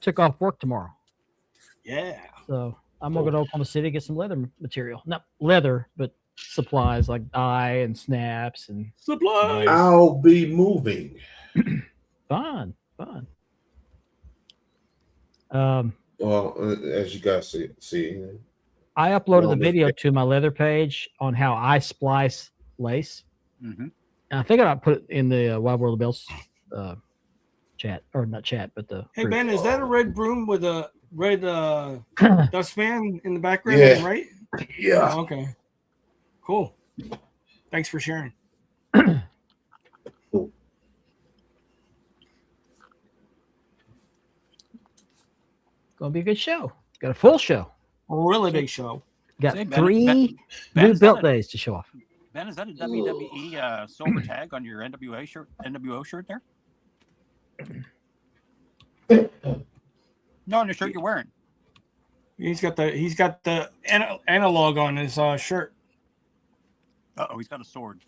took off work tomorrow. Yeah. So I'm gonna go to Oklahoma City to get some leather material. Not leather, but supplies like dye and snaps and Supplies. I'll be moving. fun. Well, as you guys see, I uploaded Well, the video to my leather page on how I splice lace. Mm-hmm. And I think I put it in the Wild World of Bells chat, or not chat, but the. Hey group. Ben, is that a red broom with a red dustpan in the background? Yeah. Right? yeah. Oh, okay. Cool. Thanks for sharing. Gonna be a good show. Got a full show. Really big show. Got Say, Ben- 3 Ben, new is belt that a- days to show off. Ben, is that a WWE silver tag on your NWO shirt there? No, on the shirt you're wearing. He's got the analog on his shirt Oh, he's got a sword.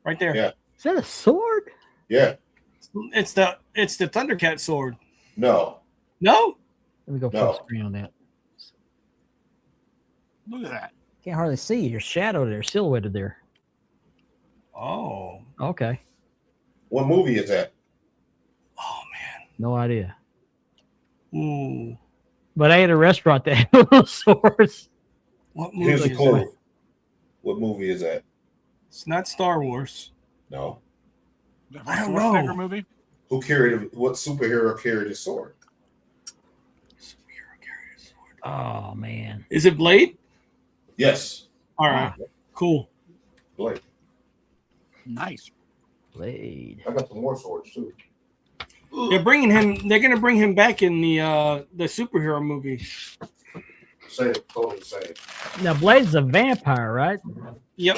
right there. Yeah. Is that a sword? Yeah. It's the Thundercat sword. No. No? Let me go No. full screen on that. Look at that. Can't hardly see your shadow there, silhouetted there. Oh. Okay, What movie is that? Oh man. no idea. Ooh. But I ate a restaurant that had little swords. What movie Here's a is clue. that? What movie is that? It's not Star Wars. No. I don't Schwarzenegger know. movie. What superhero carried his sword? Superhero carried a sword. Oh man, Is it Blade? Yes. All right. Cool. Blake. Nice. Blade. I got some more swords too. They're bringing him. They're gonna bring him back in the superhero movie. Same, totally same. Now Blade's a vampire, right? Yep.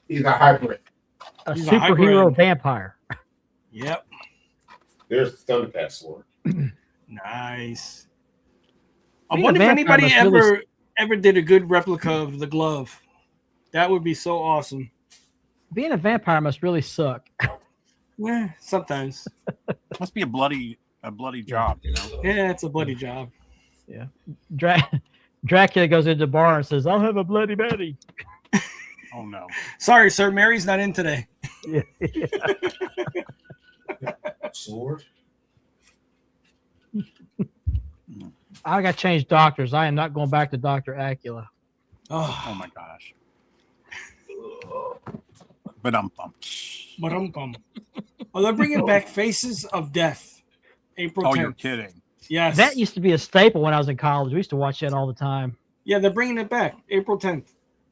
He's a hybrid. A He's a superhero hybrid. vampire. Yep. There's the Thundercat sword. Nice. I Being a wonder if vampire anybody must really- ever did a good replica of the glove. That would be so awesome. Being a vampire must really suck. Yeah, sometimes. Must be a bloody job, you know. Yeah, it's a bloody job. Yeah. Dracula goes into the bar and says, "I'll have a Bloody Mary." Oh no. Sorry, sir. Mary's not in today. Yeah. Sword? I got to change doctors. I am not going back to Dr. Acula. Oh my gosh. But Ba-dum-bum. Oh, they're bringing back Faces of Death. April 10th. Oh, you're kidding. Yes. That used to be a staple when I was in college. We used to watch that all the time. Yeah, they're bringing it back. April 10th.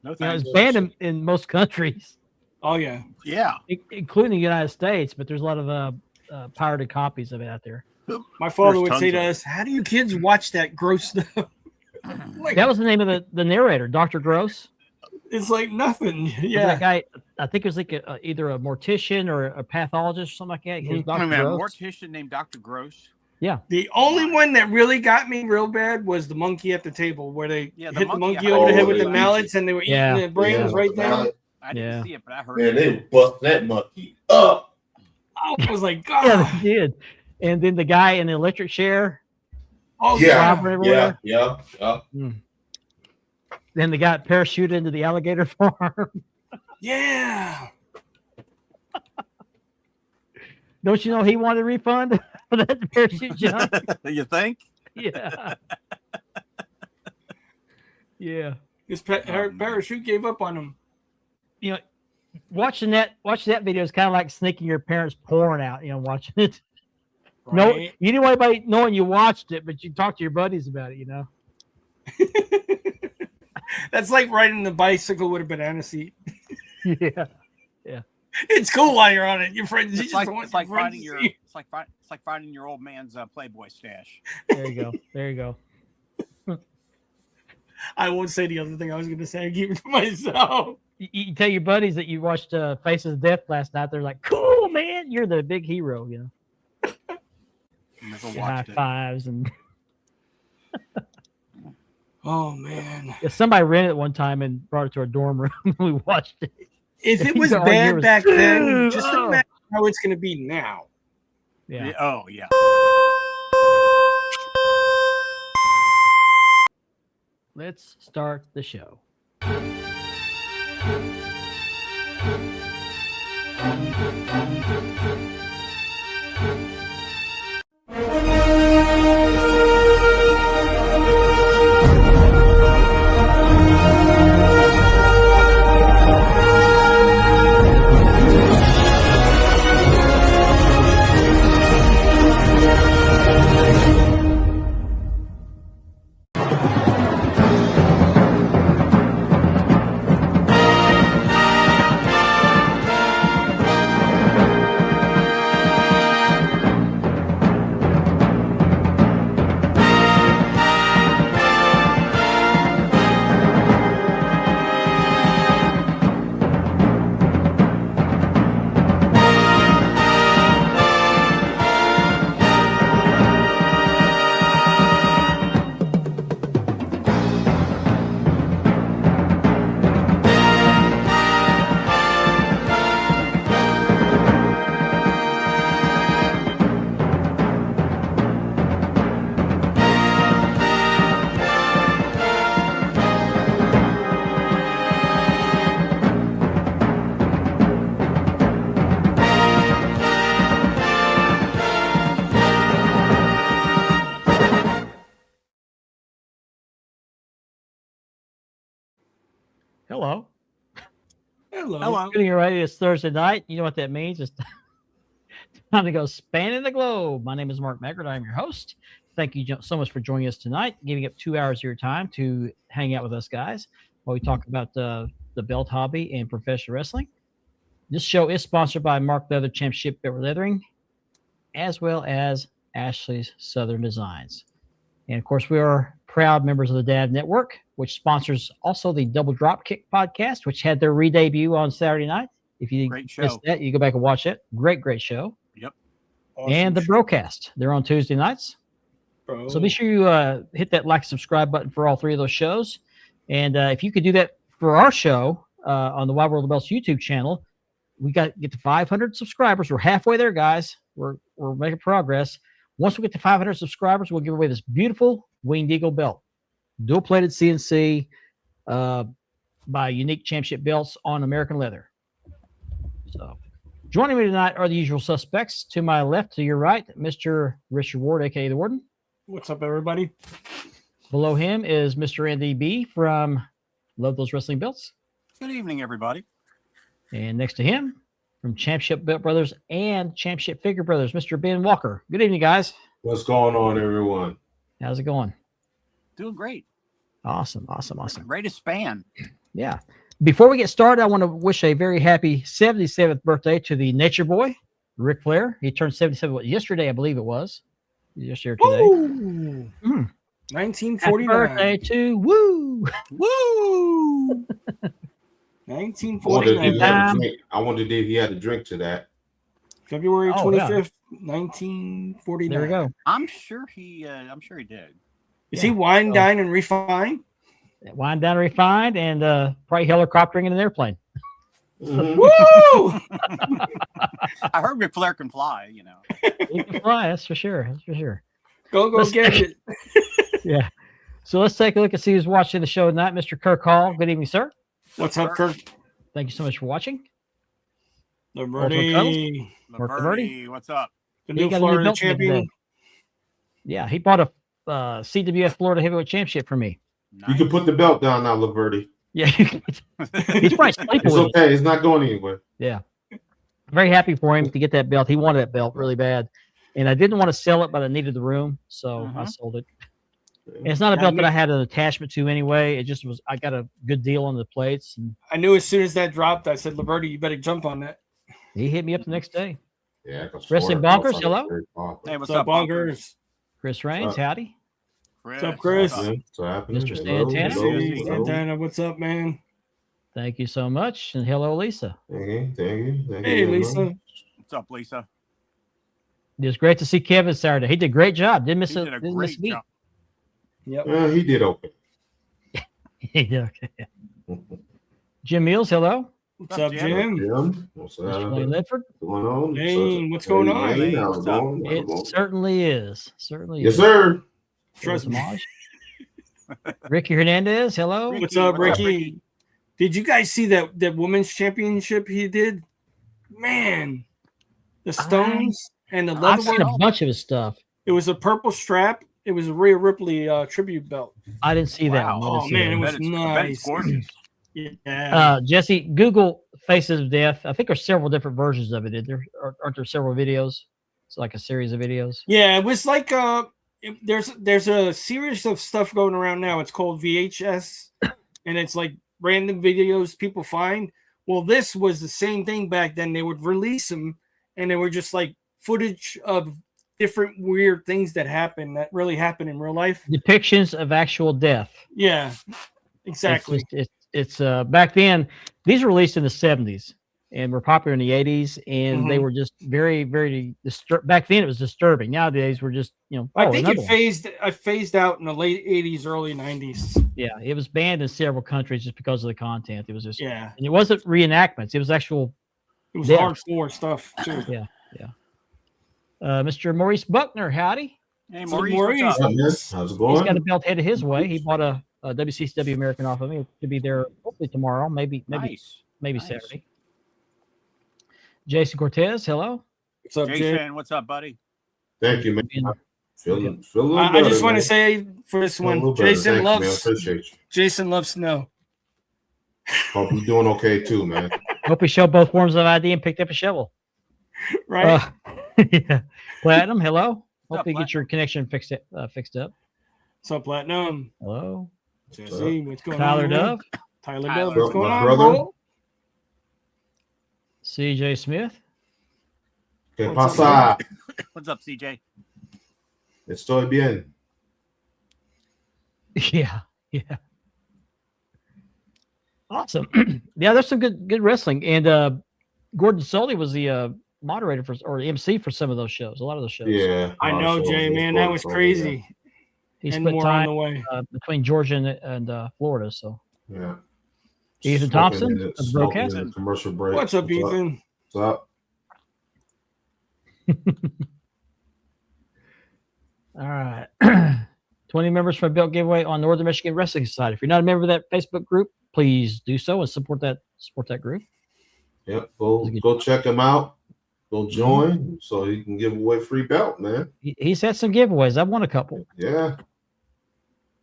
No You know, thanks. it's banned in most countries, Oh, yeah. Yeah. including the United States, but there's a lot of pirated copies of it out there. My father There's would tons say to of it. us, how do you kids watch that gross stuff? Like, That was the name of the narrator, Dr. Gross. it's like nothing. That Yeah. guy, I think it was like either a mortician or a pathologist or something like that. He was I Dr. mean, a Gross. mortician named Dr. Gross. The only one that really got me real bad was the monkey at the table where they Yeah, the hit the monkey monkey I over the heard head with they the eat mallets and they were eating Yeah. the brains right there. I didn't Yeah. see it, but I heard Man, it. they bust that monkey up. I was like, Yeah, God. they did. And then the guy in the electric chair. Oh, Yeah. Robber everywhere. Yeah. Then the guy parachuted into the alligator farm. Yeah. Don't you know he wanted a refund for that parachute jump? You think? Yeah. Yeah. His her parachute gave up on him. You know, watching that video is kind of like sneaking your parents' porn out, watching it. No, Right? you didn't want anybody knowing you watched it, but you talked to your buddies about it, That's like riding the bicycle with a banana seat. Yeah. It's cool while you're on it. Your friends, you It's just like want it's like your friends finding to your see. it's like finding your old man's Playboy stash. There you go. I won't say the other thing I was going to say. I keep it to myself. You tell your buddies that you watched Faces of Death last night. They're like, "Cool, man, you're the big hero," Never High watched it. fives and Oh man! yeah, somebody rented it one time and brought it to our dorm room. And we watched it. If it was All you hear bad was, back then, just "Oh." imagine how it's going to be now. Yeah. Oh yeah. let's start the show. Hello. Hello. Hello. Getting ready. It's Thursday night. You know what that means? It's time to go spanning the globe. My name is Mark Maggard. I'm your host. Thank you so much for joining us tonight, giving up 2 hours of your time to hang out with us guys while we talk about the belt hobby and professional wrestling. This show is sponsored by Mark Leather Championship Belt Leathering, as well as Ashley's Southern Designs. And of course, we are proud members of the Dad Network, which sponsors also the Double Dropkick podcast, which had their re-debut on Saturday night. If you missed that, you go back and watch it. Great show. Yep. Awesome And the show. Broadcast. They're on Tuesday nights. Bro. So be sure you hit that like, subscribe button for all three of those shows. And if you could do that for our show on the Wide World of Belts YouTube channel, we got to get to 500 subscribers. We're halfway there, guys. We're making progress. Once we get to 500 subscribers, we'll give away this beautiful Winged Eagle belt, dual-plated CNC by Unique Championship Belts on American leather. So, joining me tonight are the usual suspects. To my left, to your right, Mr. Richard Ward, aka the Warden. What's up, everybody? Below him is Mr. Andy B from Love Those Wrestling Belts. Good evening, everybody. And next to him, from Championship Belt Brothers and Championship Figure Brothers, Mr. Ben Walker. Good evening, guys. What's going on, everyone? How's it going? Doing great. Awesome. Greatest span. Yeah. Before we get started, I want to wish a very happy 77th birthday to the Nature Boy, Ric Flair. He turned 77 yesterday, I believe it was. Yesterday or today. Woo! Mm. 1949. Happy birthday to Woo! Woo! 1949. I wondered if he had a drink to that. February Oh, yeah. 25th, 1949. There we go. I'm sure he did. Is he wine, dine, and refine? Wind down refined and probably helicoptering in an airplane. Mhm. Woo! I heard Ric Flair can fly, you know. He can fly, that's for sure. Go Let's get take- it. Yeah. So let's take a look and see who's watching the show tonight. Mr. Kirk Hall. Good evening, sir. What's up, Kirk? Thank you so much for watching. Liberty. Mark Liberty, what's up? The He new got a new Florida belt today. champion. Yeah, he bought a CWF Florida Heavyweight Championship for me. You Nice. can put the belt down now, Laverty. Yeah, he's probably sleeping It's with it. okay. It's not going anywhere. Yeah. Very happy for him to get that belt. He wanted that belt really bad. And I didn't want to sell it, but I needed the room. So I sold it. And it's not a belt that I had an attachment to anyway. It just was, I got a good deal on the plates. And I knew as soon as that dropped, I said, Liberty, you better jump on that. he hit me up the next day. Yeah, 'cause Wrestling Florida Bonkers, belts hello? are very popular. Hey, what's What's up, up, Bonkers? Chris Raines, howdy. Chris? What's up, Chris? What's up? What's happening? Mr. Hello, Santana. hello, Hey, hello. Santana, what's up, man? Thank you so much. And hello, Lisa. Thank you. Hey, Lisa. What's up, Lisa? It was great to see Kevin Saturday. He did a great job. Didn't miss He a did a didn't miss great a beat. job. Yep. He did okay. He did okay. Jim Mills, hello. What's up, Jim? Jim, what's Mr. Lane Ledford. going on? Lane, what's going on? Lane, how's What's it up? going? How's it It going? certainly is. Certainly Yes, is. sir. Trust me. Homage. Ricky Hernandez, hello. What's up, What's up, Ricky? Did you guys see that women's championship he did? Man, the Stones and the I've seen leatherwork. a bunch of his stuff. It was a purple strap. It was a Rhea Ripley tribute belt. I didn't see that Wow. one. I didn't Oh see man, that it one. was I bet it's nice. gorgeous. Yeah. Jesse, Google Faces of Death. I think there's several different versions of it. Aren't there several videos? It's like a series of videos. Yeah, it was like there's a series of stuff going around now. It's called VHS, and it's like random videos people find. Well, this was the same thing back then. They would release them, and they were just like footage of different weird things that really happened in real life. Depictions of actual death. Yeah, exactly. It's back then. These were released in the 70s and were popular in the 80s, and they were just very, very back then. It was disturbing. Nowadays, we're just I think it phased out in the late 80s, early 90s. Yeah, it was banned in several countries just because of the content. It was just and it wasn't reenactments. It was actual. It was death. hardcore stuff too. Yeah. Mr. Maurice Buckner, howdy. Hey, So Maurice, what's up? How's it He's going? got a belt headed his way. He bought a WCCW American off of me. To be there hopefully tomorrow, maybe Nice. Saturday. Jason Cortez, hello. What's up, Jay? Jason, what's up, buddy? Thank you, man. Feel a little I better, just want to man. say for this Feel a one, little better. Jason Thank you, man. loves Appreciate you. Jason loves snow. Hope you're doing okay too, man. Hope he showed both forms of ID and picked up a shovel. Right? Yeah. Platinum, hello. What's Hope up, you get your connection fixed up. What's up, Platinum? Hello. Jesse, what's going Tyler on? bro? Dove. Tyler Tyler. Dove, what's going My on, brother. bro? CJ Smith. Que What's pasa? What's up, CJ? Estoy bien. Yeah. Awesome. Yeah, there's some good wrestling. And Gordon Soley was the moderator or MC for some of those shows. A lot of those shows. Yeah. I know, Jay, man. That was crazy. He And split more on the time way. between Georgia and Florida. So Yeah. Ethan Smoking Thompson in the- of the smoking broadcast. in the commercial break. What's up, Ethan? What's up? All right. 20 members for a belt giveaway on Northern Michigan Wrestling Society. If you're not a member of that Facebook group, please do so and support that group. Yep. Go check him out. Go join so he can give away free belt, man. He's had some giveaways. I've won a couple. Yeah.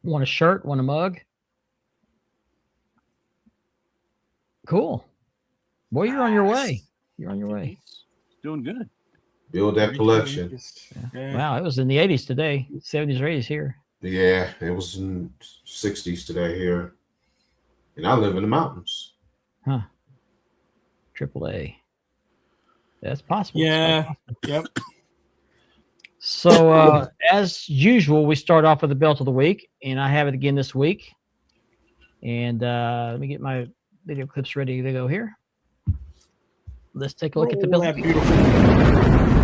Won a shirt, won a mug. Cool. Boy, you're on your way. You're on your way. Doing good. Build that collection. Yeah. Wow, it was in the 80s today, 70s or 80s here. Yeah, it was in 60s today here. And I live in the mountains. Triple A. That's possible. Yeah. Yep. So, as usual, we start off with the belt of the week, and I have it again this week. And let me get my video clips ready to go here. Let's take a look at the Roll belt. that beautiful.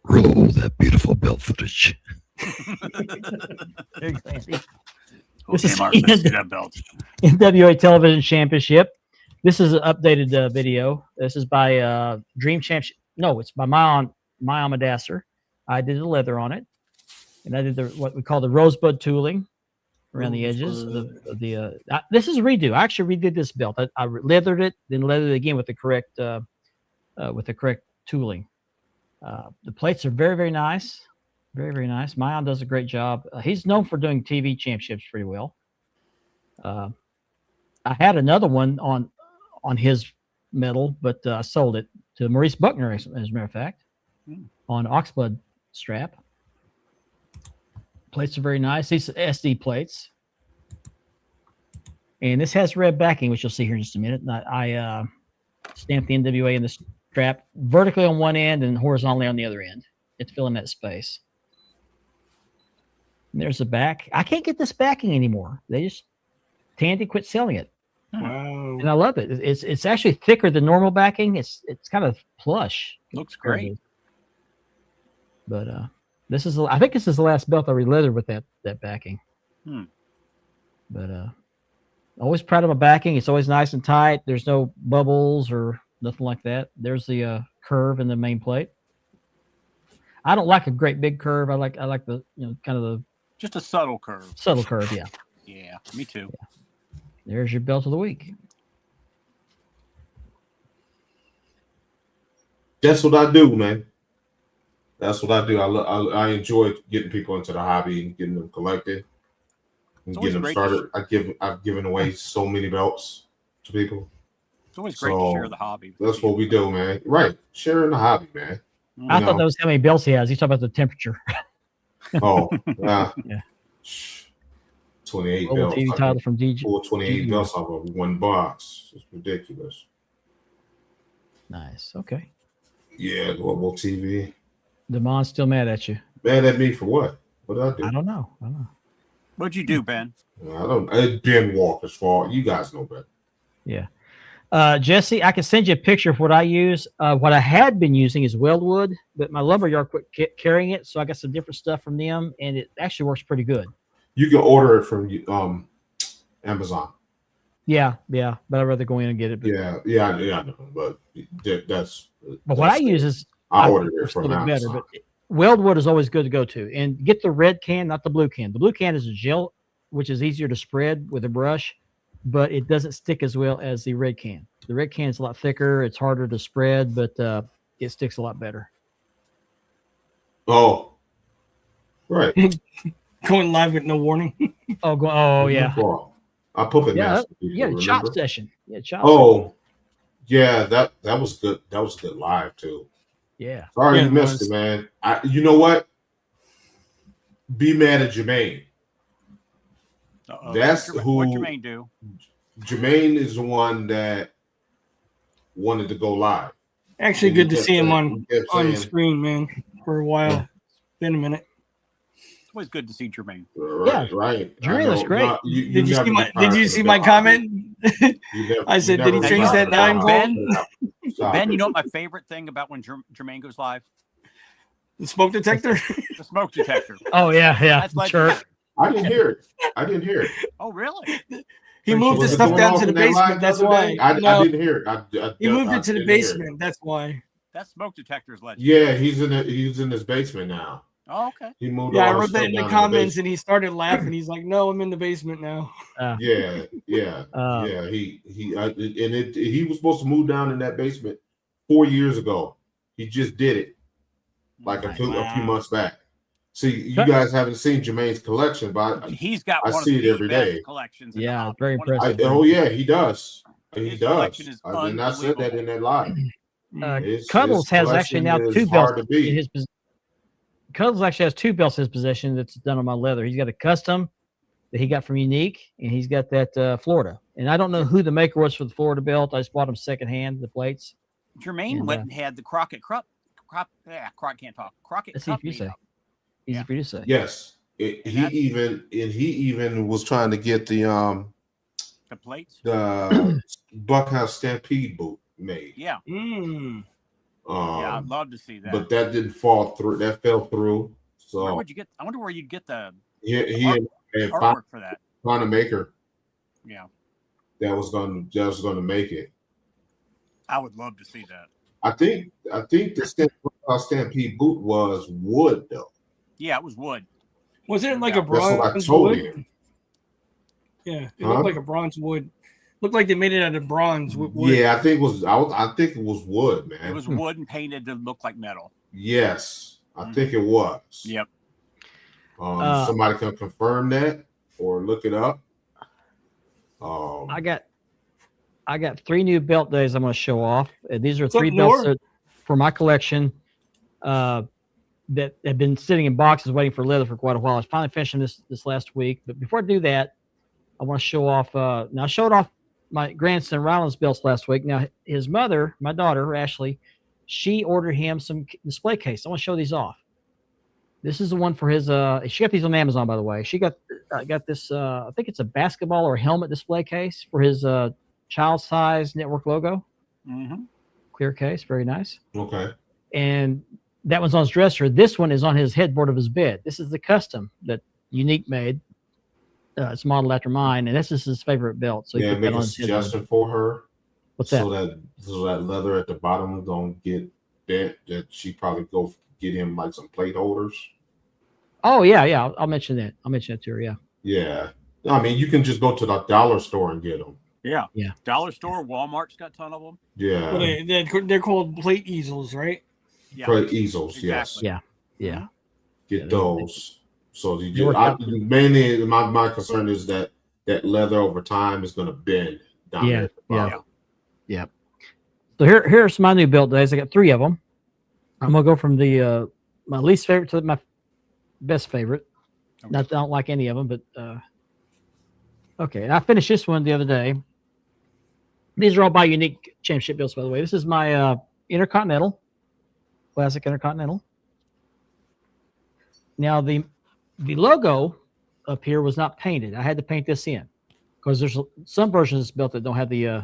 Roll that beautiful belt footage. This Okay, is Mark, let's see that belt. NWA Television Championship. This is an updated video. This is by Dream Championship. No, it's by Mayan Madasser. I did the leather on it, and I did what we call the rosebud tooling around the edges of the. This is a redo. I actually redid this belt. I leathered it, then leathered it again with the correct tooling. The plates are very, very nice. Very, very nice. Mayan does a great job. He's known for doing TV championships pretty well. I had another one on his metal, but I sold it to Maurice Buckner, as a matter of fact, on Oxblood strap. Plates are very nice. These are SD plates. And this has red backing, which you'll see here in just a minute. And I stamped the NWA in the strap vertically on one end and horizontally on the other end. It's filling that space. And there's the back. I can't get this backing anymore. Tandy quit selling it. Wow. And I love it. It's actually thicker than normal backing. It's kind of plush. Looks great. But I think this is the last belt I re-leathered with that backing. But always proud of my backing. It's always nice and tight. There's no bubbles or Nothing like that. There's the curve in the main plate. I don't like a great big curve. I like the kind of the Just a subtle curve. subtle curve. Yeah. Yeah, me too. There's your belt of the week. That's what I do, man. That's what I do. I enjoy getting people into the hobby and getting them collected and It's always getting them great started. I've given away so many belts to people. It's always great to share the hobby. That's what we do, man. Right, sharing the hobby, man. I thought that was how many belts he has. He's talking about the temperature. Oh, Yeah. 28 Global belts. TV I title can from DG. pull 28 belts off of one box. It's ridiculous. Nice. Okay. Yeah, global TV. Demon's still mad at you. Mad at me for what? What did I do? I don't know. What'd you do, Ben? I don't. It's Ben Walker's fault. You guys know better. Yeah. Jesse, I can send you a picture of what I use. What I had been using is weldwood, but my lumberyard quit carrying it, so I got some different stuff from them, and it actually works pretty good. You can order it from Amazon. Yeah, but I'd rather go in and get it. But, Yeah, I know. But that's. but what I use is I ordered it from better. Amazon. But weldwood is always good to go to, and get the red can, not the blue can. The blue can is a gel, which is easier to spread with a brush, but it doesn't stick as well as the red can. The red can is a lot thicker. It's harder to spread, but it sticks a lot better. Oh, right. Going live with no warning. Oh yeah. I puppet master. Yeah, the chop session. Yeah, chop. Oh, yeah. That was good. That was a good live too. Yeah. Sorry Yeah, you missed it, man. You know what? Be mad at Jermaine. Uh-oh. That's What'd who. Jermaine do? Jermaine is the one that wanted to go live. Actually, good to see him on saying, screen, man, for a while. Been a minute. It's always good to see Jermaine. Right. Jermaine looks great. No, Did you see my comment? I said, did he change that dime Ben? Stop Ben, it. you know what my favorite thing about when Jermaine goes live? The smoke detector? The smoke detector. Oh yeah. That's legendary. Chirp. I didn't hear it. Oh, really? He moved his Was it stuff going down off to the in that live basement. the That's other why. day? I No, didn't hear it. he moved I it to the didn't hear it. basement. That's why. That smoke detector is legendary. Yeah, he's in his basement now. Oh, okay. He moved. Yeah, I all his wrote that stuff in the down comments, basement. and he started laughing. He's like, "No, I'm in the basement now." Yeah. He was supposed to move down in that basement 4 years ago. He just did it like a few months back. See, you guys haven't seen Jermaine's collection, but He's got I one see of it the every best day. collections. in the Yeah, hobby. very One of the- impressive. He does. He His does. collection is And I said that in that live. Cuddles has actually now collection two is hard belts to beat. in his possession. Cuddles actually has two belts in his possession that's done on my leather. He's got a custom that he got from Unique, and he's got that Florida. And I don't know who the maker was for the Florida belt. I just bought them secondhand, the plates. Jermaine went and had the Crockett Crockett can't talk. Crockett Let's see if you Company. say. Easy for you to say. Yes. He even was trying to get the plates. the Buckhouse Stampede boot made. Yeah. Mm. Yeah, I'd love to see that. But that didn't fall through. That fell through. So where would you get? I wonder where you'd get the he had artwork for that. found a maker Yeah, that was going to make it. I would love to see that. I think the Stampede boot was wood though. Yeah, it was wood. Was it like Yeah, a bronze That's what I told wood? him. Yeah, it looked like a bronze wood. Looked like they made it out of bronze wood. Yeah, I think it was wood, man. It was wood and painted to look like metal. Yes, I think it was. Yep. Somebody can confirm that or look it up. I got 3 new belt days I'm going to show off. These are What's up, 3 belts Nor? for my collection that have been sitting in boxes waiting for leather for quite a while. I was finally finishing this last week. But before I do that, I want to show off. Now, I showed off my grandson Ryland's belts last week. Now, his mother, my daughter, Ashley, she ordered him some display case. I want to show these off. This is the one for his. She got these on Amazon, by the way. She got this. I think it's a basketball or helmet display case for his child size network logo. Mm-hmm. Clear case, very nice. Okay. And that one's on his dresser. This one is on his headboard of his bed. This is the custom that Unique made. It's modeled after mine, and this is his favorite belt. So Yeah, make a suggestion for her. What's that? So that leather at the bottom don't get bent. That she probably go get him like some plate holders. Oh yeah. I'll mention that. I'll mention that to her. Yeah. Yeah. I mean, you can just go to the dollar store and get them. Yeah. Yeah. Dollar store, Walmart's got a ton of them. Yeah. Well, they're called plate easels, right? Yeah. Plate easels, Exactly. yes. Yeah. Get those. So you They work out. mainly my concern is that leather over time is going to bend down there. At the bottom. Yeah. So here's my new belt days. I got 3 of them. I'm gonna go from the my least favorite to my best favorite. Okay. Not that I don't like any of them, but okay. And I finished this one the other day. These are all by Unique Championship belts, by the way. This is my Intercontinental, classic Intercontinental. Now the logo up here was not painted. I had to paint this in because there's some versions of this belt that don't have the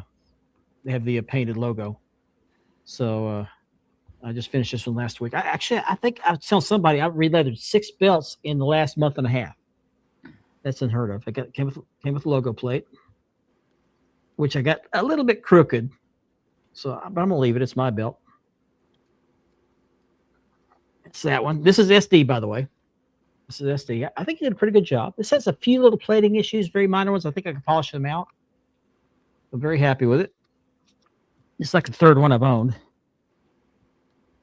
they have the painted logo. So I just finished this one last week. I think I was telling somebody I re-leathered 6 belts in the last month and a half. That's unheard of. Came with a logo plate, which I got a little bit crooked. So, but I'm gonna leave it. It's my belt. It's that one. This is SD, by the way. This is SD. I think he did a pretty good job. This has a few little plating issues, very minor ones. I think I can polish them out. I'm very happy with it. It's like the 3rd one I've owned.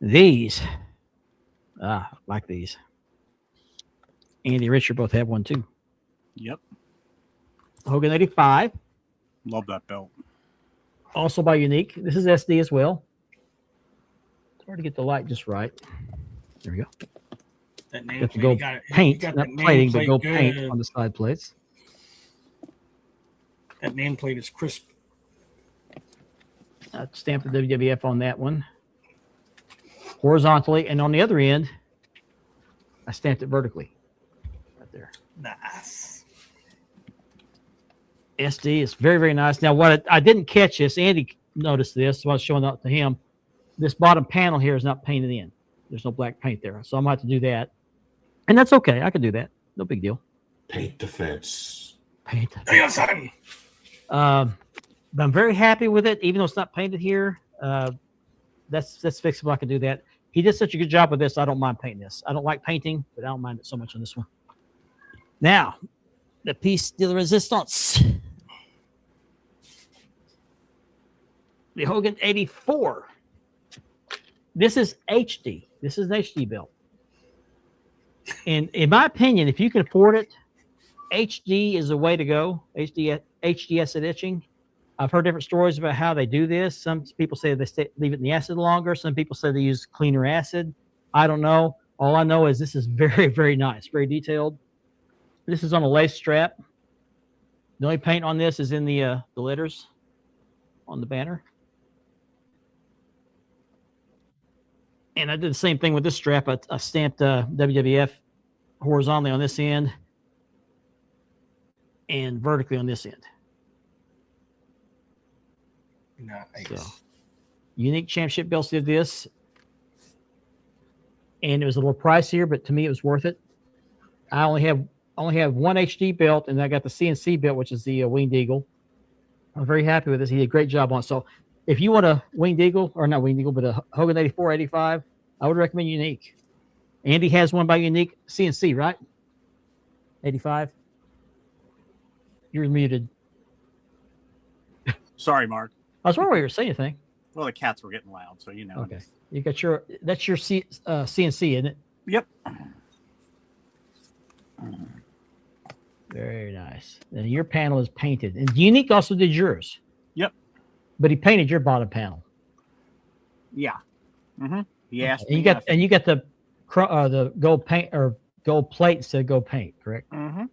These, like these. Andy and Richard both have one too. Yep. Hogan 85, Love that belt. also by Unique. This is SD as well. It's hard to get the light just right. There we go. That You have to go paint, not plating, but go paint on the side plates. That nameplate is crisp. I stamped the WWF on that one horizontally, and on the other end, I stamped it vertically. Right there. Nice. SD is very, very nice. Now, what I didn't catch this, Andy noticed this, so I was showing that to him. This bottom panel here is not painted in. There's no black paint there, so I'm going to have to do that. And that's okay. I can do that. No big deal. Paint the fence. Paint. Hey, son. But I'm very happy with it, even though it's not painted here. That's fixable. I can do that. He did such a good job with this. I don't mind painting this. I don't like painting, but I don't mind it so much on this one. Now, the piece de la resistance. The Hogan 84. This is HD. This is an HD belt. And in my opinion, if you can afford it, HD is the way to go. HD acid etching. I've heard different stories about how they do this. Some people say they leave it in the acid longer. Some people say they use cleaner acid. I don't know. All I know is this is very, very nice, very detailed. This is on a lace strap. The only paint on this is in the letters on the banner. And I did the same thing with this strap. I stamped WWF horizontally on this end and vertically on this end. Nice. So, Unique Championship belts did this, and it was a little pricier, but to me it was worth it. I only have one HD belt, and I got the CNC belt, which is the Winged Eagle. I'm very happy with this. He did a great job on it. So if you want a Winged Eagle, or not Winged Eagle, but a Hogan 84, 85, I would recommend Unique. Andy has one by Unique CNC, right? 85. You're muted. Sorry, Mark. I was wondering why you were saying anything. Well, the cats were getting loud, so you know. Okay. You got that's your CNC, isn't it? Yep. Very nice. And your panel is painted. And Unique also did yours. Yep. But he painted your bottom panel. Yeah. Mm-hmm. Yes. And you got the gold paint or gold plate instead of gold paint, correct? Mm-hmm.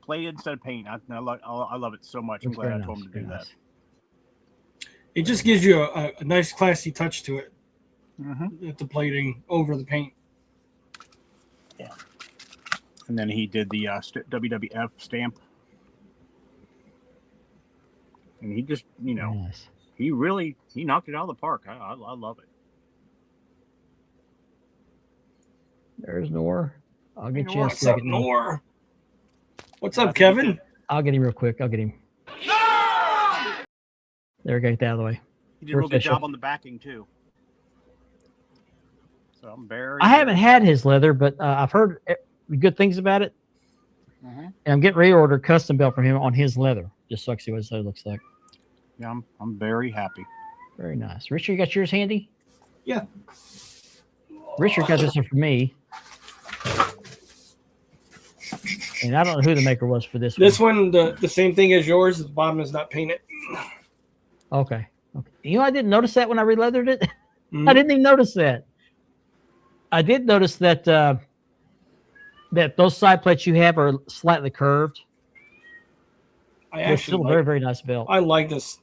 Plate instead of paint. I love it so much. I'm glad I told him to do that. It just gives you a nice, classy touch to it. Mm-hmm. The plating over the paint. Yeah. And then he did the WWF stamp. And he just, Nice. he knocked it out of the park. I love it. There's Nor. I'll get you a What's up, second. Nor? What's up, Kevin? I'll get him real quick. I'll get him. There we go. Get that out of the way. He did a real good Official. job on the backing too. So I'm very. I haven't had his leather, but I've heard good things about it. Mm-hmm. And I'm getting ready to order a custom belt from him on his leather, just so I can see what his leather looks like. Yeah, I'm very happy. Very nice. Richard, you got yours handy? Yeah. Richard got this one for me. And I don't know who the maker was for this one. This one, the same thing as yours. The bottom is not painted. Okay. You know, I didn't notice that when I re-leathered it. Mhm. I didn't even notice that. I did notice that that those side plates you have are slightly curved. I It's still a very, very nice belt. I like this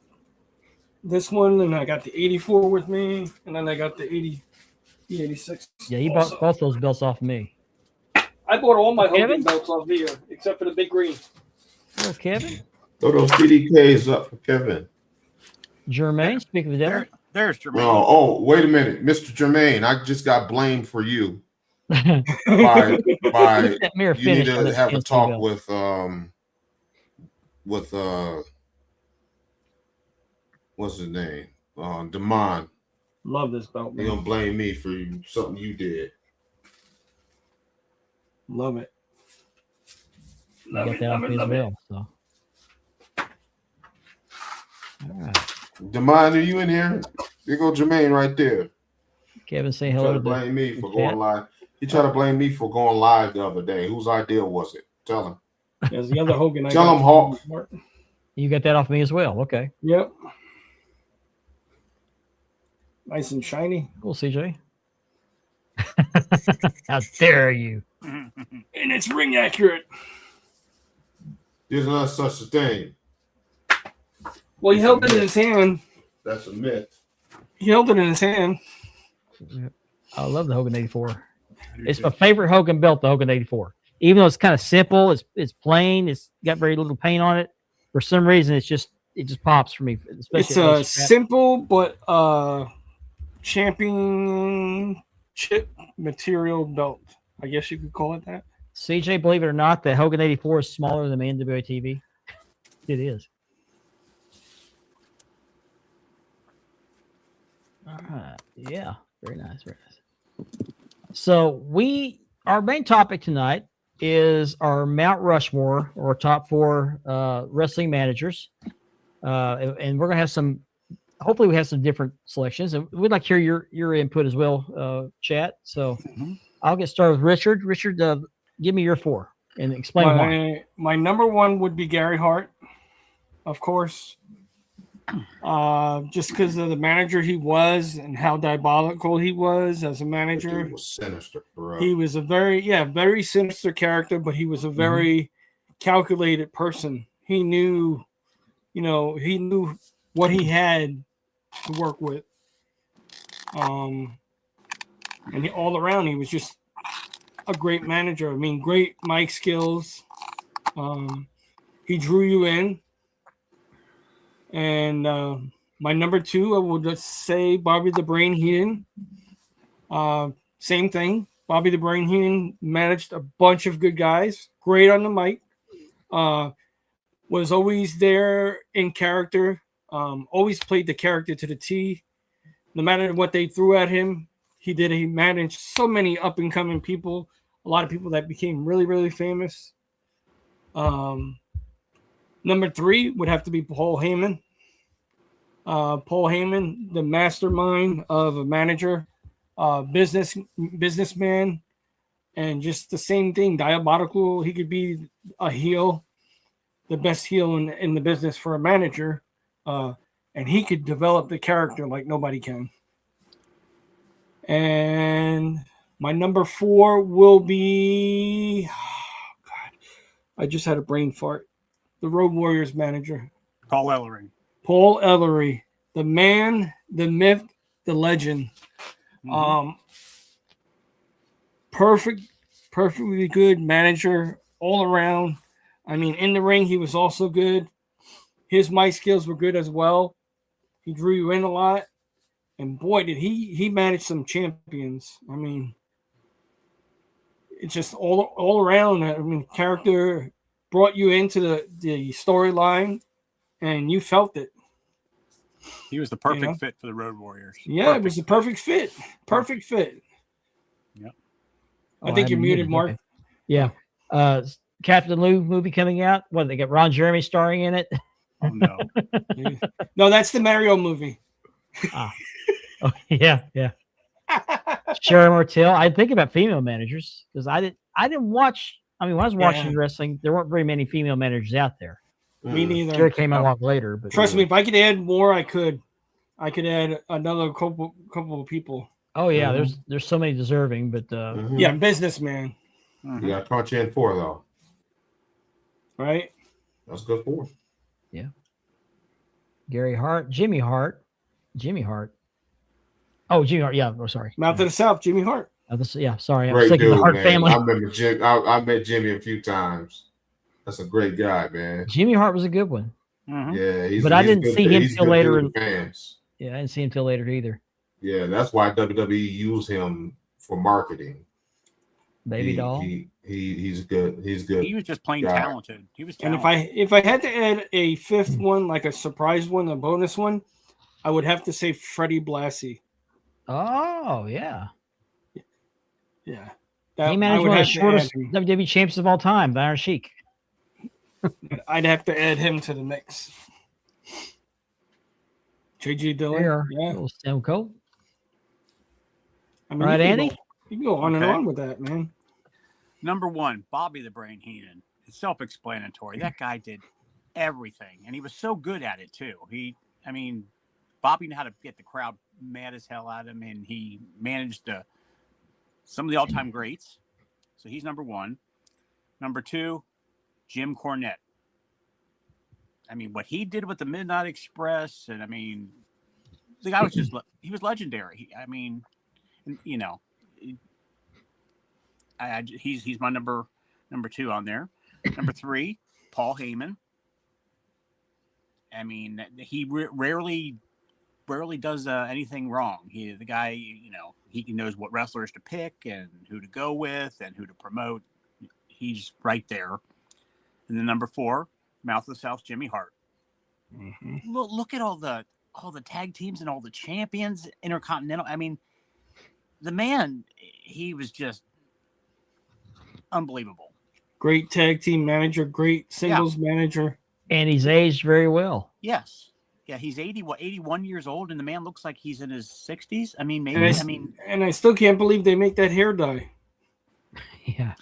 one, and I got the 84 with me, and then I got the 86. Yeah, you also. bought both those belts off of me. I bought all my Kevin? Hogan belts off here, except for the big green. Hello, Kevin. Throw those PDKs up for Kevin. Jermaine, speak of the devil. There's Jermaine. Oh, wait a minute, Mr. Jermaine. I just got blamed for you. by That mirror you need finish on to this have a PNC talk belt. with what's his name? Damon. Love this belt, He man. gonna blame me for something you did. Love it. You got that off me as well. So. All right. Damon, are you in here? There go Jermaine right there. Kevin, say He tried hello to to blame me for chat. going live. He tried to blame me for going live the other day. Whose idea was it? Tell him. There's the other Hogan. I Tell got him, Hawk. from- You got that off me as well. Okay. Yep. Nice and shiny. Cool, CJ. How dare you? And it's ring accurate. There's not such a thing. Well, he held it in his hand. That's a myth. He held it in his hand. I love the Hogan 84. It's my favorite Hogan belt, the Hogan 84. Even though it's kind of simple, it's plain, it's got very little paint on it. For some reason, it just pops for me. Especially It's at a those straps. simple but championship material belt. I guess you could call it that. CJ, believe it or not, the Hogan 84 is smaller than the NWA TV. It is. All right. Yeah. Very nice. Very nice. So our main topic tonight is our Mount Rushmore, or top 4 wrestling managers. And we're going to have hopefully we have some different selections, and we'd like to hear your input as well, chat. So I'll get started with Richard. Richard, give me your 4 and explain why. My number 1 would be Gary Hart, of course. Just because of the manager he was and how diabolical he was as a manager. He was sinister, bro. He was a very sinister character, but he was a very calculated person. He knew what he had to work with. And all around, he was just a great manager. I mean, great mic skills. He drew you in. And my number 2, I would just say Bobby the Brain Heenan. Same thing. Bobby the Brain Heenan managed a bunch of good guys. Great on the mic. Was always there in character. Always played the character to the T. No matter what they threw at him, he did. He managed so many up and coming people. A lot of people that became really, really famous. Number 3 would have to be Paul Heyman. Paul Heyman, the mastermind of a manager, businessman, and just the same thing, diabolical. He could be a heel, the best heel in the business for a manager, and he could develop the character like nobody can. And my number 4 will be, I just had a brain fart. The Road Warriors manager, Paul Ellering. Paul Ellery, the man, the myth, the legend. Perfectly good manager all around. I mean, in the ring, he was also good. His mic skills were good as well. He drew you in a lot. And boy, did he manage some champions. I mean, it's just all around. I mean, character brought you into the storyline, and you felt it. He was the perfect fit for the Road Warriors. Yeah, it was the perfect fit. Perfect fit. Yep. I think you're muted, Mark. Okay. Yeah. Captain Lou movie coming out. What, they got Ron Jeremy starring in it? Oh no. No, that's the Mario movie. Oh, yeah. Sharon Martell. I think about female managers because I didn't watch. I mean, when I was watching wrestling, there weren't very many female managers out there. Me neither. Sure, came along later, but trust me, if I could add more, I could add another couple of people. Oh yeah, there's so many deserving, but yeah, businessman. Yeah, punch in 4 though. Right. That's good 4. Yeah. Gary Hart, Jimmy Hart. Oh, Jimmy Hart. Yeah. Oh, sorry. Mouth of the South, Jimmy Hart. Yeah. Sorry, I Great was thinking dude, the Hart man. family. I remember Jim. I met Jimmy a few times. That's a great guy, man. Jimmy Hart was a good one. Yeah, but I didn't see him till later. Fans. Yeah, I didn't see him till later either. Yeah, that's why WWE used him for marketing. Baby doll. He's good. He's good. He was just plain talented. He was talented. And if I had to add a fifth one, like a surprise one, a bonus one, I would have to say Freddie Blassie. Oh yeah. Yeah. He managed one of the shortest WWE champs of all time, the Iron Sheik. I'd have to add him to the mix. JJ Dillon. Yeah. Little Stone Cold. I mean, right, Andy? You can go on and on with that, man. Number 1, Bobby the Brain Heenan. It's self-explanatory. That guy did everything, and he was so good at it too. Bobby knew how to get the crowd mad as hell at him, and he managed some of the all-time greats. So he's number 1. Number 2, Jim Cornette. What he did with the Midnight Express, and the guy was he was legendary. He's my number 2 on there. Number 3, Paul Heyman. He rarely does anything wrong. The guy, he knows what wrestlers to pick and who to go with and who to promote. He's right there. And then number 4, Mouth of the South, Jimmy Hart. Look at all the tag teams and all the champions, Intercontinental. The man, he was just unbelievable. Great tag team manager, great singles manager. And he's aged very well. Yes. Yeah, he's 81 years old, and the man looks like he's in his 60s. And I still can't believe they make that hair dye. Yeah.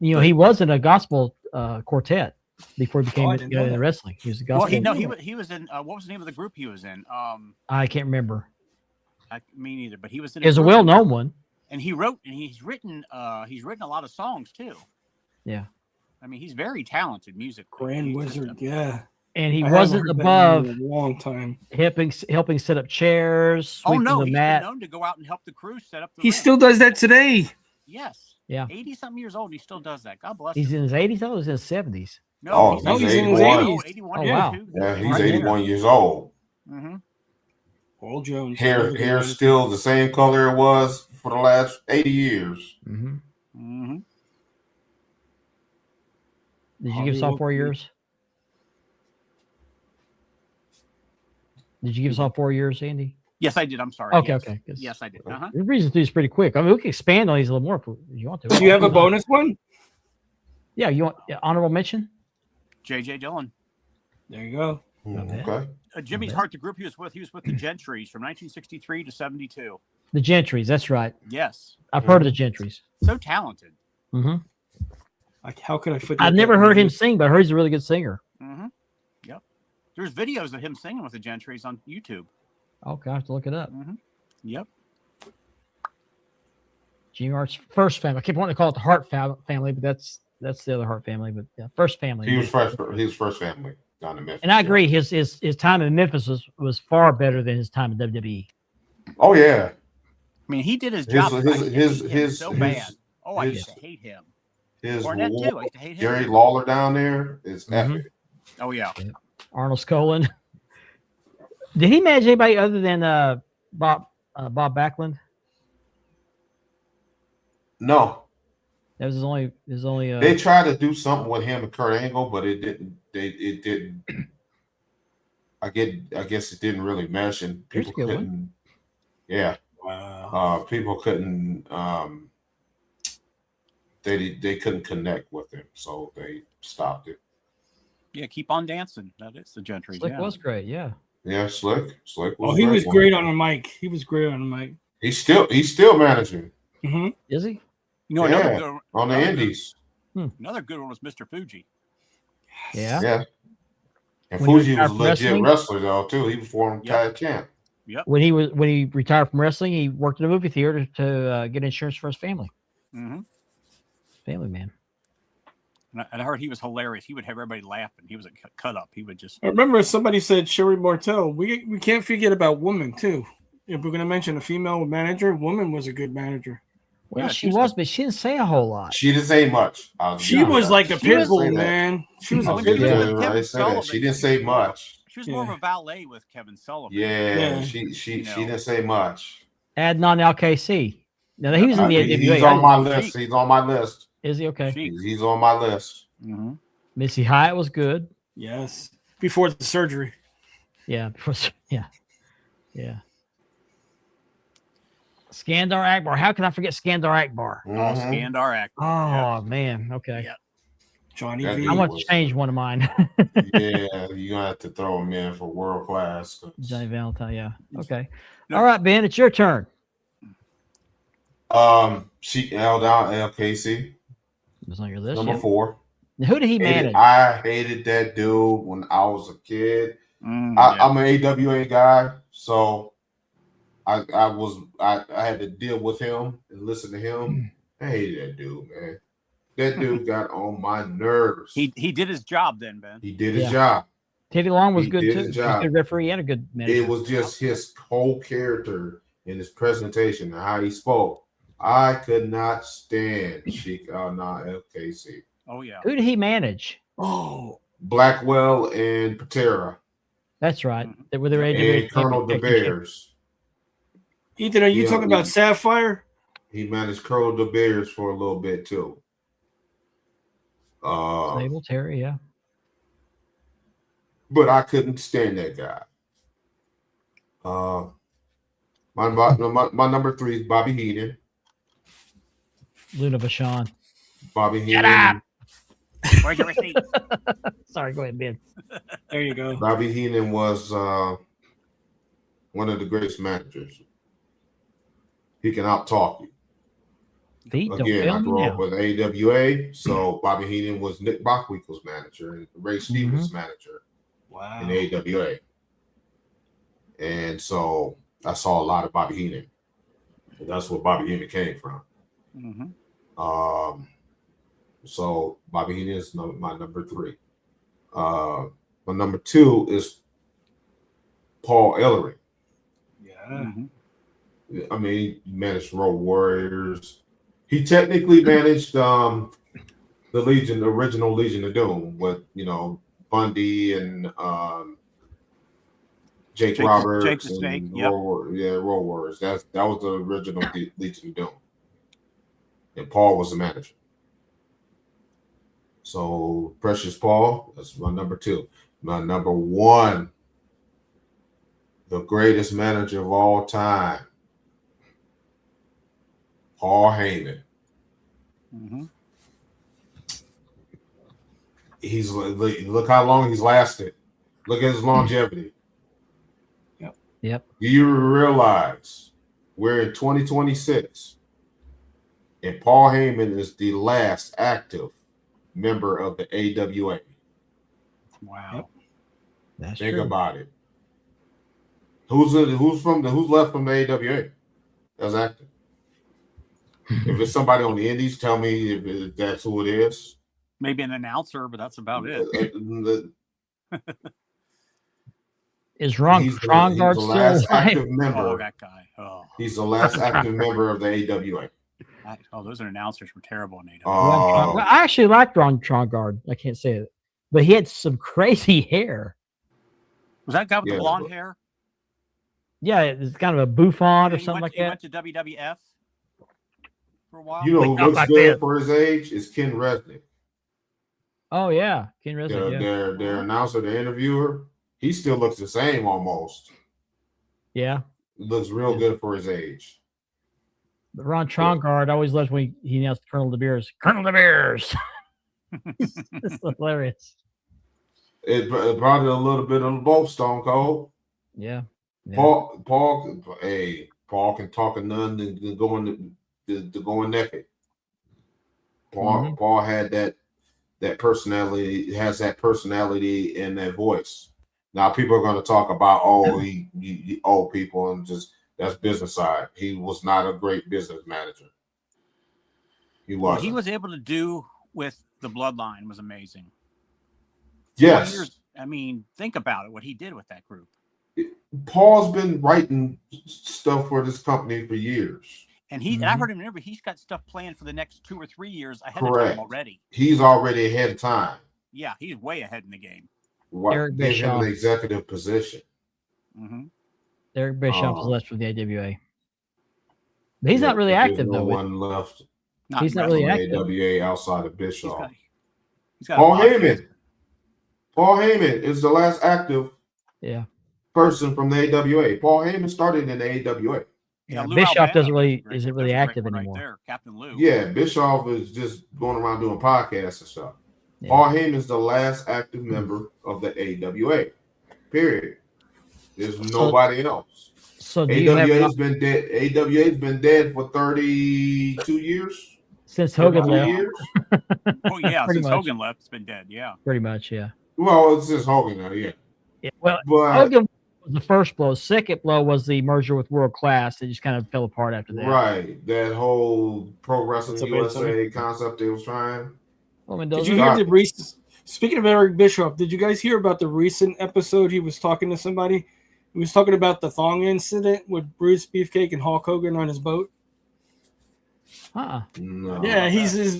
He was in a gospel quartet before he became into wrestling. He was a gospel. He was in what was the name of the group he was in? I can't remember. Me neither, but he was in. It was a well-known one. And he's written a lot of songs too. Yeah. He's very talented musically. Grand Wizard, yeah. And he wasn't above a long time. Helping set up chairs. Oh no, he's been known to go out and help the crew set up. He still does that today. Yes. Yeah. 80-something years old, he still does that. God bless. He's him. in his 80s. I thought he was in his 70s. No, he's in his 80s. 81. Oh wow. Yeah, he's 81 years old. Paul Jones. Hair still the same color it was for the last 80 years. Did you give us all 4 years? Did you give us all 4 years, Andy? Yes, I did. I'm sorry. Okay. Yes, I did. The reason to do this pretty quick. We can expand on these a little more if you want to. Do you have a bonus one? Yeah, you want honorable mention? JJ Dillon. There you go. Okay. Jimmy's Hart, the group he was with the Gentrys from 1963 to 72. The Gentrys, that's right. Yes. I've heard of the Gentrys. So talented. How could I forget? I've never heard him sing, but I heard he's a really good singer. Yep. There's videos of him singing with the Gentrys on YouTube. Okay, I have to look it up. Yep. Jimmy Hart's first family. I keep wanting to call it the Hart family, but that's the other Hart family. But yeah, first family. He was first family down in Memphis. And I agree, his time in Memphis was far better than his time in WWE. Oh yeah. He did his job. His so bad. I used to hate him. His Cornette too. I used to hate him. Jerry Lawler down there is epic. Oh yeah. Arnold Skolin. Did he manage anybody other than Bob Backlund? No. That was his only. They tried to do something with him and Kurt Angle, but it didn't. It didn't. I guess it didn't really mesh, and There's people a good one. couldn't. Yeah, Wow. people couldn't. They couldn't connect with him, so they stopped it. Yeah, keep on dancing. That is the Gentry. Slick Yeah. was great. Yeah. Yeah, Slick was. Oh, he great was one. great on the mic. He was great on the mic. He's still managing. Mm-hmm. Is he? You know, Yeah, another good on the another Indies. Another good one was Mr. Fuji. Yeah. Yeah. And When he Fuji retired was a from legit wrestling? wrestler though too. He was former tag champ. Yep. When he retired from wrestling, he worked in a movie theater to get insurance for his family. Mm-hmm. Family man. And I heard he was hilarious. He would have everybody laughing. He was a cut up. He would just. I remember somebody said Sherry Martel. We can't forget about Woman too. If we're going to mention a female manager, Woman was a good manager. Well, Yeah, she was, but she didn't say a whole lot. She didn't say much. She was like a She pit was- bull, man. She was a I pit was bull. gonna Kevin say that. Sullivan. She didn't say much. She was more of a valet with Kevin Sullivan. Yeah, Yeah. she didn't say much. Adnan LKC. Now he was in the AWA. He's on my list. He's on my list. Is he okay? He's on my list. Mm-hmm. Missy Hyatt was good. Yes. Before the surgery. Yeah. Yeah. Skandar Akbar. How can I forget Skandar Akbar? Oh, Mhm. Skandar Akbar. Oh man. Okay. Yeah. Johnny That V. dude I want was- to change one of mine. Yeah, you're gonna have to throw him in for world class. Johnny Valentine. Yeah. Okay. No. All right, Ben. It's your turn. Sheik L down LKC, It was on your list. number Yeah. 4. Now, who did he manage? I hated that dude when I was a kid. Mm, I'm an AWA guy, so I had to deal with him and listen to him. I hated that dude, man. That dude got on my nerves. He did his job then, Ben. He did his Yeah. job. Teddy Long was He good did too. his He was a job. good referee and a good manager. It was just his whole character in his presentation and how he spoke. I could not stand Sheik Al-Na LKC. Oh yeah. Who did he manage? Oh, Blackwell and Patera That's right. Mhm. They were their AWA and Colonel De championship. Bears. Ethan, are you Yeah, talking yeah. about Sapphire? He managed Colonel De Bears for a little bit too. Sable Terry, yeah. But I couldn't stand that guy. My number 3 is Bobby Heenan. Luna Vachon. Bobby Shut Heenan. Where's your receipt? Sorry, go ahead, Ben. There you go. Bobby Heenan was one of the greatest managers. He can out-talk you. Feet don't Again, fail I me grew now. up with AWA, so Bobby Heenan was Nick Bockwinkel's manager and Ray Stevens' manager Wow. in AWA. And so I saw a lot of Bobby Heenan. And that's where Bobby Heenan came from. Mm-hmm. So Bobby Heenan is my number 3. My number 2 is Paul Ellering. Yeah. Mm-hmm. I mean, he managed Road Warriors. He technically managed the original Legion of Doom with Bundy and Jake Roberts Jake the and Snake, yep. Road Warriors. That was the original Legion of Doom. And Paul was the manager. So Precious Paul, that's my number 2. My number 1, the greatest manager of all time, Paul Heyman. Mm-hmm. He's look how long he's lasted. Look at his longevity. Yep. Do you realize we're in 2026 and Paul Heyman is the last active member of the AWA? Wow. That's Think true. about it. Who's left from the AWA as active? If it's somebody on the Indies, tell me if that's who it is. Maybe an announcer, but that's about it. Is Ron He's the Strongard last still alive? active Oh, member. that guy. Oh, He's the last active member of the AWA. Those announcers were terrible in AW. Well, I actually liked Ron Strongard. I can't say it, but he had some crazy hair. Was that guy with Yeah, the blonde but- hair? Yeah, it's kind of a bouffant or He something went, like he that. went to WWF for a while. You know who Like, not looks like good this. for his age is Ken Resnick. Oh yeah, Ken Resnick. Yeah. Their announcer, the interviewer. he still looks the same almost. Yeah. Looks real good for his age. But Ron Trongard always loves when he announced Colonel De Beers. Colonel De Beers. It's hilarious. It brought it a little bit of both, Stone Cold. Yeah. Paul can talk a none to going naked. Paul had that personality, has that personality and that voice. Now people are going to talk about he old people and just that's business side. He was not a great business manager. What he was able to do with the Bloodline was amazing. Yes. 4 years, I mean, think about it. What he did with that group. Paul's been writing stuff for this company for years. And and I heard him remember he's got stuff planned for the next 2 or 3 years ahead of time already. He's already ahead of time. Yeah, he's way ahead in the game. Eric Give Bischoff. him an executive position. Eric Bischoff is left for the AWA. But he's not really active no though. One left. He's not really active. AWA outside of Bischoff. He's got Paul Heyman. Paul Heyman is the last active person from the AWA. Paul Heyman started in the AWA. Yeah, Bischoff isn't really active anymore. Right there, Captain Lou. Yeah, Bischoff is just going around doing podcasts and stuff. Yeah. Paul Heyman's the last active member of the AWA. Period. There's nobody else. So AWA's been dead. AWA's been dead for 32 years. Since Hogan left. Oh yeah, since Hogan left, it's been dead. Yeah. Pretty much, yeah. Well, it's just Hogan now, yeah. Well, Hogan was the first blow. Second blow was the merger with World Class. It just kind of fell apart after that. Right. That whole Pro Wrestling USA concept they was trying. Did you hear the recent? Speaking of Eric Bischoff, did you guys hear about the recent episode? He was talking to somebody. He was talking about the thong incident with Bruce Beefcake and Hulk Hogan on his boat. No. Yeah,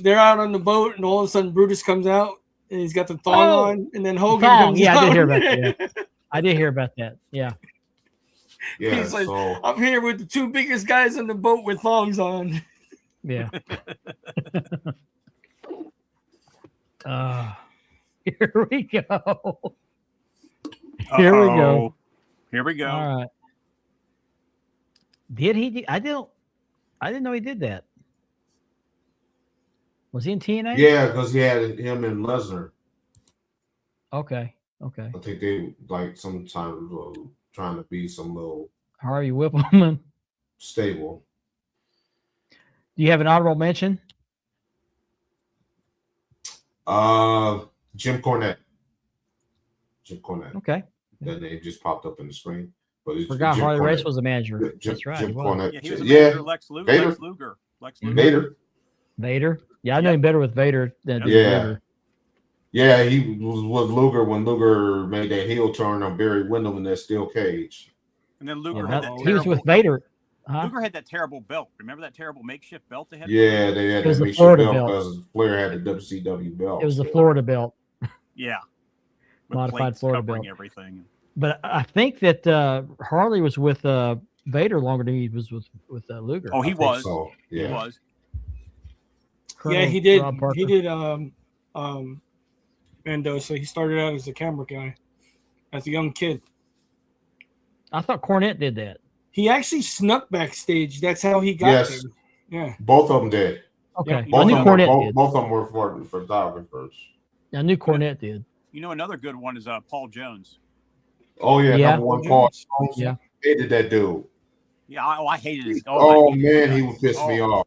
they're out on the boat, and all of a sudden Brutus comes out, and he's got the thong on, and then Hogan comes out. I did hear about that. I did hear about that. Yeah. Yeah. He's like, I'm here with the two biggest guys on the boat with thongs on. Yeah. Here we go. Here we go. Here we go. All right. Did he? I didn't know he did that. Was he in TNA? Yeah, because he had him and Lesnar. Okay. I think they sometimes trying to be some little Harvey Whippleman stable. Do you have an honorable mention? Jim Cornette. Okay. That name just popped up in the screen. But forgot Harley Race was a manager. That's right. Jim Cornette. Yeah, he was a manager. Lex Luger. Vader. Yeah, I know him better with Vader than Vader. Yeah, he was with Luger when Luger made that heel turn on Barry Windham in that steel cage. And then Luger had that he was with Vader. Luger had that terrible belt. Remember that terrible makeshift belt they had? Yeah, they had that makeshift belt because Flair had the WCW belt. It was the Florida belt. Yeah. Modified Florida belt. Everything. But I think that Harley was with Vader longer than he was with Luger. Oh, he was. So. Yeah. He was. Yeah, he did. He did. Mendoza. He started out as a camera guy, as a young kid. I thought Cornette did that. He actually snuck backstage. That's how he got there. Yeah, both of them did. Okay, yeah. Both of them were for photographers. I knew Cornette did. You know, another good one is Paul Jones. Oh yeah, number one Paul Jones. Yeah, hated that dude. Yeah, I hated his. Oh man, he would piss me off.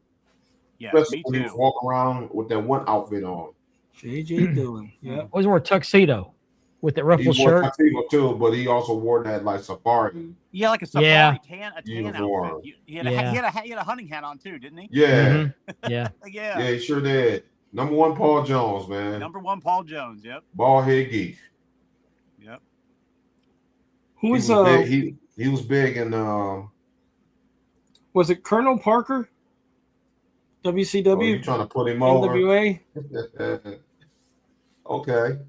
Yeah, especially me when too. he was walking around with that one outfit on. JJ Dillon. Yeah, always wore a tuxedo with that ruffled shirt. He wore tuxedo too, but he also wore that like safari. Yeah, like a safari tan uniform. Outfit. He had a hunting hat on too, didn't he? Yeah, yeah, yeah. He sure did. Number one, Paul Jones, man. Number one, Paul Jones. Yep. Bald head geek. Yep. Who was he was big in was it Colonel Parker? WCW. Oh, you trying to put him over? NWA. Okay.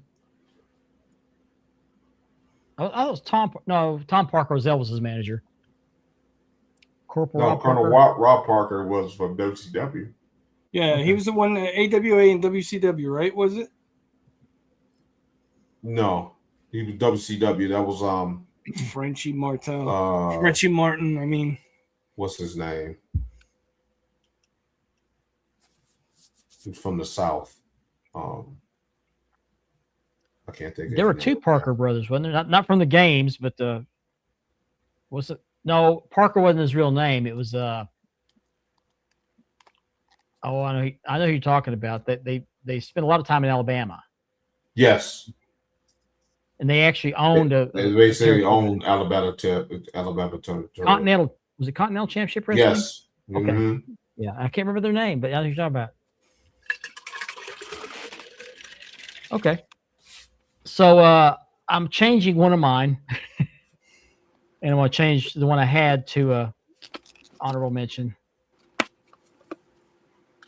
I was Tom Parker was Elvis's manager. Colonel Rob Parker was from WCW. Yeah, he was the one AWA and WCW, right? Was it? No. He was WCW. That was Frenchie Martin. uh Frenchie Martin. I mean, what's his name? He's from the South. I can't think. There were two Parker brothers, wasn't there? Not from the games, but was it? No, Parker wasn't his real name. It was oh, I know who you're talking about. That they spent a lot of time in Alabama, Yes, and they actually owned they basically owned Alabama territory. Continental. Was it Continental Championship Wrestling? Yes. Okay. Mhm. Yeah, I can't remember their name, but I know who you're talking about. Okay. So I'm changing one of mine, and I'm going to change the one I had to honorable mention.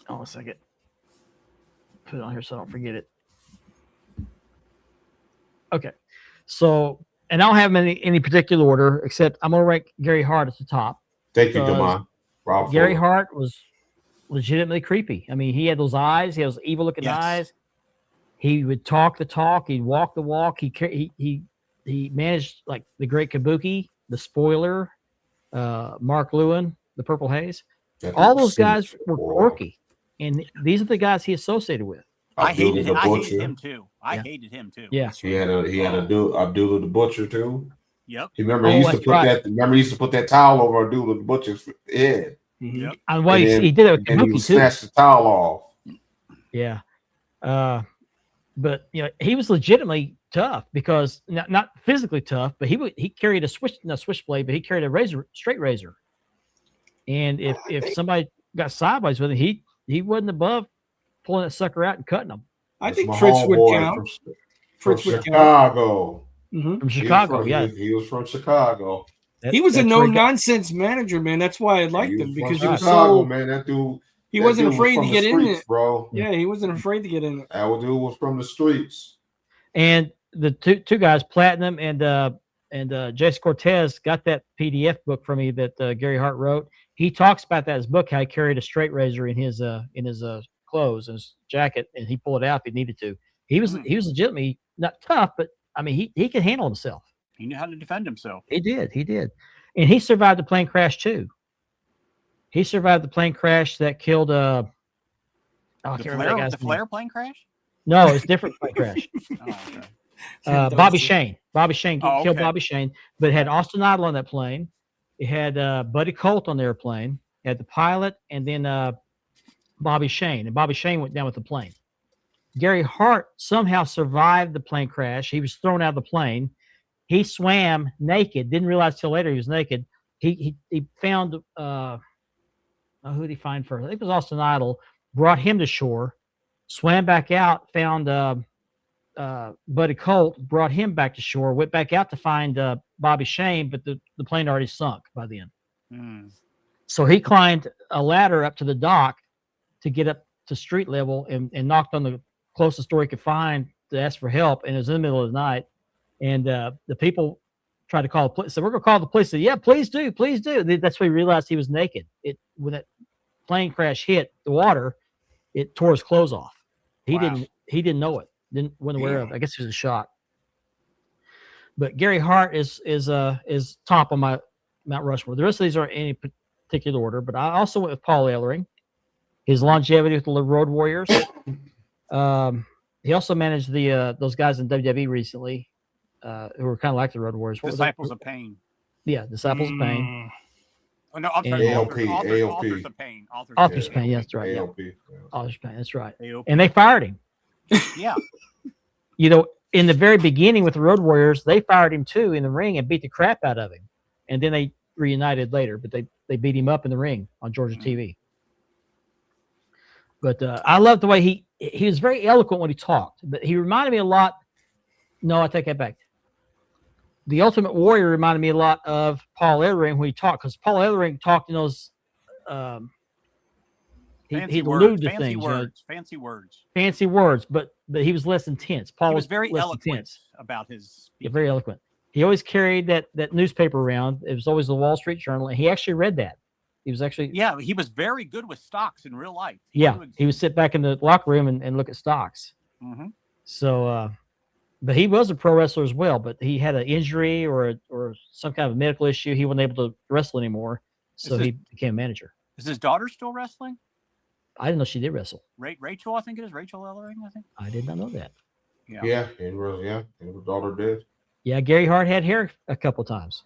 Oh, a second. Put it on here so I don't forget it. Okay. So, and I don't have them in any particular order, except I'm going to rank Gary Hart at the top. Thank you, Damon. Gary Hart was legitimately creepy. I mean, he had those eyes. He had those evil-looking eyes. He would talk the talk. He'd walk the walk. He managed like the Great Kabuki, the Spoiler, Mark Lewin, the Purple Haze. All those guys were quirky, and these are the guys he associated with. I hated him too. I hated him too. Yeah, he had Abdullah the Butcher too. Yep. Remember, he used to put that. Remember, he used to put that towel over Abdullah the Butcher's head. Yep. And what he did it with Kabuki too. Snatched the towel off. Yeah. But he was legitimately tough because not physically tough, but he carried a switchblade, but he carried a straight razor. And if somebody got sideways with it, he wasn't above pulling that sucker out and cutting them. I think Fritz would count. From Chicago. Mm-hmm. From Chicago, he was from Chicago. He was a no-nonsense manager, man. That's why I liked him because he was Chicago, man. That dude. He wasn't afraid to get in it, bro. Yeah, he wasn't afraid to get in it. That dude was from the streets. And the two guys, Platinum and Jason Cortez, got that PDF book from me that Gary Hart wrote. He talks about that in his book, how he carried a straight razor in his clothes and his jacket, and he pulled it out if he needed to. He was legitimately not tough, but I mean he could handle himself. He knew how to defend himself. He did, and he survived the plane crash too. He survived the plane crash that killed the Flair plane crash? No, it's different plane crash. Oh, okay. Bobby Shane. Bobby Shane killed okay. Bobby Shane, but it had Austin Idol on that plane. It had Buddy Colt on the airplane. It had the pilot, and then Bobby Shane. And Bobby Shane went down with the plane. Gary Hart somehow survived the plane crash. He was thrown out of the plane. He swam naked. Didn't realize till later he was naked. He found who did he find first? I think it was Austin Idol. Brought him to shore. Swam back out. Found Buddy Colt. Brought him back to shore. Went back out to find Bobby Shane, but the plane already sunk by then. So he climbed a ladder up to the dock to get up to street level and knocked on the closest door he could find to ask for help. And it was in the middle of the night. And the people tried to call the police. So we're going to call the police. Said, yeah, please do. Please do. That's when he realized he was naked. When that plane crash hit the water, it tore his clothes off. He didn't know it. Wasn't aware of it. I guess he was in shock. But Gary Hart is top on my Mount Rushmore. The rest of these aren't in any particular order, but I also went with Paul Ellering. His longevity with the Road Warriors. He also managed those guys in WWE recently, who were kind of like the Road Warriors. Disciples of Pain. Yeah, Disciples of Pain. Oh no, I'm sorry. Authors of Pain. Authors of Pain. Yeah, that's right. AOP. Yeah. Authors of Pain. That's right. AOP. And they fired him. Yeah. In the very beginning with the Road Warriors, they fired him too in the ring and beat the crap out of him. And then they reunited later, but they beat him up in the ring on Georgia TV. But I love the way he was very eloquent when he talked. But he reminded me a lot. No, I take that back. The Ultimate Warrior reminded me a lot of Paul Ellering when he talked, because Paul Ellering talked in those. He alluded to things. Fancy words, but he was less intense. Paul was very eloquent intense about his. Yeah, very eloquent. He always carried that newspaper around. It was always the Wall Street Journal, and he actually read that. He was actually he was very good with stocks in real life. He would sit back in the locker room and look at stocks. Mm-hmm. So But he was a pro wrestler as well. But he had an injury or some kind of medical issue. He wasn't able to wrestle anymore, so he became a manager. Is his daughter still wrestling? I didn't know she did wrestle. Rachel, I think it is Rachel Ellering. I think. I did not know that. Yeah, his daughter did. Yeah, Gary Hart had hair a couple times.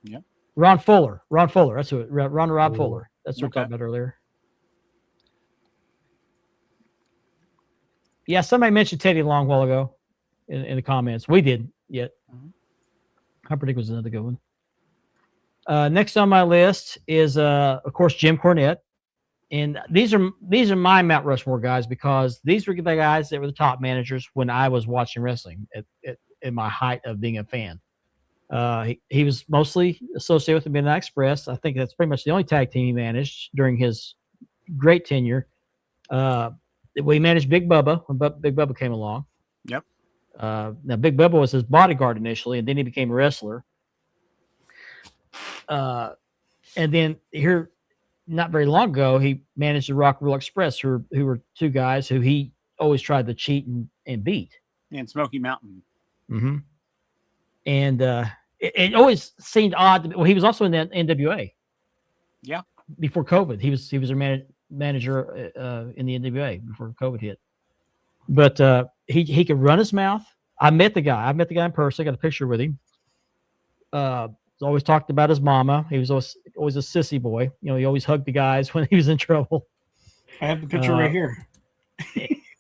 Yep. Ron Fuller. That's who. Rob Fuller. That's what we talked about earlier. Yeah, somebody mentioned Teddy Long a while ago in the comments. We did yet. I predict was another good one. Next on my list is, of course, Jim Cornette. And these are my Mount Rushmore guys because these were the guys that were the top managers when I was watching wrestling at my height of being a fan. He was mostly associated with the Midnight Express. I think that's pretty much the only tag team he managed during his great tenure. We managed Big Bubba when Big Bubba came along. Yep. Now Big Bubba was his bodyguard initially, and then he became a wrestler. And then here, not very long ago, he managed the Rock and Roll Express, who were two guys who he always tried to cheat and beat. And Smoky Mountain. Mm-hmm. And it always seemed odd. Well, he was also in the NWA. Yeah. Before COVID, he was a manager in the NWA before COVID hit. But he could run his mouth. I met the guy in person. I got a picture with him. Always talked about his mama. He was always a sissy boy. You know, he always hugged the guys when he was in trouble. I have the picture right here.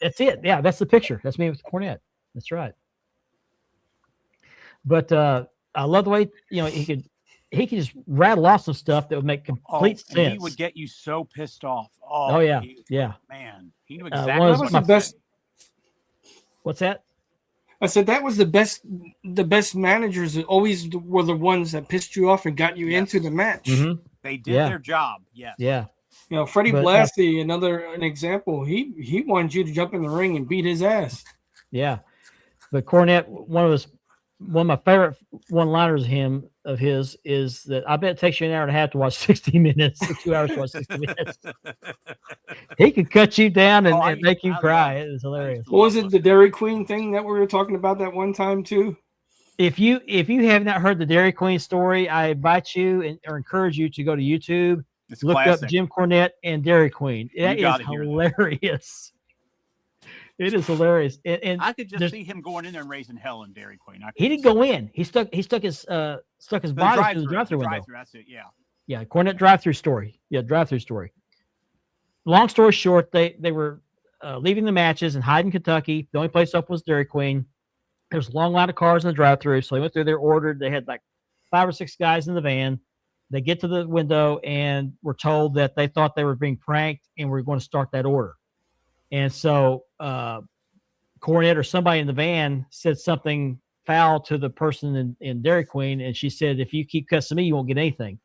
That's it. Yeah, that's the picture. That's me with Cornette. That's right. But I love the way he could just rattle off some stuff that would make complete sense. He would get you so pissed off. Oh yeah, man, he knew exactly. That was the best. What's that? I said that was the best. The best managers always were the ones that pissed you off and got you into the match. Mm-hmm. They did their job. Yes. Yeah. Freddie Blassie, an example. He wanted you to jump in the ring and beat his ass. Yeah, but Cornette, one of my favorite one-liners of his is that I bet it takes you an hour and a half to watch 60 minutes, or 2 hours to watch 60 minutes. He could cut you down and make you cry. It was hilarious. What was it, the Dairy Queen thing that we were talking about that one time too? If you have not heard the Dairy Queen story, I invite you or encourage you to go to YouTube, look up Jim Cornette and Dairy Queen. It is hilarious. It is hilarious. And I could just see him going in there and raising hell in Dairy Queen. He didn't go in. He stuck his body through the drive-through window. That's it. Yeah. Yeah. Cornette drive-through story. Yeah. Drive-through story. Long story short, they were leaving the matches in Hyden, Kentucky. The only place up was Dairy Queen. There was a long line of cars in the drive-through. So they went through there, ordered. They had like 5 or 6 guys in the van. They get to the window and were told that they thought they were being pranked and were going to start that order. And so Cornette or somebody in the van said something foul to the person in Dairy Queen, and she said, "If you keep cussing me, you won't get anything."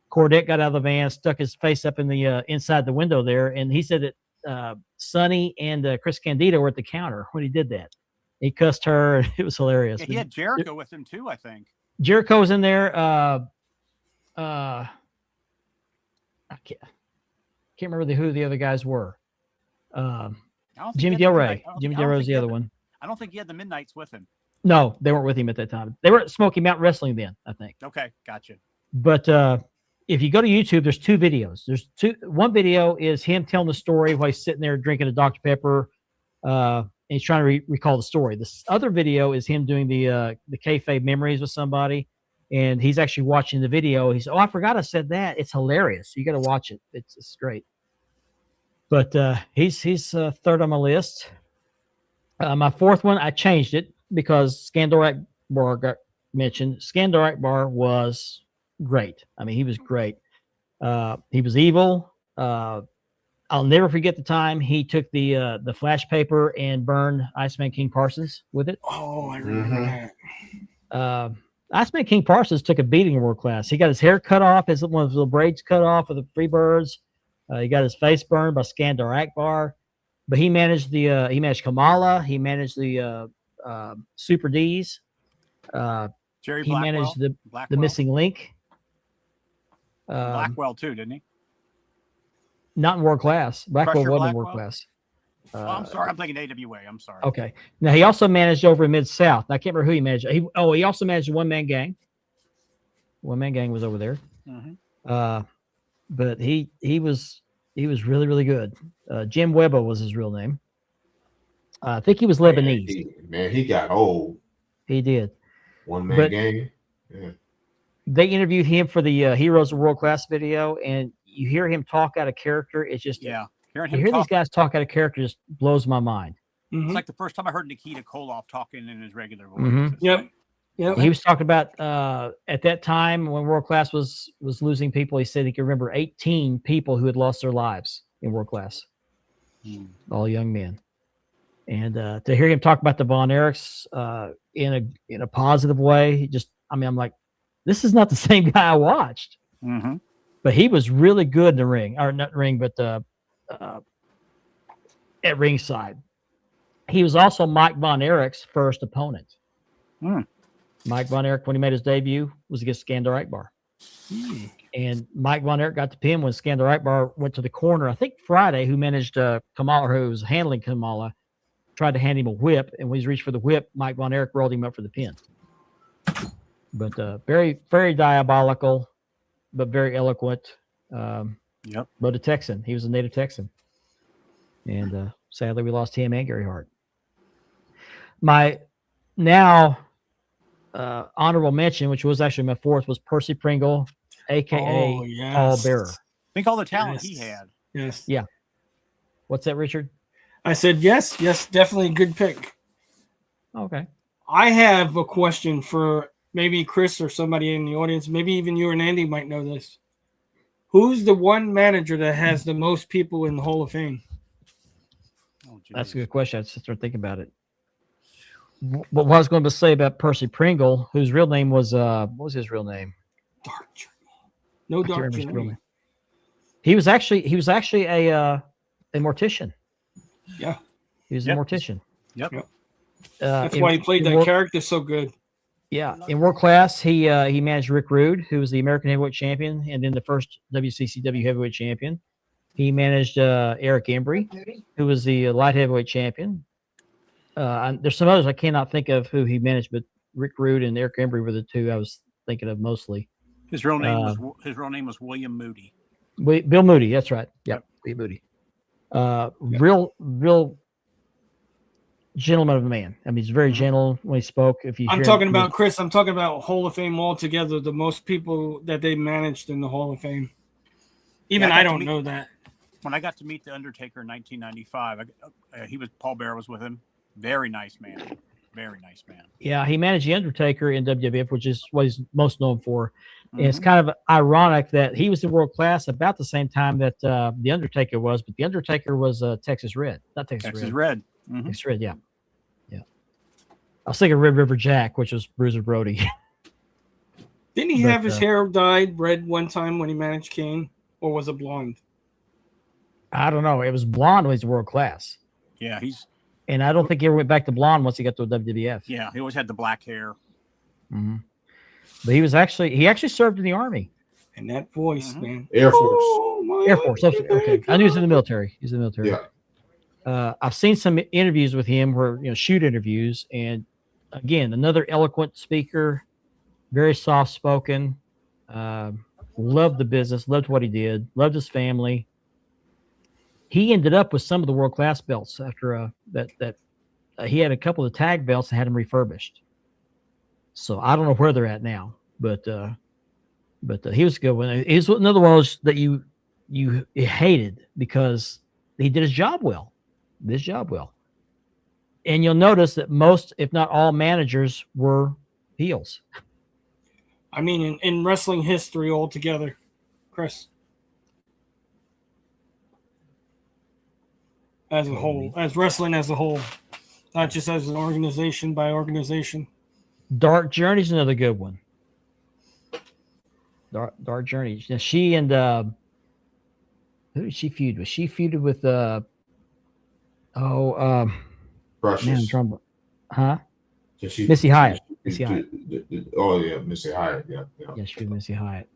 Cornette got out of the van, stuck his face up in the inside the window there, and he said that Sonny and Chris Candido were at the counter when he did that. He cussed her, and it was hilarious. Yeah, he had Jericho with him too, I think. Jericho was in there. I can't remember who the other guys were. Jimmy Del Rey. Jimmy Del Rey was the other one. I don't think he had the Midnights with him. No, they weren't with him at that time. They were at Smoky Mountain Wrestling then, I think. Okay, gotcha. But if you go to YouTube, there's 2 videos. One video is him telling the story while he's sitting there drinking a Dr. Pepper, and he's trying to recall the story. This other video is him doing the kayfabe memories with somebody, and he's actually watching the video. He's, I forgot I said that. It's hilarious. You got to watch it. It's great. But he's third on my list. My fourth one, I changed it because Skandor Akbar got mentioned. Skandor Akbar was great. I mean, he was great. He was evil. I'll never forget the time he took the flash paper and burned Iceman King Parsons with it. Oh, I remember that. Iceman King Parsons took a beating in world class. He got his hair cut off, one of his little braids cut off with the Freebirds. He got his face burned by Skandor Akbar, but he managed Kamala. He managed the Super D's. Jerry he Blackwell, managed the missing link. Blackwell too, didn't he? Not in world class. Blackwell wasn't in world class. Oh, I'm sorry. I'm thinking AWA. I'm sorry. Okay. Now he also managed over in Mid South. I can't remember who he managed. He also managed One Man Gang. One Man Gang was over there. Mm-hmm. But he was really, really good. Jim Webber was his real name. I think he was Lebanese. Man, he got old. He did. One Man Gang. Yeah. They interviewed him for the Heroes of World Class video, and you hear him talk out of character. It's just Hearing you him hear talk, these guys talk out of character just blows my mind. It's like the first time I heard Nikita Koloff talking in his regular voice. Mm-hmm. Yep. He was talking about at that time when World Class was losing people. He said he could remember 18 people who had lost their lives in World Class, all young men. And to hear him talk about the Von Erichs in a positive way, I'm like, this is not the same guy I watched. Mm-hmm. But he was really good in the ring, or not ring, but at ringside. He was also Mike Von Erich's first opponent. Mike Von Erich, when he made his debut, was against Skandar Akbar. And Mike Von Erich got the pin when Skandar Akbar went to the corner. I think Friday, who managed Kamala, who was handling Kamala, tried to hand him a whip. And when he's reached for the whip, Mike Von Erich rolled him up for the pin. But very, very diabolical, but very eloquent. But a Texan. He was a native Texan. And sadly, we lost him and Gary Hart. My now honorable mention, which was actually my fourth, was Percy Pringle, a.k.a. Paul Bearer. Think all the talent he had. Yes. Yeah. What's that, Richard? I said yes, definitely a good pick. Okay. I have a question for maybe Chris or somebody in the audience. Maybe even you and Andy might know this. Who's the one manager that has the most people in the Hall of Fame? That's a good question. I just start thinking about it. But what I was going to say about Percy Pringle, whose real name was what was his real name? Dark Journey. No Dark Journey. He was actually a mortician. Yeah. He was a mortician. Yep. That's why he played that character so good. Yeah. In World Class, he managed Rick Rude, who was the American Heavyweight Champion, and then the first WCCW Heavyweight Champion. He managed Eric Embry, who was the light heavyweight champion. There's some others I cannot think of who he managed, but Rick Rude and Eric Embry were the two I was thinking of mostly. His real name was William Moody. Bill Moody, that's right. Yep, Bill Moody. Real gentleman of a man. I mean, he's very gentle when he spoke. I'm talking about Chris. I'm talking about Hall of Fame altogether. The most people that they managed in the Hall of Fame. Even I don't know that. When I got to meet the Undertaker in 1995, Paul Bearer was with him. Very nice man. Very nice man. Yeah, he managed the Undertaker in WWF, which is what he's most known for. And it's kind of ironic that he was in World Class about the same time that the Undertaker was, but the Undertaker was Texas Red, not Texas Red. Mm-hmm. Texas Red, yeah. I was thinking Red River Jack, which was Bruiser Brody. Didn't he have his hair dyed red one time when he managed Kane, or was it blonde? I don't know. It was blonde when he was World Class. Yeah, and I don't think he ever went back to blonde once he got to the WWF. Yeah, he always had the black hair. Mm-hmm. But he actually served in the Army. And that voice, man. Air Force. Air Force. Okay. I knew he was in the military. He's in the military. Yeah. I've seen some interviews with him where, shoot interviews. And again, another eloquent speaker, very soft spoken, loved the business, loved what he did, loved his family. He ended up with some of the World Class belts after that he had a couple of tag belts and had them refurbished. So I don't know where they're at now, but he was a good one. He's another one of those that you hated because he did his job well. And you'll notice that most, if not all, managers were heels. I mean, in wrestling history altogether, Chris. As a whole, as wrestling as a whole, not just as an organization by organization. Dark Journey's another good one. Dark Journey. Now, she and who did she feud with? She feuded with Precious. Man, huh? Missy Hyatt. Missy Hyatt. Oh yeah, Missy Hyatt. Yeah. Yeah, she was Missy Hyatt.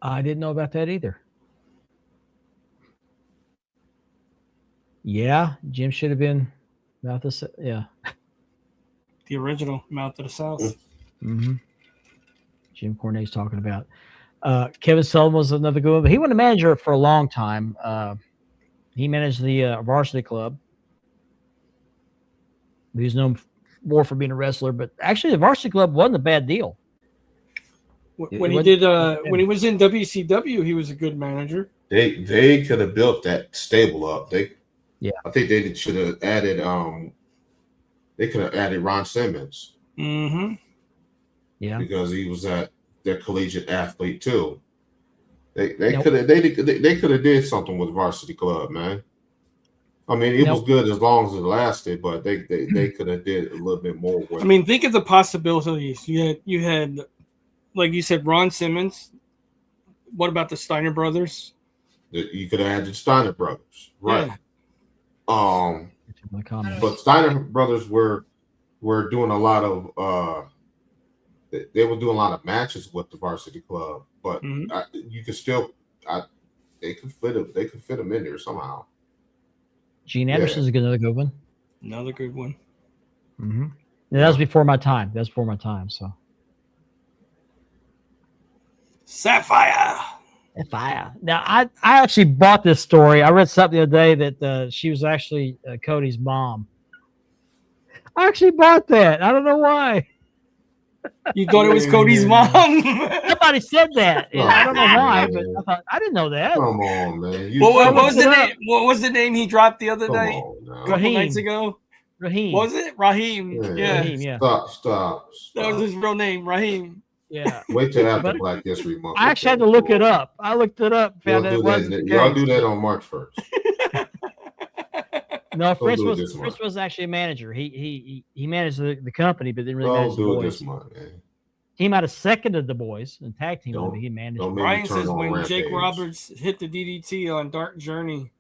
I didn't know about that either. Yeah, Jim should have been about this. Yeah. The original Mouth of the South. Mm-hmm. Jim Cornette's talking about. Kevin Sullivan was another good one, but he wasn't a manager for a long time. He managed the varsity club. He was known more for being a wrestler, but actually the varsity club wasn't a bad deal. When he did, when he was in WCW, he was a good manager. They could have built that stable up. I think they should have added. They could have added Ron Simmons. Mm-hmm. Yeah, because he was their collegiate athlete too. They could have did something with varsity club, man. I mean, it was good as long as it lasted, but they could have did a little bit more with. I mean, think of the possibilities. You had, like you said, Ron Simmons. What about the Steiner brothers? You could have added Steiner brothers, right? Yeah. But Steiner brothers were doing a lot of they were doing a lot of matches with the varsity club, but you could still they could fit them in there somehow. Gene Anderson's another good one. Another good one. Mm-hmm. Yeah, that was before my time. So Sapphire. Now, I actually bought this story. I read something the other day that she was actually Cody's mom. I actually bought that. I don't know why. You thought it was Cody's mom? Somebody said that. I don't know why, but I thought I didn't know that. Come on, man. What was the name? What was the name he dropped the other day? A couple nights ago. Raheem. Was it Raheem? Yeah. Raheem, yeah. Stop. That was his real name, Raheem. Yeah. Wait till after Black History Month. I actually had to look it up. I looked it up. Y'all do that on March 1st. No, Fritz was actually a manager. He managed the company, but didn't really manage the boys. This month, man. He might have seconded the boys and tag team them, but he managed. Brian says when Jake Roberts hit the DDT on Dark Journey,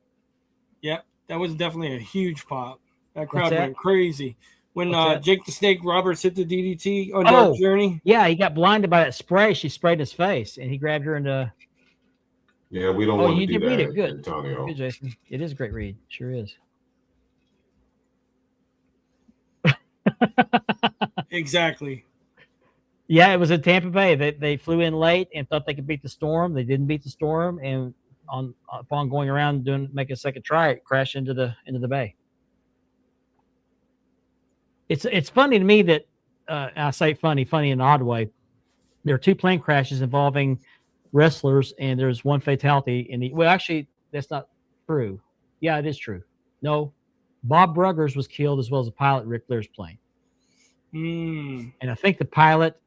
yep, that was definitely a huge pop. That crowd went crazy. When Jake the Snake Roberts hit the DDT on Dark Journey. Yeah, he got blinded by that spray. She sprayed his face, and he grabbed her into. Yeah, we don't want to do that. Read it. Good. Antonio. Good, Jason. It is a great read. Sure is. Exactly. Yeah, it was in Tampa Bay. They flew in late and thought they could beat the storm. They didn't beat the storm, and upon going around making a second try, it crashed into the bay. It's funny to me that I say funny in an odd way. There are two plane crashes involving wrestlers, and there's one fatality. Well, actually, that's not true. Yeah, it is true. No, Bob Bruggers was killed as well as the pilot, Rick Flair's plane. And I think the pilot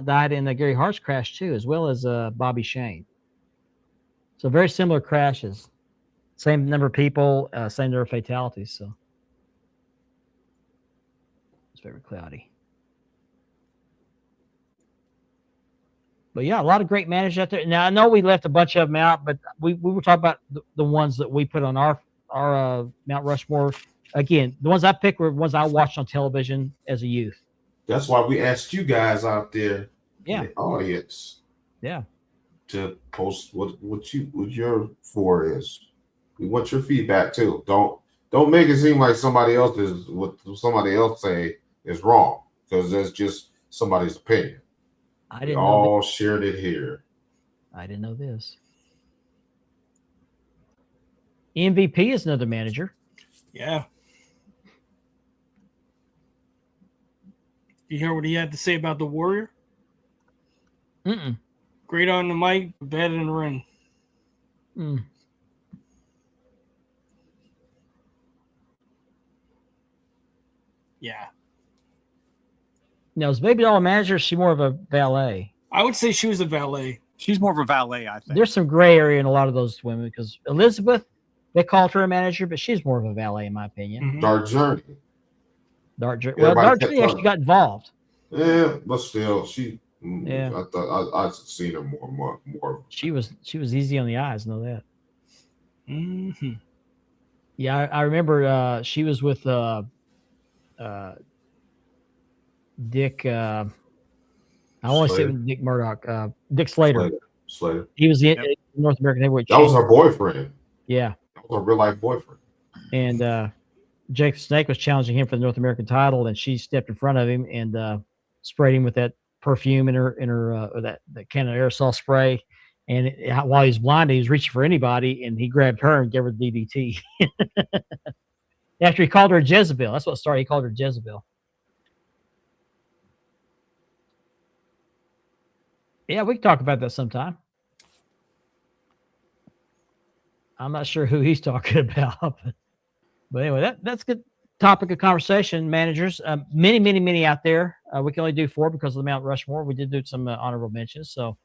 died in the Gary Hart's crash too, as well as Bobby Shane. So very similar crashes, same number of people, same number of fatalities. So it's very cloudy. But yeah, a lot of great managers out there. Now I know we left a bunch of them out, but we were talking about the ones that we put on our Mount Rushmore. Again, the ones I picked were ones I watched on television as a youth. That's why we asked you guys out there, in the audience, to post what your four is. We want your feedback too. Don't make it seem like somebody else is what somebody else say is wrong, because that's just somebody's opinion. We all shared it here. I didn't know this. MVP is another manager. Yeah. You hear what he had to say about the Warrior? Great on the mic, bad in the ring. Yeah. Now, is Baby Doll a manager? Or is she more of a valet? I would say she was a valet. She's more of a valet, I think. There's some gray area in a lot of those women, because Elizabeth, they called her a manager, but she's more of a valet, in my opinion. Dark Journey. Dark Journey. Well, Dark Journey actually got involved. Yeah, but still, she. Yeah. I thought I'd seen her more. She was easy on the eyes. Know that. Yeah, I remember she was with Dick. I only say Dick Murdoch. Dick Slater. Slater. He was the Yep. North American heavyweight That was champion. her boyfriend. Yeah, That was her real life boyfriend. and Jake the Snake was challenging him for the North American title, and she stepped in front of him and sprayed him with that perfume in her that can of aerosol spray. And while he was blinded, he was reaching for anybody, and he grabbed her and gave her the DDT. After he called her Jezebel. That's what started. He called her Jezebel. Yeah, we can talk about that sometime. I'm not sure who he's talking about. But anyway, that's a good topic of conversation, managers. Many out there. We can only do 4 because of the Mount Rushmore. We did do some honorable mentions. So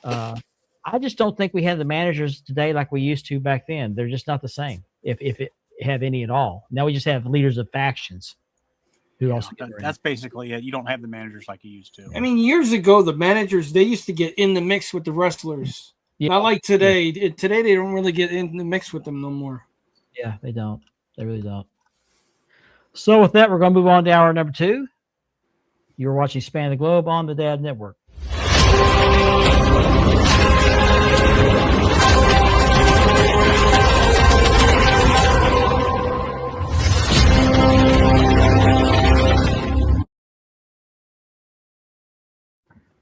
I just don't think we have the managers today like we used to back then. They're just not the same, if it have any at all. Now we just have leaders of factions who also get around. That's basically it. You don't have the managers like you used to. I mean, years ago, the managers, they used to get in the mix with the wrestlers. Yeah. Not like today. Today, they don't really get in the mix with them no more. Yeah, they don't. They really don't. So with that, we're going to move on to hour number 2. You're watching Span the Globe on the Dad Network.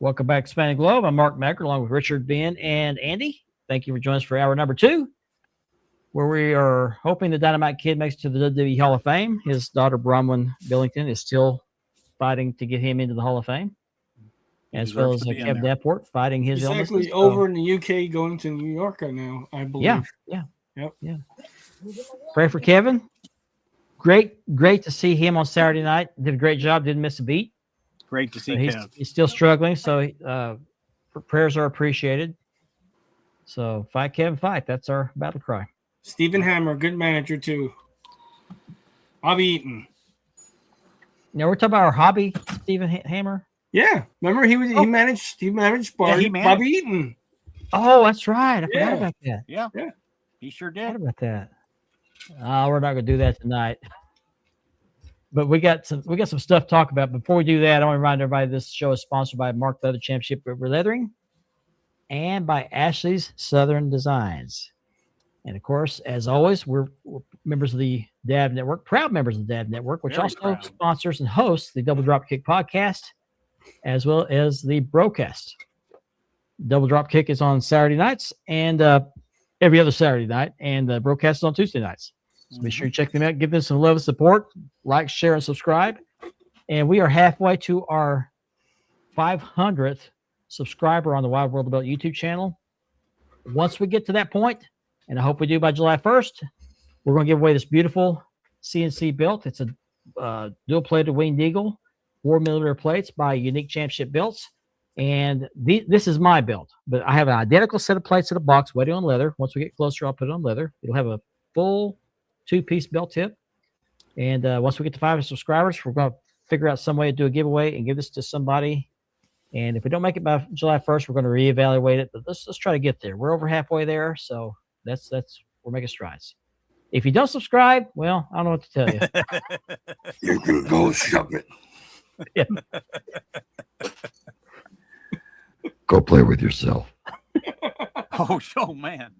Welcome back to Span the Globe. I'm Mark Macker along with Richard, Ben, and Andy. Thank you for joining us for hour number 2, where we are hoping the Dynamite Kid makes it to the WWE Hall of Fame. His daughter, Bronwyn Billington, is still fighting to get him into the Hall of Fame, as well as Kev Davenport fighting his He's illnesses. actually over in the UK going to New York right now, I believe. Yeah. Yep. Pray for Kevin. Great to see him on Saturday night. Did a great job. Didn't miss a beat. Great to see He's still struggling, so prayers are appreciated. So fight, Kevin, fight. That's our battle cry. Stephen Hammer, good manager too. Bobby Eaton. Now we're talking about our hobby, Stephen Hammer. Yeah, remember he managed Bobby Eaton. Oh, that's right. I forgot about that. Yeah, he sure I forgot did. about that. We're not going to do that tonight. But we got some stuff to talk about. Before we do that, I want to remind everybody this show is sponsored by Mark Leather Championship Leathering and by Ashley's Southern Designs. And of course, as always, we're members of the Dab Network, proud members of the Dab Network, which also sponsors and hosts the Double Dropkick podcast, as well as the Broadcast. Double Dropkick is on Saturday nights and every other Saturday night, and the Broadcast is on Tuesday nights. So be sure to check them out. Give them some love and support. Like, share, and subscribe. And we are halfway to our 500th subscriber on the Wild World of Belt YouTube channel. Once we get to that point, and I hope we do by July 1st, we're going to give away this beautiful CNC belt. It's a dual-plated Winged Eagle, 4mm plates by Unique Championship Belts. And this is my belt, but I have an identical set of plates in a box waiting on leather. Once we get closer, I'll put it on leather. It'll have a full 2-piece belt tip. And once we get to 500 subscribers, we're going to figure out some way to do a giveaway and give this to somebody. And if we don't make it by July 1st, we're going to reevaluate it. But let's try to get there. We're over halfway there, so that's we're making strides. If you don't subscribe, well, I don't know what to tell you. You can go shove it. Yeah. Go play with yourself. Oh man.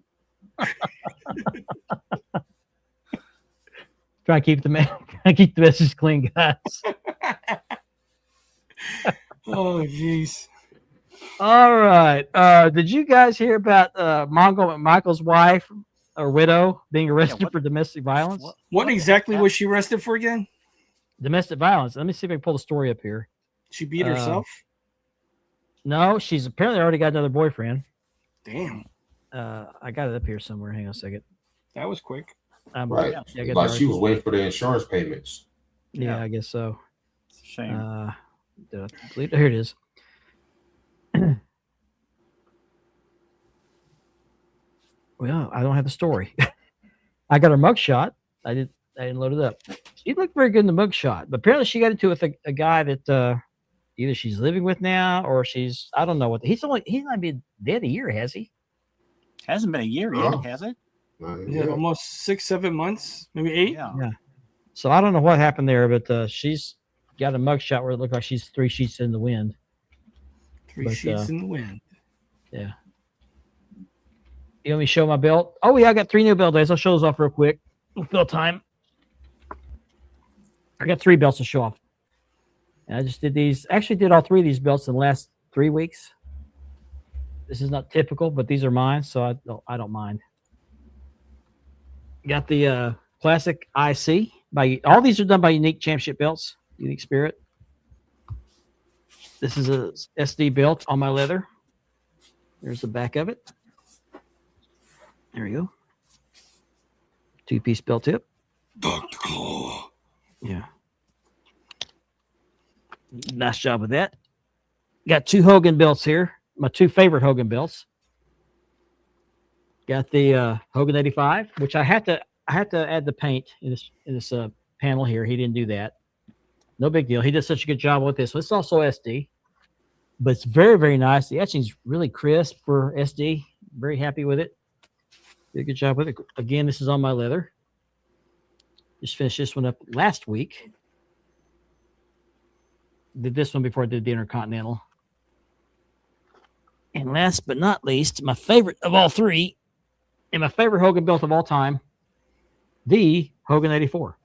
Try to keep the message clean, guys. Oh, jeez. All right. Did you guys hear about Mongo McMichael's wife or widow being arrested for domestic violence? What exactly was she arrested for again? Domestic violence. Let me see if I can pull the story up here. She beat herself? No, she's apparently already got another boyfriend. Damn. I got it up here somewhere. Hang on a second. That was quick. Right. Yeah, I got Like the she was waiting for the insurance payments. Yeah, I guess so. It's a shame. Did I delete it? Here it is. Well, I don't have the story. I got her mugshot. I didn't load it up. She looked very good in the mugshot, but apparently she got into it with a guy that either she's living with now or I don't know what. He's not been dead a year, has he? Hasn't been a year yet, has it? Yeah, almost 6-7 months, maybe 8. Yeah. So I don't know what happened there, but she's got a mugshot where it looked like she's 3 sheets in the wind. Three sheets in the wind. Yeah. You want me to show my belt? Oh, yeah, I got 3 new belt days. I'll show those off real quick. Belt time. I got 3 belts to show off. And I just did these. Actually, did all 3 of these belts in the last 3 weeks. This is not typical, but these are mine, so I don't mind. Got the classic IC. All these are done by Unique Championship belts. Unique Spirit. This is a SD belt on my leather. There's the back of it. There we go. 2-piece belt tip. Dr. Claw. Yeah. Nice job with that. Got 2 Hogan belts here. My 2 favorite Hogan belts. Got the Hogan 85, which I had to add the paint in this panel here. He didn't do that. No big deal. He did such a good job with this. So it's also SD, but it's very, very nice. The etching's really crisp for SD. Very happy with it. Did a good job with it. Again, this is on my leather. Just finished this one up last week. Did this one before I did the Intercontinental. And last but not least, my favorite of all 3, and my favorite Hogan belt of all time, the Hogan 84.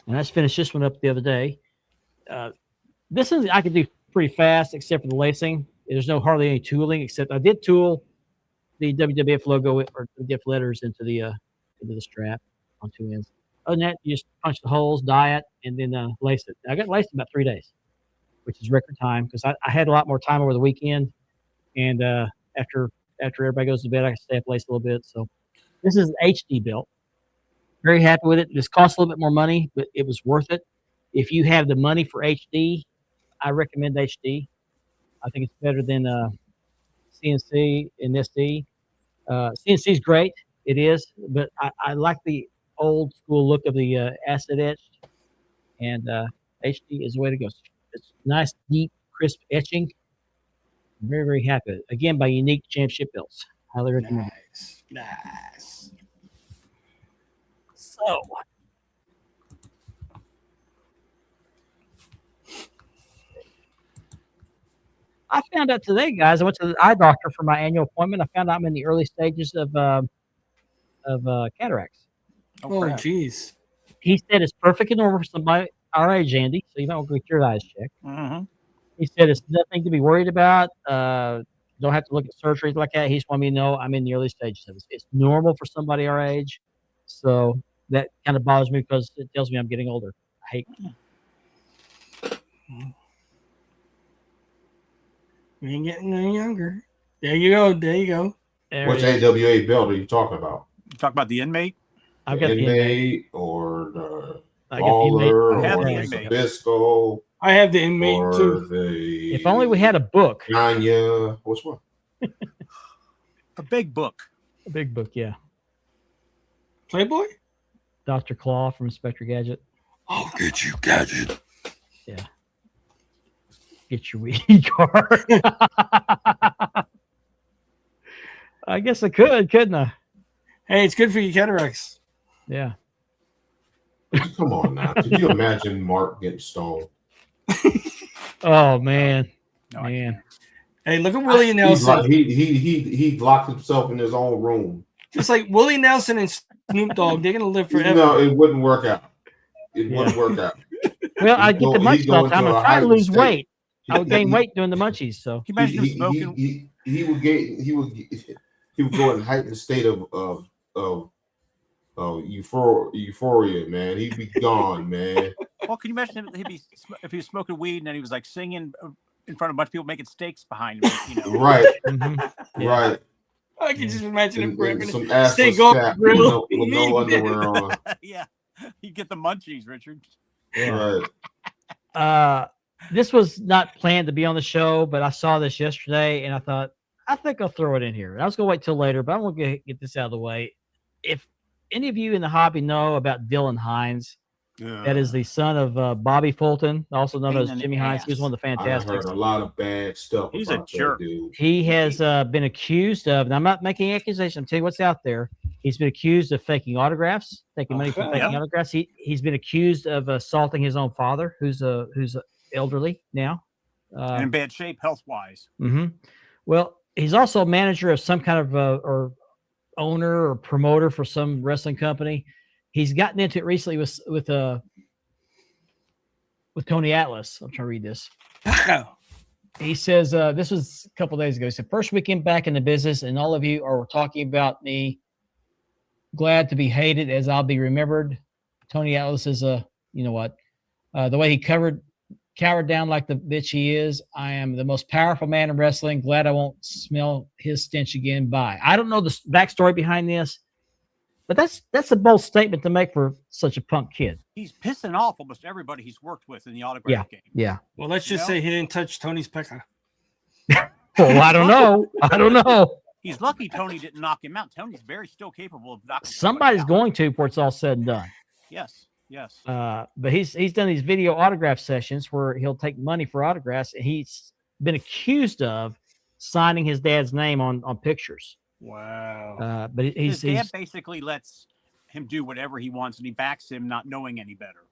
And I just finished this one up the other day. This is I could do pretty fast, except for the lacing. There's hardly any tooling, except I did tool the WWF logo or WWF letters into the strap on 2 ends. Other than that, you just punch the holes, dye it, and then lace it. I got laced in about 3 days, which is record time because I had a lot more time over the weekend. And after everybody goes to bed, I can stay up laced a little bit. So this is an HD belt. Very happy with it. This costs a little bit more money, but it was worth it. If you have the money for HD, I recommend HD. I think it's better than CNC and SD. CNC is great. It is, but I like the old school look of the acid etched, and HD is the way to go. It's nice, deep, crisp etching. I'm very, very happy. Again, by Unique Championship belts. Highly recommend. Nice. So, I found out today, guys. I went to the eye doctor for my annual appointment. I found out I'm in the early stages of cataracts. Oh, crap. jeez. He said it's perfectly normal for somebody our age, Andy. So you might want to get your eyes checked. Mhm. He said it's nothing to be worried about. Don't have to look at surgery like that. He just wanted me to know I'm in the early stages of it. It's normal for somebody our age. So that kind of bothers me because it tells me I'm getting older. I hate. We ain't getting any younger. There you go. There you go. There Which it is. AWA belt are you talking about? You talk about the inmate. I've got the inmate. Inmate or the I got the inmate. Baller I have or the the inmate. Sabisco I have the inmate or too. the If only we had a book. Ganya. Which one? A big book. A big book, yeah. Playboy? Dr. Claw from Inspector Gadget. I'll get you, Gadget. Get your weed card. I guess I could, couldn't I? Hey, it's good for your cataracts. Yeah. Come on now. Could you imagine Mark getting stoned? Oh man, No, I man. can't. Hey, look at Willie He's Nelson. like, he locked himself in his own room. Just like Willie Nelson and Snoop Dogg, they're gonna live forever. No, it wouldn't work out. It Yeah. wouldn't work out. Well, I He'd get the go- munchies he'd go all the time. into I'm a trying to heightened lose state. weight. I would gain weight doing the munchies. So Can you imagine him smoking? He would go in a heightened state of euphoria, man. He'd be gone, man. Well, can you imagine him if he was smoking weed and then he was like singing in front of a bunch of people making steaks behind him? You know, Right, mhm. Yeah. right. I can just imagine him And grabbing some it. assless Steak off the cat grill. with no underwear on. yeah, you get the munchies, Richard. Yeah. Right. This was not planned to be on the show, but I saw this yesterday and I thought, I think I'll throw it in here. I was going to wait till later, but I'm going to get this out of the way. If any of you in the hobby know about Dylan Hines, that is the son of Bobby Fulton, also known Pain as in the Jimmy Hines. He was ass. one of the I Fantastics. heard a lot of bad stuff. He's a about that jerk. dude. He has been accused of, and I'm not making accusations, I'm telling you what's out there. He's been accused of faking autographs, taking money from Okay. faking autographs. He's been accused of assaulting his own father, who's elderly now. And in bad shape health wise. Mm-hmm. Well, he's also a manager of some kind of or owner or promoter for some wrestling company. He's gotten into it recently with Tony Atlas. I'm trying to read this. He says, this was a couple days ago. He said, first weekend back in the business, and all of you are talking about me. Glad to be hated as I'll be remembered. Tony Atlas is you know what? The way he cowered down like the bitch he is. I am the most powerful man in wrestling. Glad I won't smell his stench again. Bye. I don't know the backstory behind this, but that's a bold statement to make for such a punk kid. He's pissing off almost everybody he's worked with in the autograph game. Yeah. Well, let's just say he didn't touch Tony's pecker. Well, I don't know. I don't know. He's lucky Tony didn't knock him out. Tony's very still capable of knocking Somebody's out. going to before it's all said and done. Yes. Yes. But he's done these video autograph sessions where he'll take money for autographs, and he's been accused of signing his dad's name on pictures. Wow. But His dad basically lets him do whatever he wants, and he backs him, not knowing any better.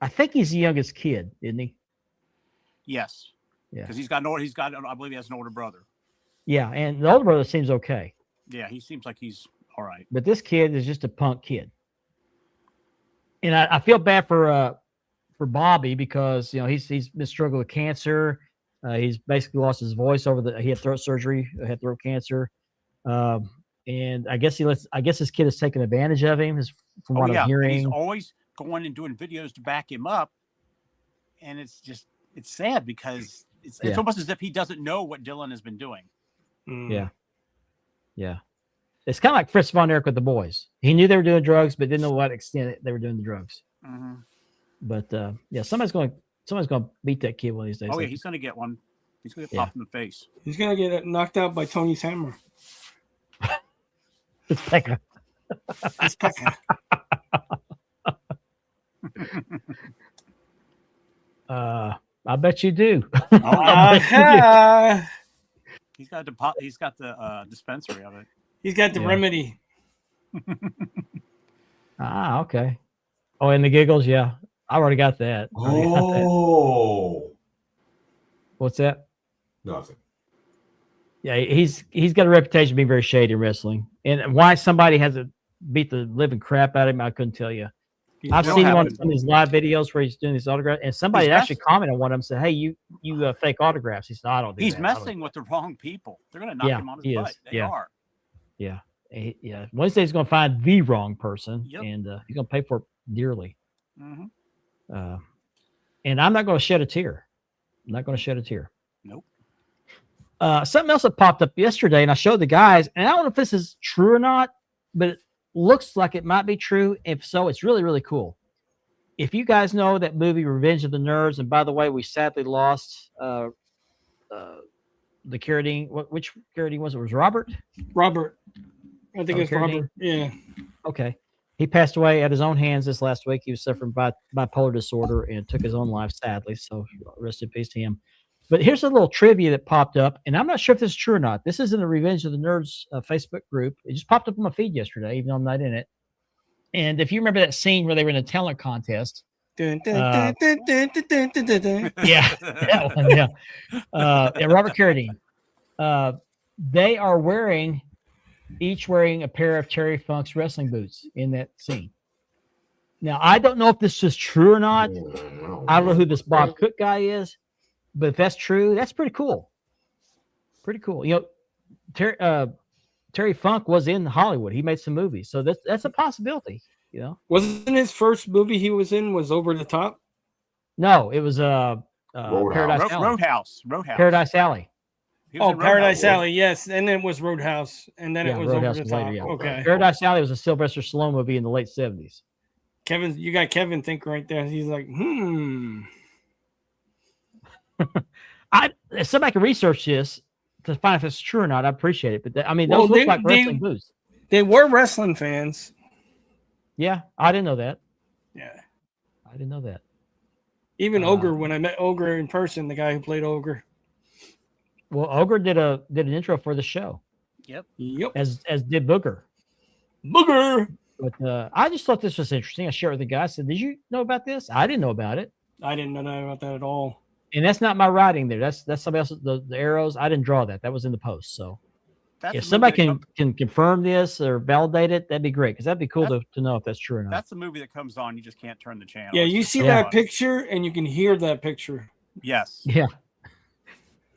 I think he's the youngest kid, isn't he? Yes. Yeah. Because I believe he has an older brother. Yeah, and the older brother seems okay. Yeah, he seems like he's all right. But this kid is just a punk kid. And I feel bad for Bobby because he's been struggling with cancer. He's basically lost his voice he had throat surgery, had throat cancer, and I guess this kid is taking advantage of him. From what I'm hearing, and he's always going and doing videos to back him up, and it's sad because it's almost as if he doesn't know what Dylan has been doing. Yeah. It's kind of like Fritz Von Erich with the boys. He knew they were doing drugs, but didn't know what extent they were doing the drugs. Mm-hmm. But somebody's going to beat that kid one of these days. Oh yeah, he's going to get one. He's going to get popped in the face. He's going to get knocked out by Tony's hammer. It's Pekka. It's Pekka. I bet you do. He's got the dispensary of it. He's got the remedy. Okay. Oh, and the giggles, yeah. I already got that. What's that? Nothing. Yeah, he's got a reputation of being very shady in wrestling. And why somebody has to beat the living crap out of him, I couldn't tell you. I've seen him on some of these live videos where he's doing these autographs, and somebody actually commented on one of them, said, "Hey, you fake autographs." He said, "I don't do that." He's messing with the wrong people. They're going to knock him on his butt. They are. Yeah. Wednesday he's going to find the wrong person, and he's going to pay for it dearly. Mm-hmm. And I'm not going to shed a tear. I'm not going to shed a tear. Nope. Something else that popped up yesterday, and I showed the guys, and I don't know if this is true or not, but it looks like it might be true. If so, it's really, really cool. If you guys know that movie Revenge of the Nerds, and by the way, we sadly lost the Carradine. Which Carradine was it? Was Robert? Robert. I think it's Robert. Yeah. Okay. He passed away at his own hands this last week. He was suffering by bipolar disorder and took his own life, sadly. So rest in peace to him. But here's a little trivia that popped up, and I'm not sure if this is true or not. This is in the Revenge of the Nerds Facebook group. It just popped up on my feed yesterday, even though I'm not in it. And if you remember that scene where they were in a talent contest, Dun, dun, dun, dun, dun, dun, dun, dun, dun. yeah, that one, yeah. Robert Carradine. They are each wearing a pair of Terry Funk's wrestling boots in that scene. Now, I don't know if this is true or not. I don't know who this Bob Cook guy is, but if that's true, that's pretty cool. Pretty cool. Terry Funk was in Hollywood. He made some movies, so that's a possibility. Wasn't his first movie he was in was Over the Top? No, it was Paradise Alley. Roadhouse. Paradise Alley. Paradise Alley, yes. And then it was Roadhouse. And then it was Roadhouse Over the Top. later, yeah. Okay. Paradise Alley was a Sylvester Stallone movie in the late 70s. You got Kevin think right there. He's like, If somebody can research this to find if it's true or not, I appreciate it. But those look like wrestling boots. They were wrestling fans. Yeah, I didn't know that. Yeah. I didn't know that. Even Ogre, when I met Ogre in person, the guy who played Ogre. Well, Ogre did an intro for the show. Yep. As did Booger. But I just thought this was interesting. I shared it with the guy. I said, "Did you know about this?" I didn't know about it. I didn't know about that at all. And that's not my writing there. That's somebody else's. The arrows. I didn't draw that. That was in the post. So That's If a somebody movie that can confirm this or validate it, that'd be great because that'd be cool to know if that's true or not. That's a movie that comes on. You just can't turn the channel. Yeah, It's you just see so that fun. picture and you can hear that picture. Yes. Yeah.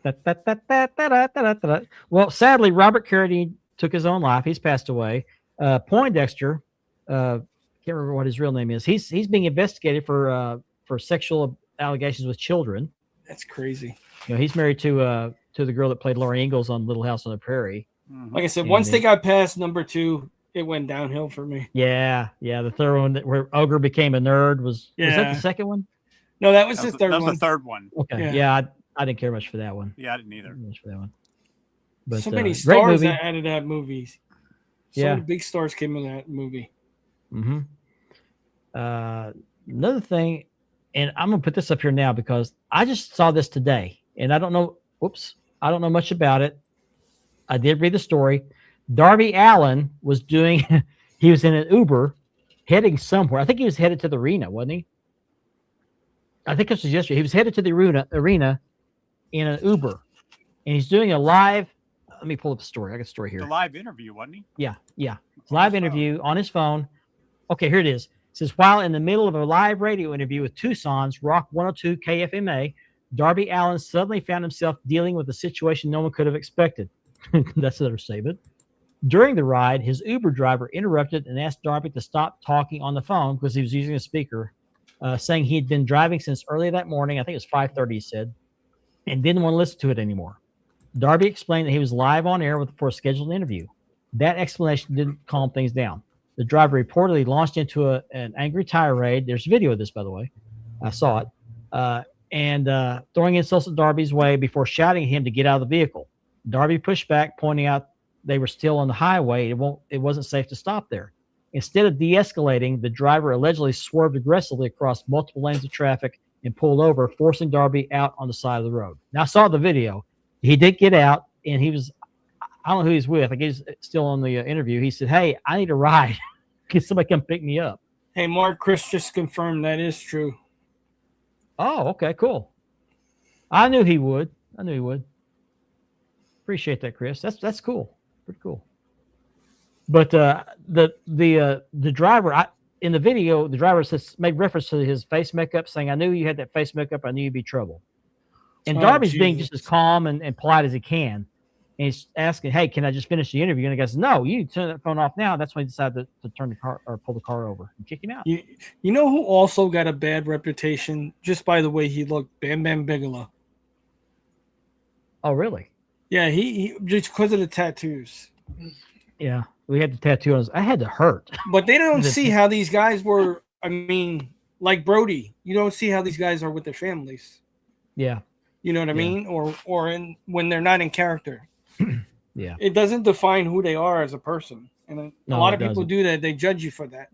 Da-da-da-da-da-da-da-da. Well, sadly, Robert Carradine took his own life. He's passed away. Poindexter, can't remember what his real name is. He's being investigated for sexual allegations with children. That's crazy. You know, he's married to the girl that played Laura Ingalls on Little House on the Prairie. Mhm. Like I said, And once they got past number 2, it went downhill for me. Yeah, the third one where Ogre became a nerd was that Yeah. the second one? No, that was That the was, third that was one. the third one. Okay, Yeah. I didn't care much for that one. Yeah, I didn't either. Much for that one. But So many great stars movie. that added that movie. So Yeah. many big stars came in that movie. Mm-hmm. Another thing, and I'm gonna put this up here now because I just saw this today, and I don't know. Whoops, I don't know much about it. I did read the story. Darby Allin was doing. He was in an Uber, heading somewhere. I think he was headed to the arena, wasn't he? I think this was yesterday. He was headed to the arena in an Uber, and he's doing a live. Let me pull up the story. I got a story here. The live interview, wasn't he? Yeah. On Live his phone. interview on his phone. Okay, here it is. It says, while in the middle of a live radio interview with Tucson's Rock 102 KFMA, Darby Allin suddenly found himself dealing with a situation no one could have expected. That's another statement. During the ride, his Uber driver interrupted and asked Darby to stop talking on the phone because he was using a speaker, saying he had been driving since early that morning. I think it was 5:30, he said, and didn't want to listen to it anymore. Darby explained that he was live on air for a scheduled interview. That explanation didn't calm things down. The driver reportedly launched into an angry tirade. There's video of this, by the way. I saw it. And throwing insults at Darby's way before shouting at him to get out of the vehicle. Darby pushed back, pointing out they were still on the highway. It wasn't safe to stop there. Instead of de-escalating, the driver allegedly swerved aggressively across multiple lanes of traffic and pulled over, forcing Darby out on the side of the road. Now, I saw the video. He did get out, and he was, I don't know who he's with. I guess he's still on the interview. He said, "Hey, I need a ride. Can somebody come pick me up?" Hey, Mark, Chris just confirmed that is true. Oh, okay, cool. I knew he would. Appreciate that, Chris. That's cool. Pretty cool. But the driver in the video, the driver made reference to his face makeup, saying, "I knew you had that face makeup. I knew you'd be trouble." And Oh, Darby's being Jesus. just as calm and polite as he can. And he's asking, "Hey, can I just finish the interview?" And the guy says, "No, you need to turn that phone off now." That's when he decided to turn the car or pull the car over and kick him out. You know who also got a bad reputation just by the way he looked? Bam Bam Bigelow. Oh, really? Yeah, he just because of the tattoos. Yeah. We had the tattoo on his. I had to hurt. But they don't see how these guys were. I mean, like Brody, you don't see how these guys are with their families. Yeah. You know what I mean? Or when they're not in character. Yeah. It doesn't define who they are as a person. And a No, lot it of people doesn't. do that. They judge you for that.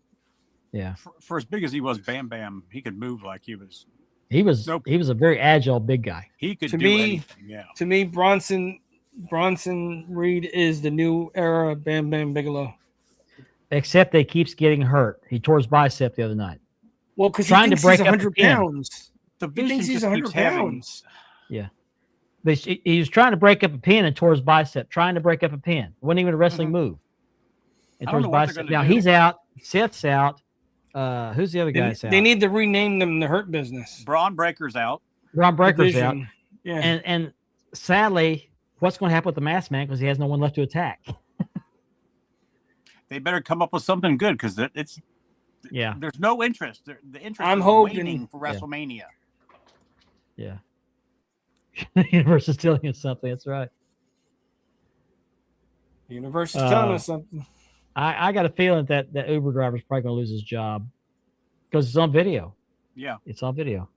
Yeah. For as big as he was, Bam Bam, he could move like he was. He was Nope. he was a very agile big guy. He could To do me- anything. Yeah. To me, Bronson Reed is the new era of Bam Bam Bigelow. Except that he keeps getting hurt. He tore his bicep the other night. Well, because he Trying to thinks break he's up 100 the pin. pounds. The He vision thinks he's just 100 keeps having. pounds. He was trying to break up a pin and tore his bicep. Trying to break up a pin. It wasn't even a wrestling move. And I tore don't his know what they're bicep. gonna Now do. he's out. Seth's out. Who's the other guy? That's out? They need to rename them the Hurt Business. Braun Breaker's out. Ron Breaker's out. Division. Yeah. And sadly, what's going to happen with the Masked Man because he has no one left to attack? They better come up with something good because it's. Yeah. There's no interest. The interest I'm is hoping- waning for Yeah. WrestleMania. Yeah. The universe is telling us something. That's right. The universe is telling us something. I got a feeling that Uber driver's probably going to lose his job because it's on video. Yeah. It's on video.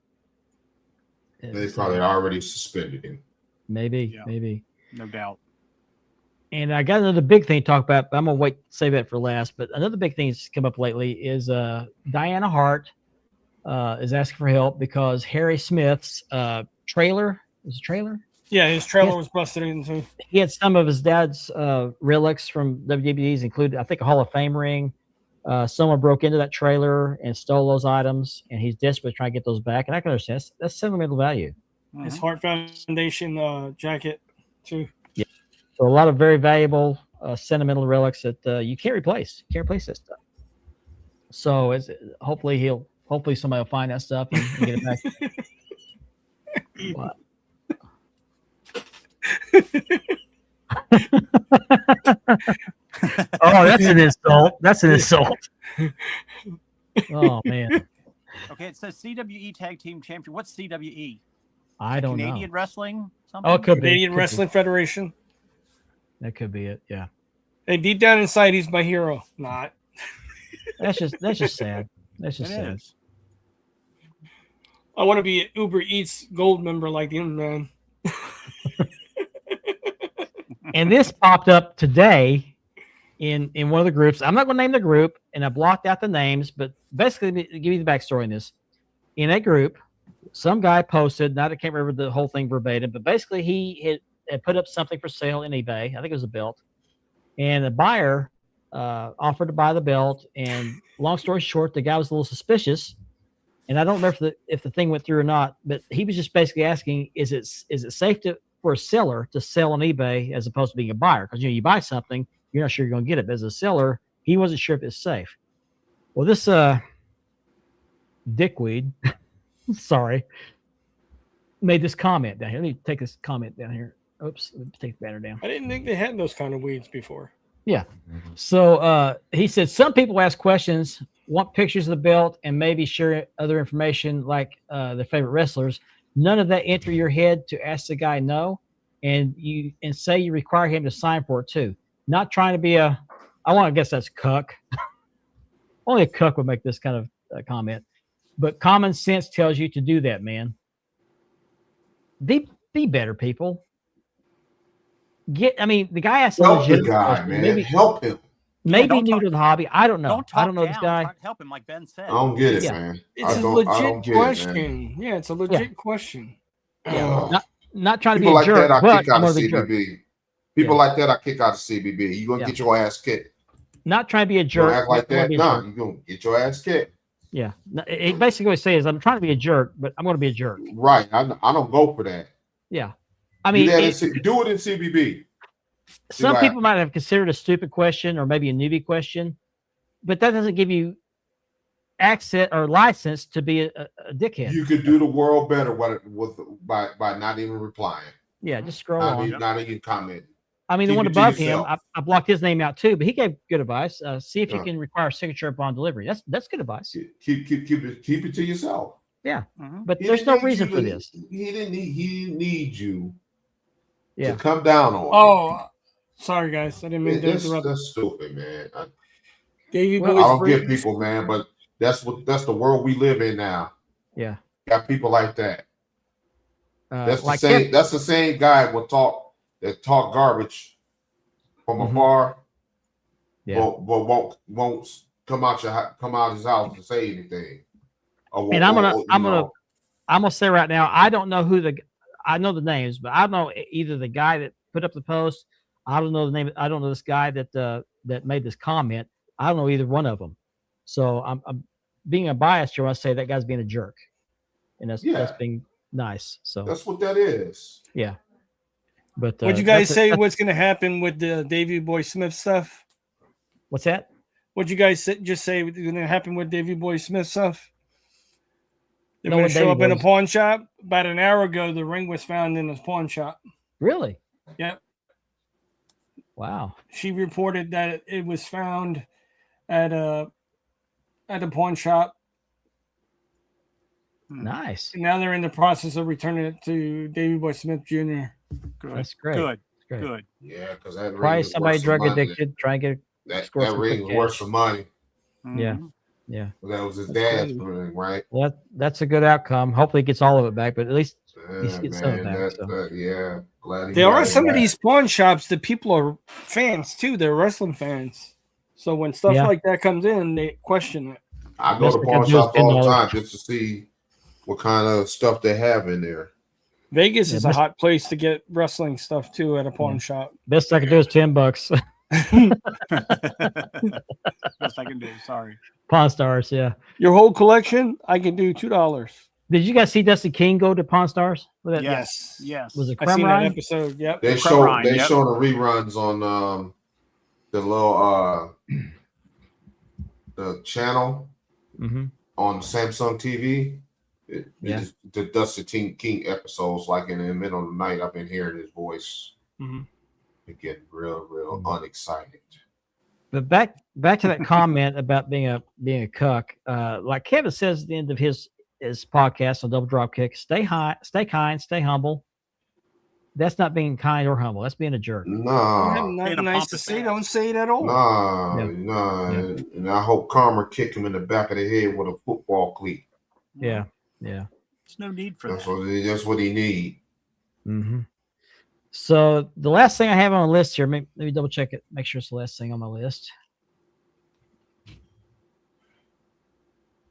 They probably already suspended him. Maybe, Yeah. maybe. No doubt. And I got another big thing to talk about, but I'm going to save that for last. But another big thing that's come up lately is Diana Hart is asking for help because Harry Smith's trailer, was it a trailer? Yeah, his trailer Yes. was busted into. He had some of his dad's relics from WWE's, including, I think, a Hall of Fame ring. Someone broke into that trailer and stole those items, and he's desperately trying to get those back. And I can understand that's sentimental value. His Mhm. Heart Foundation jacket, too. So a lot of very valuable, sentimental relics that you can't replace. You can't replace that stuff. So hopefully somebody will find that stuff and get it back. What? Oh, that's an insult. That's an insult. Oh man. Okay, it says CWE Tag Team Champion. What's CWE? I don't Canadian know. Wrestling? Something? Oh, it could be. Canadian Wrestling Federation. That could be it. Yeah. Hey, deep down inside, he's my hero. Not. That's just sad. That's just It sad. is. I want to be an Uber Eats Gold member like the man. And this popped up today in one of the groups. I'm not going to name the group, and I blocked out the names, but basically, to give you the backstory in this. In a group, some guy posted, I can't remember the whole thing verbatim, but basically he had put up something for sale in eBay. I think it was a belt. And the buyer offered to buy the belt. And long story short, the guy was a little suspicious. And I don't remember if the thing went through or not, but he was just basically asking, is it safe for a seller to sell on eBay as opposed to being a buyer? Because you buy something, you're not sure you're going to get it. But as a seller, he wasn't sure if it's safe. Well, this dickweed, sorry, made this comment down here. Let me take this comment down here. Oops, let me take the banner down. I didn't think they had those kind of weeds before. Yeah. So he said some people ask questions, want pictures of the belt, and maybe share other information like their favorite wrestlers. None of that enter your head to ask the guy no, and say you require him to sign for it too. Not trying to be I want to guess that's cuck. Only a cuck would make this kind of comment. But common sense tells you to do that, man. Be better, people. The guy asked a Help the legitimate guy, question. man. Maybe, Help him. maybe don't new talk- to the hobby. I don't know. Don't talk I don't know down, this guy. try to help him, like Ben said. I don't get it, Yeah. man. It's I a don't legit get question. it, man. Yeah, it's a legit question. Yeah. Not trying to be People a like jerk, that, I but kick out I'm of gonna be a jerk. CBB. People Yeah. like that, I kick out of CBB. You gonna Yeah. get your ass kicked. Not trying to be a You jerk. gonna act like but I'm gonna that? be a No, jerk. you gonna get your ass kicked. Yeah. He basically what he says is, I'm trying to be a jerk, but I'm going to be a jerk. Right. I don't go for that. Yeah. I mean, do it in CBB. some what people might have considered a stupid question or maybe a newbie question, but that doesn't give you access or license to be a dickhead. You could do the world better by not even replying. Yeah, just scroll Not on. even commenting. I mean, the keep one it to above him, yourself. I blocked his name out too, but he gave good advice. See if you Yeah. can require a signature upon delivery. That's good advice. Keep it to yourself. Yeah, Mhm. but He there's didn't no need reason you for to- this. He didn't need you Yeah. to come down on. Oh, sorry guys, I didn't mean to That's interrupt. stupid, man. Davey Well, I Boy's don't get Breakers. people, man, but that's the world we live in now. Yeah. Got people like that. That's Like the same. That's the same guy that talk garbage from Mhm. afar, Yeah. but won't come out his house to say anything. And I'm gonna say right now, I don't know I know the names, but I don't know either the guy that put up the post. I don't know the name. I don't know this guy that made this comment. I don't know either one of them. So I'm being a bias here when I say that guy's being a jerk, and that's being nice. So That's what that is. yeah. But What'd you guys say? What's going to happen with the Davey Boy Smith stuff? What's that? What'd you guys just say? What's going to happen with Davey Boy Smith stuff? They're No, going with to show Davey up in a Boy's- pawn shop. About an hour ago, the ring was found in his pawn shop. Really? Yep. Wow. She reported that it was found at a pawn shop. Nice. And now they're in the process of returning it to Davey Boy Smith Jr. Good. That's great. Good. Great. Good. Yeah, because that ring Probably is somebody worth some drug money. addicted, try and get That score some ring quick is worth cash. some money. Yeah. Mhm. Yeah. That was his That's dad's crazy. ring, right? Well, that's a good outcome. Hopefully, he gets all of it back, but at least He's Yeah, getting some man. back, so. Yeah, glad he There got are it some of back. these pawn shops that people are fans too. They're wrestling fans. So when stuff Yeah. like that comes in, they question it. I go Best to they pawn can do is shops all the $10. time just to see what kind of stuff they have in there. Vegas Yeah, is a best- hot place to get wrestling stuff too at a pawn Yeah. shop. best I can do is $10. Best I can do. Sorry. Pawn Stars, yeah. Your whole collection, I can do $2. Did you guys see Dusty King go to Pawn Stars? Was that, Yes. Yes. Was it I Crumb seen that Ride? episode. Yep. They Crumb show Rind, they yep. show the reruns on the little the channel Mm-hmm. on Samsung TV. Yeah. It's the Dusty King episodes, like in the middle of the night, I've been hearing his voice. Mhm. It getting real Mm-hmm. unexcited. But back to that comment about being a cuck. Like Kevin says at the end of his podcast on Double Drop Kick, stay kind, stay humble. That's not being kind or humble. That's being a jerk. Nah, Not Being a nice to pompous say. ass. Don't say it at all. nah, Yeah. nah. Yeah. And I hope Karma kick him in the back of the head with a football cleat. Yeah. There's no need for That's that. that's what he need. Mm-hmm. So the last thing I have on the list here, let me double check it, make sure it's the last thing on my list.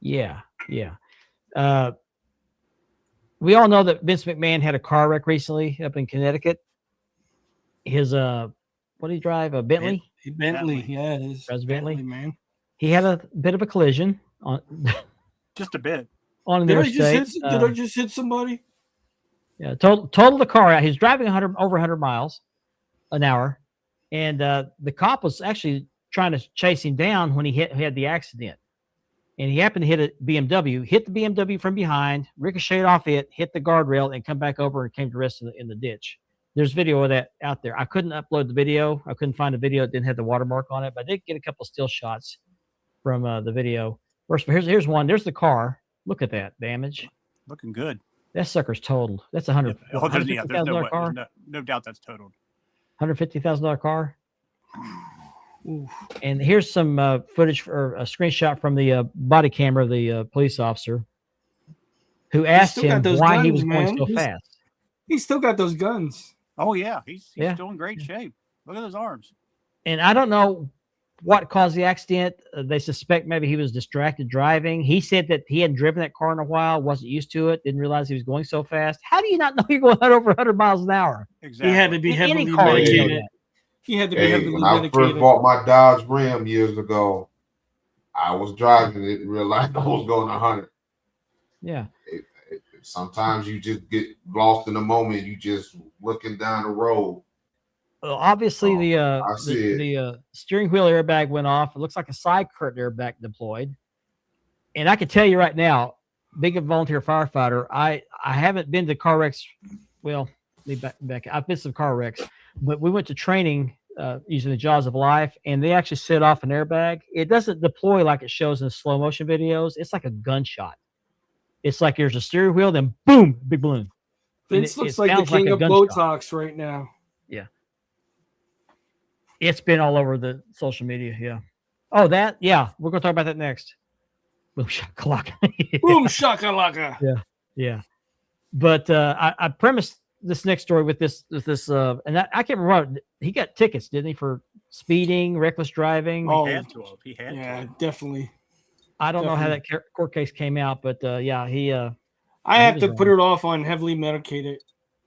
Yeah. We all know that Vince McMahon had a car wreck recently up in Connecticut. His what did he drive? A Bentley? Bentley. Yeah, it is. That's Bentley? man. He had a bit of a collision on Just a bit. on the Did I interstate. just hit somebody? Yeah, total the car out. He's driving over 100 miles an hour, and the cop was actually trying to chase him down when he had the accident. And he happened to hit a BMW, hit the BMW from behind, ricocheted off it, hit the guardrail, and come back over and came to rest in the ditch. There's video of that out there. I couldn't upload the video. I couldn't find a video. It didn't have the watermark on it, but I did get a couple still shots from the video. First, here's one. There's the car. Look at that damage. Looking good. That sucker's totaled. That's $150,000 There's car. no doubt that's totaled. $150,000 car. Oof. And here's some footage or a screenshot from the body camera of the police officer who asked still got him those why he guns, was going man. so fast. He's still got those guns. Oh yeah, he's Yeah. still in great shape. Look at those arms. And I don't know what caused the accident. They suspect maybe he was distracted driving. He said that he hadn't driven that car in a while, wasn't used to it, didn't realize he was going so fast. How do you not know you're going over 100 miles an hour? Exactly. He had to be In any heavily car, you know medicated. that. He had to be Hey, heavily when I medicated. first bought my Dodge Ram years ago, I was driving it and realized I was going 100. Yeah. Sometimes you just get lost in the moment. You just looking down the road. Well, obviously, I see it. the steering wheel airbag went off. It looks like a side curtain airbag deployed. And I can tell you right now, being a volunteer firefighter, I haven't been to car wrecks. Well, back. I've been to some car wrecks, but we went to training using the Jaws of Life, and they actually set off an airbag. It doesn't deploy like it shows in slow motion videos. It's like a gunshot. It's like there's a steering wheel, then boom, big balloon. Vince It looks like the sounds like king a of gunshot. Botox right now. It's been all over the social media. Yeah. Oh, that. Yeah. We're going to talk about that next. Boom, shakalaka. Boom shakalaka. Yeah. But I premised this next story with this, and I can't remember. He got tickets, didn't he, for speeding, reckless driving? Oh, He had to have. He had to Yeah, have. definitely. I don't know how that court case came out, but yeah, he. I He have was to wrong. put it off on heavily medicated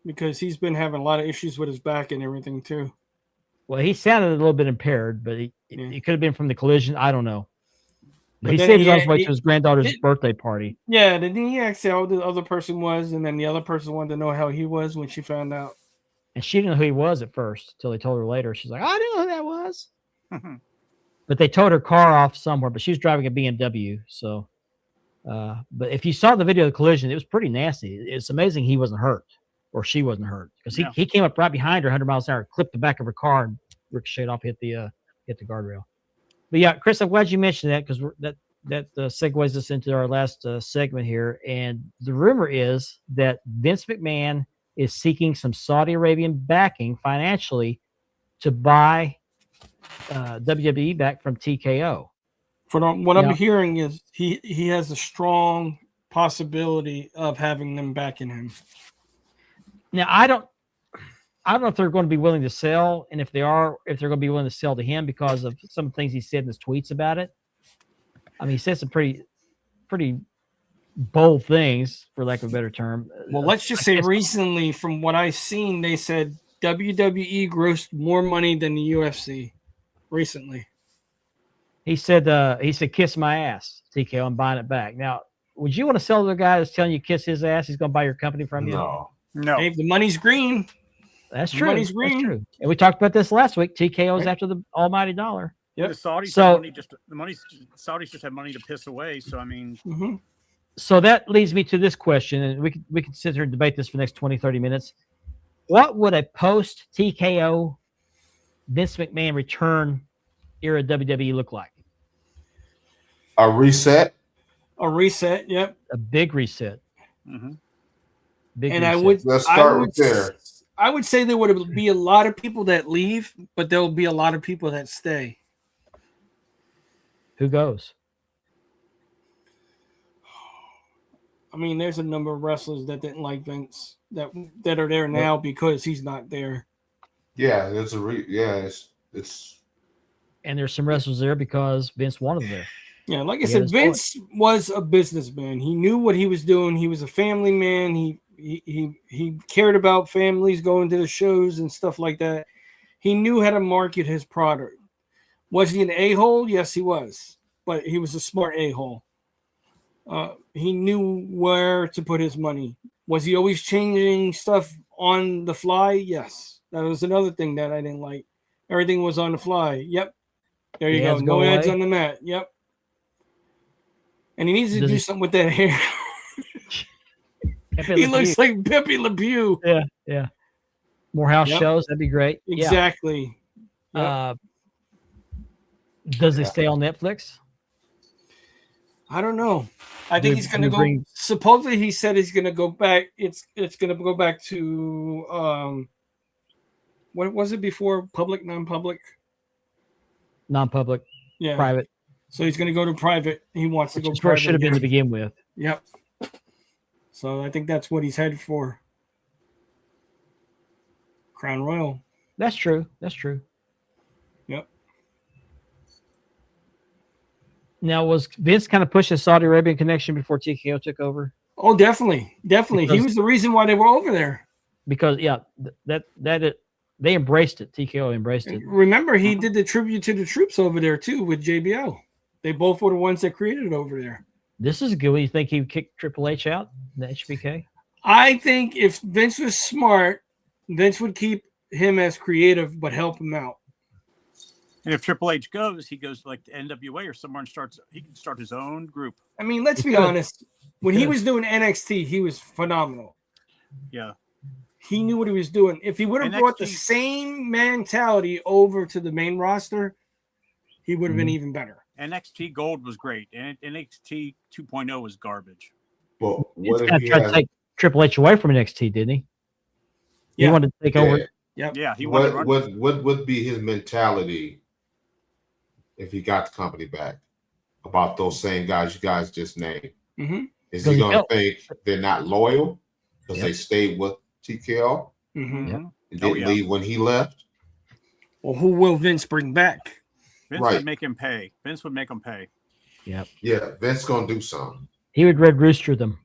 because he's been having a lot of issues with his back and everything too. Well, he sounded a little bit impaired, but it could have been from the collision. I don't know. But he then said he was on his he- way he- to his granddaughter's it- birthday party. Yeah, then he asked how the other person was, and then the other person wanted to know how he was when she found out. And she didn't know who he was at first until they told her later. She's like, I didn't know who that was. But they towed her car off somewhere, but she was driving a BMW. So, but if you saw the video of the collision, it was pretty nasty. It's amazing he wasn't hurt or she wasn't hurt because No. he came up right behind her 100 miles an hour, clipped the back of her car and ricocheted off, hit the guardrail. But yeah, Chris, I'm glad you mentioned that because that segues us into our last segment here. And the rumor is that Vince McMahon is seeking some Saudi Arabian backing financially to buy WWE back from TKO. What Yeah. I'm hearing is he has a strong possibility of having them backing him. Now, I don't know if they're going to be willing to sell, and if they're going to be willing to sell to him because of some of the things he said in his tweets about it. I mean, he said some pretty bold things, for lack of a better term. Well, let's just I say guess- recently, from what I've seen, they said WWE grossed more money than the UFC recently. He said, kiss my ass, TKO, I'm buying it back. Now, would you want to sell to the guy that's telling you kiss his ass? He's going to buy your company from you. No. No. Hey, if the money's green. That's The true. money's That's green. true. And we talked about this last week. TKO's Right. after the almighty dollar. Yep. The Saudis So- have money Saudis just have money to piss away. So I mean, Mm-hmm. So that leads me to this question, and we can sit here and debate this for the next 20, 30 minutes. What would a post TKO Vince McMahon return era WWE look like? A reset. A reset. Yep. A big reset. mhm. Big And reset. Let's start with there. I would say there would be a lot of people that leave, but there will be a lot of people that stay. Who goes? I mean, there's a number of wrestlers that didn't like Vince that are there now because he's not there. Yeah, it's And there's some wrestlers there because Vince wanted them there. Yeah, like I He had said, his Vince was a businessman. He knew what he was doing. He was a family man. He cared about families going to the shows and stuff like that. He knew how to market his product. Was he an a-hole? Yes, he was. But he was a smart a-hole. He knew where to put his money. Was he always changing stuff on the fly? Yes. That was another thing that I didn't like. Everything was on the fly. Yep. There you The go. ads No go ads away. on the mat. Yep. And he needs to Does do he- something with that hair. He looks like Pepe Le Pew. Yeah. More house Yep. shows. That'd be great. Exactly. Yeah. Yep. Does he stay on Netflix? I don't know. I Do- think he's going to do go. bring- Supposedly, he said he's going to go back. It's going to go back to what was it before? Public, non-public. Non-public, Yeah. private, So he's going to go to private. He wants to which go is where it private should have been to again. begin with. Yep. So I think that's what he's headed for. Crown Royal. That's true. That's true. Yep. Now, was Vince kind of pushing Saudi Arabian connection before TKO took over? Oh, definitely. Definitely. He Because- was the reason why they were over there. Because they embraced it. TKO embraced it. Remember, he did the tribute to the troops over there too with JBL. They both were the ones that created it over there. This is good. You think he would kick Triple H out in the HBK? I think if Vince was smart, Vince would keep him as creative but help him out. And if Triple H goes, he goes to like the NWA or somewhere and he can start his own group. I mean, let's be Good. honest. When he Good. was doing NXT, he was phenomenal. Yeah. He knew what he was doing. If he would have brought the NXT same mentality over to the main roster, he would have been even better. NXT Gold was great, and NXT 2.0 was garbage. but Vince what if kind he of tried to has take Triple H away from NXT, didn't he? He Yeah. wanted to take over. yeah, Yeah, he wanted to run. what would be his mentality if he got the company back about those same guys you guys just named? Mm-hmm. Is Because he he going to felt- think they're not loyal because Yep. they stayed with TKO Mm-hmm. Yep. and Oh, didn't yeah. leave when he left? Well, who will Vince bring back? Vince Right. would make him pay. Vince would make him pay. Yeah, Vince going to do something. He would Red Rooster them.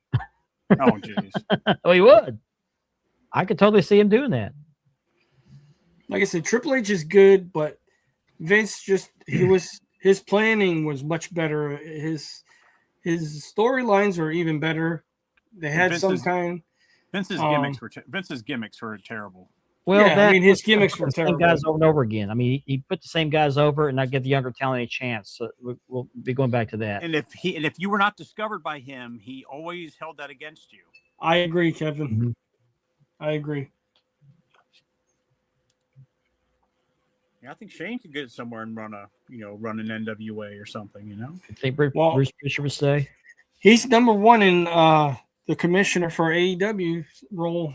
Oh, jeez. Oh, he would. I could totally see him doing that. Like I said, Triple H is good, but Vince his planning was much better. His storylines were even better. They had Vince's- some kind. Vince's gimmicks were terrible. Well, Yeah, I mean, his gimmicks were the same terrible. guys over and over again. I mean, he put the same guys over and not give the younger talent a chance. So we'll be going back to that. And if you were not discovered by him, he always held that against you. I agree, Kevin. Mhm. I agree. Yeah, I think Shane could get somewhere and run an NWA or something. You know. I think Bruce Well- Fisher would say. He's number one in the commissioner for AEW role.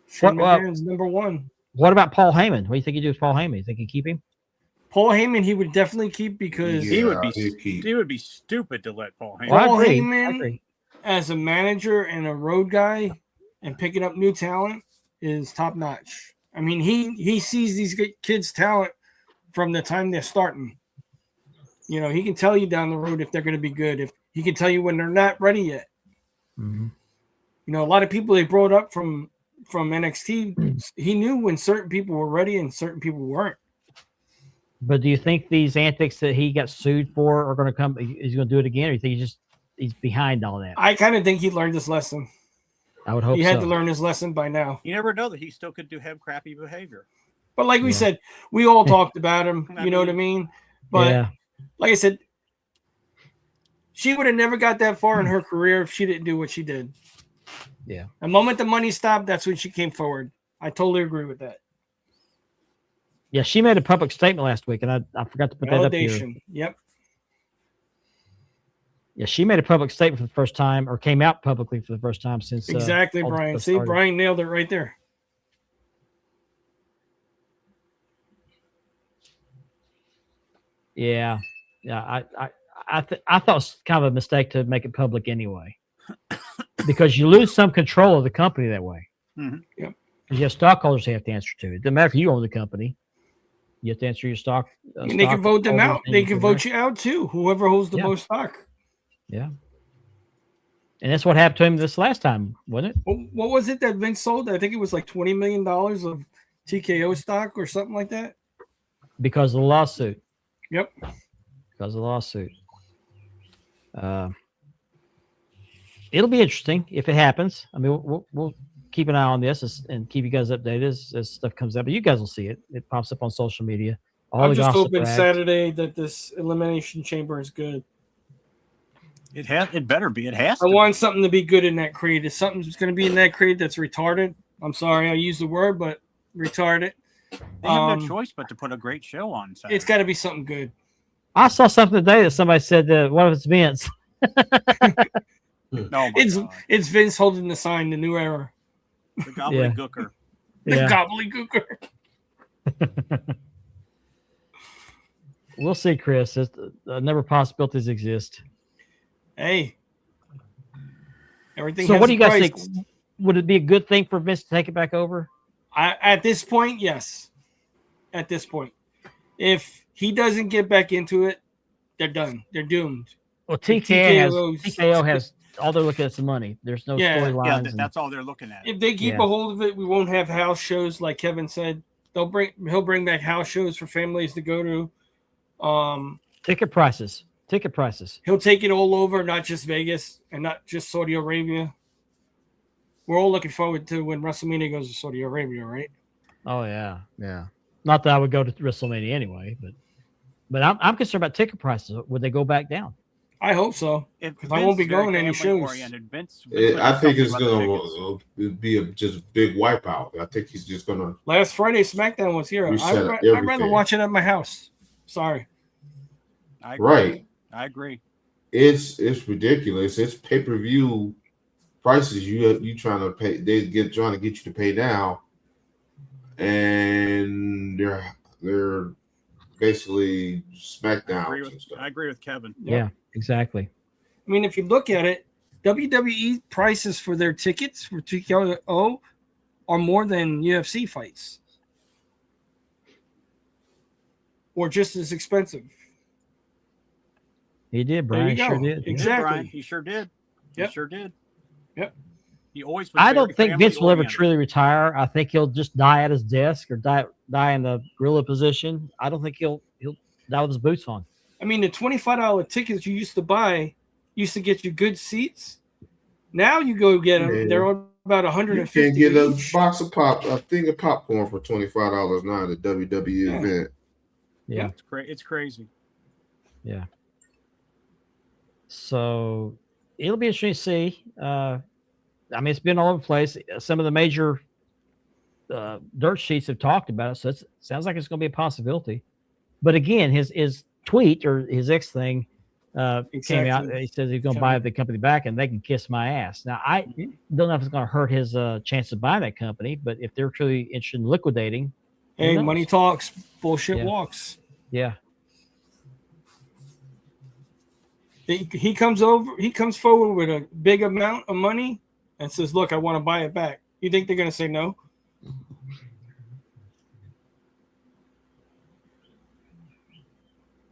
Shane What- McMahon's number one. What about Paul Heyman? What do you think he'd do with Paul Heyman? You think he'd keep him? Paul Heyman, he would definitely keep because Yeah. He would be he'd keep- he would be stupid to let Paul Heyman. Well, I Paul agree. I Heyman- agree. as a manager and a road guy and picking up new talent is top notch. I mean, he sees these kids' talent from the time they're starting. You know, he can tell you down the road if they're going to be good. If he can tell you when they're not ready yet. Mhm. You know, a lot of people they brought up from NXT, he knew when certain people were ready and certain people weren't. But do you think these antics that he got sued for are going to come? Is he going to do it again, or you think he's just he's behind all that. I kind of think he learned his lesson. I would hope He had so. to learn his lesson by now. You never know that he still could have crappy behavior. But like we Yeah. said, we all talked about him. You know what I mean? But Yeah. like I said, she would have never got that far in her career if she didn't do what she did. Yeah. The moment the money stopped, that's when she came forward. I totally agree with that. Yeah, she made a public statement last week, and I forgot to put that up here. Validation. Yep. Yeah, she made a public statement for the first time, or came out publicly for the first time since Exactly, all this Brian. stuff See, started. Brian nailed it right there. Yeah, I thought it was kind of a mistake to make it public anyway, because you lose some control of the company that way. Mhm. Yep. Because you have stockholders you have to answer to. It doesn't matter if you own the company; you have to answer your stock. And they can vote them out. They can vote you. you out too. Whoever holds the Yeah. most stock. Yeah, and that's what happened to him this last time, wasn't it? What was it that Vince sold? I think it was like $20 million of TKO stock or something like that. Because of the lawsuit. Yep. Because of the lawsuit. It'll be interesting if it happens. I mean, we'll keep an eye on this and keep you guys updated as stuff comes out. But you guys will see it. It pops up on social media. All I'm the just gossip hoping rags. Saturday that this Elimination Chamber is good. It better be. It has I to. want something to be good in that crate. If something's going to be in that crate that's retarded, I'm sorry I used the word, but retarded. They have no choice but to put a great show on. Saturday. It's got to be something good. I saw something today that somebody said that one of it's Vince. Oh my God. It's Vince holding the sign, the new era. The gobbledygooker. The Yeah. gobbledygooker. We'll see, Chris. A number of possibilities exist. Hey. Everything So has what do you guys a think? price. Would it be a good thing for Vince to take it back over? At this point, yes. At this point. If he doesn't get back into it, they're done. They're doomed. Well, TKO's TKO has all they're looking at is the money. There's no Yeah. storylines. Yeah, and- that's all they're looking at. If they keep Yeah. a hold of it, we won't have house shows like Kevin said. He'll bring back house shows for families to go to. Ticket prices. He'll take it all over, not just Vegas and not just Saudi Arabia. We're all looking forward to when WrestleMania goes to Saudi Arabia, right? Oh yeah. Not that I would go to WrestleMania anyway, but I'm concerned about ticket prices. Would they go back down? I hope so. If Because I won't be Vince is very going to any shows. family-oriented, Vince I think it's would love going to be just a big wipeout. I think he's just going to. Last Friday, SmackDown was here. Reset I'd rather everything. watch it at my house. Sorry. I agree. Right. I agree. It's ridiculous. It's pay-per-view prices you trying to pay. Trying to get you to pay now, and they're basically I SmackDown agree and with, stuff. I agree with Kevin. Yeah, exactly. I mean, if you look at it, WWE prices for their tickets for TKO are more than UFC fights. Or just as expensive. He did, There you Brian. Sure go. did. He did, Exactly. Brian. He sure did. Yep. He sure did. Yep. He always was I don't very think Vince will ever family-oriented. truly retire. I think he'll just die at his desk or die in the gorilla position. I don't think he'll die with his boots on. I mean, the $25 tickets you used to buy used to get you good seats. Now you go get them. Man. They're about You $150 can get a each. box of a thing of popcorn for $25 now at the WWE Yeah. event. Yeah. It's crazy. Yeah. So it'll be interesting to see. I mean, it's been all over the place. Some of the major dirt sheets have talked about it, so it sounds like it's going to be a possibility. But again, his tweet or his X thing came out. He says he's going to buy the company back, and they can kiss my ass. Now, I don't know if it's going to hurt his chance of buying that company, but if they're truly interested in liquidating, who Hey, knows? money talks, bullshit Yeah. walks. Yeah. He comes forward with a big amount of money and says, "Look, I want to buy it back." You think they're going to say no?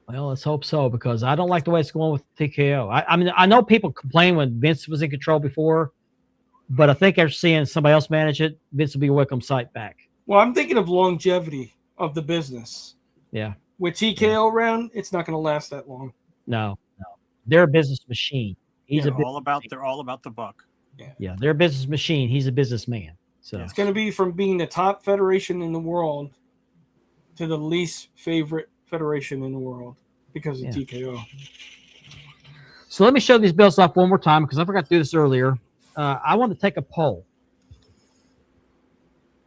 Well, let's hope so, because I don't like the way it's going with TKO. I mean, I know people complain when Vince was in control before, but I think after seeing somebody else manage it, Vince will be a welcome sight back. Well, I'm thinking of longevity of the business. Yeah. With TKO around, it's not going to last that long. No. They're a business machine. He's They're a all about the buck. yeah. They're a business machine. He's a businessman. So It's going to be from being the top federation in the world to the least favorite federation in the world because of TKO. So let me show these belts off one more time because I forgot to do this earlier. I want to take a poll.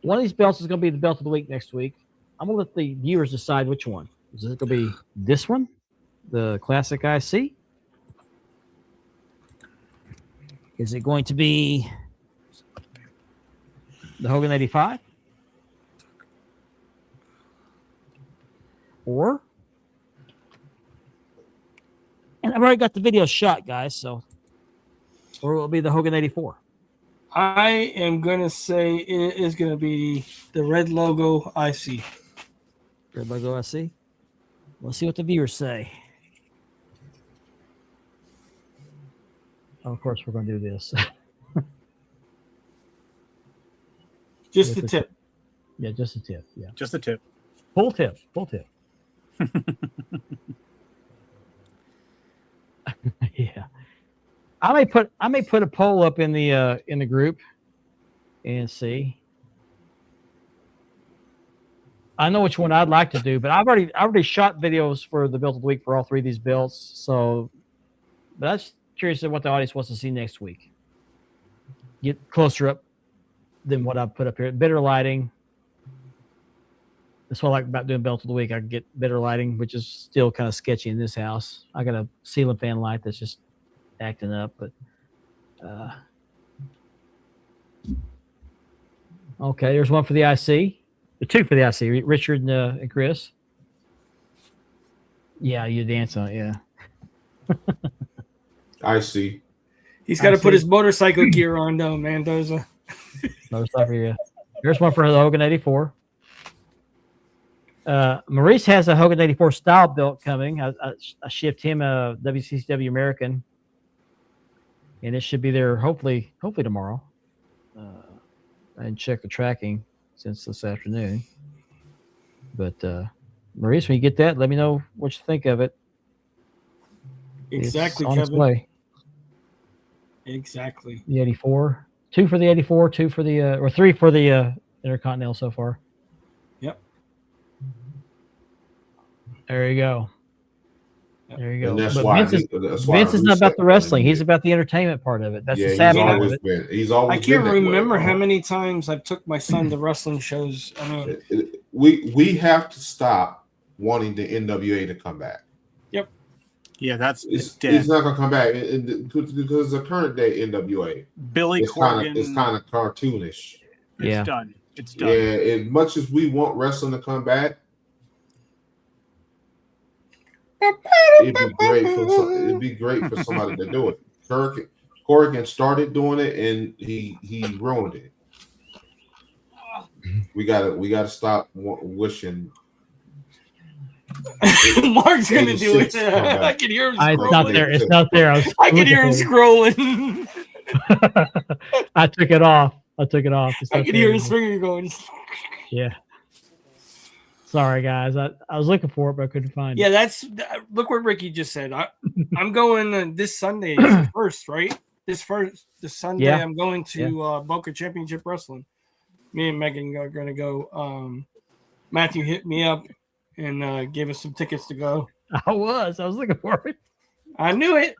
One of these belts is going to be the belt of the week next week. I'm going to let the viewers decide which one. Is it going to be this one, the Classic IC? Is it going to be the Hogan 85? Or, and I've already got the video shot, guys, so, or it will be the Hogan 84. I am going to say it is going to be the red logo IC. Red logo IC? Let's see what the viewers say. Oh, of course, we're going to do this. Just the tip. Yeah, just a tip. Yeah, Just the tip. full tip. Full tip. Yeah, I may put a poll up in the group and see. I know which one I'd like to do, but I've already shot videos for the belt of the week for all three of these belts. So, but I'm curious of what the audience wants to see next week. Get closer up than what I put up here. Better lighting. That's what I like about doing belt of the week. I can get better lighting, which is still kind of sketchy in this house. I got a ceiling fan light that's just acting up, but okay, there's one for the IC. The two for the IC, Richard and Chris. Yeah, you dance on it, yeah. I see. He's got to put his motorcycle gear on, though, Mendoza. Motorcycle, yeah. There's one for the Hogan 84. Maurice has a Hogan 84 style belt coming. I shipped him a WCCW American, and it should be there hopefully tomorrow. I didn't check the tracking since this afternoon. But Maurice, when you get that, let me know what you think of it. Exactly, it's on its Kevin. way. Exactly. The 84. 2 for the 84, 2 for the or 3 for the Intercontinental so far. Yep. There you go. There you go. And that's But why Vince is not about the wrestling. He's about the entertainment part of it. That's the he's savvy part of always it. been. He's always. I can't been that way, remember how huh? many times I've took my son to wrestling shows. I mean, We have to stop wanting the NWA to come back. Yeah, It's dead. not gonna come back because the current day NWA Billy Corgan. it's kind of cartoonish. Yeah. It's done. It's done. Yeah, as much as we want wrestling to come back, it'd be great for somebody to do it. Corrigan started doing it and he ruined it. We gotta stop wishing. Mark's gonna do it. 86 comeback. I can hear him It's scrolling. not there. It's not there. I can hear him scrolling. I took it off. It's I not can there hear his anymore. finger going. Yeah. Sorry, guys. I was looking for it, but I couldn't find Yeah, it. look what Ricky just said. I'm going this Sunday is the first, right? This Sunday Yeah. I'm going to Boca Championship Wrestling. Me and Megan are gonna go. Matthew hit me up and gave us some tickets to go. I was looking for it. I knew it.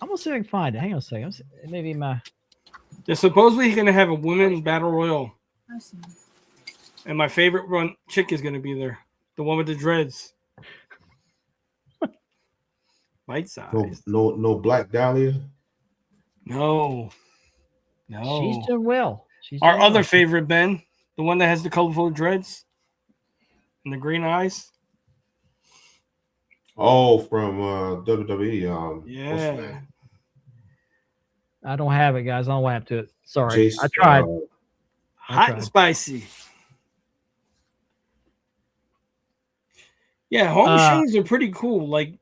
I'm gonna see if I can find it. Hang on a second. Maybe my. They're supposedly going to have a women's battle royal, and my favorite one chick is going to be there, the one with the dreads, bite size. No Black Dahlia. No. She's doing well. Our other favorite, Ben, the one that has the colorful dreads and the green eyes. Oh, from WWE. What's Yeah. the name? I don't have it, guys. I don't know what happened to it. Sorry. Jason, I tried. Hot tried. and spicy. Yeah, home shows are pretty cool. Like,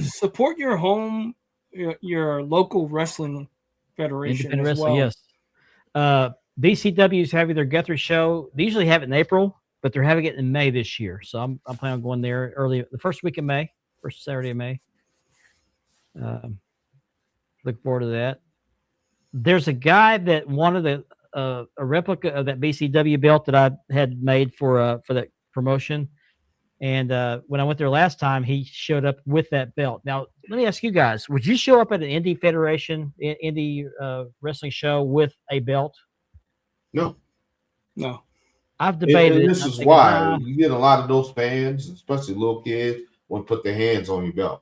support your home, your local wrestling federation Independent as wrestling, well. yes. BCW is having their Guthrie show. They usually have it in April, but they're having it in May this year. So I'm planning on going there early, the first week of May, first Saturday of May. Look forward to that. There's a guy that wanted a replica of that BCW belt that I had made for that promotion. And when I went there last time, he showed up with that belt. Now, let me ask you guys: would you show up at an indie federation, indie wrestling show with a belt? No. No. I've debated And it. this I'm is thinking, why nah. you get a lot of those fans, especially little kids, want to put their hands on your belt.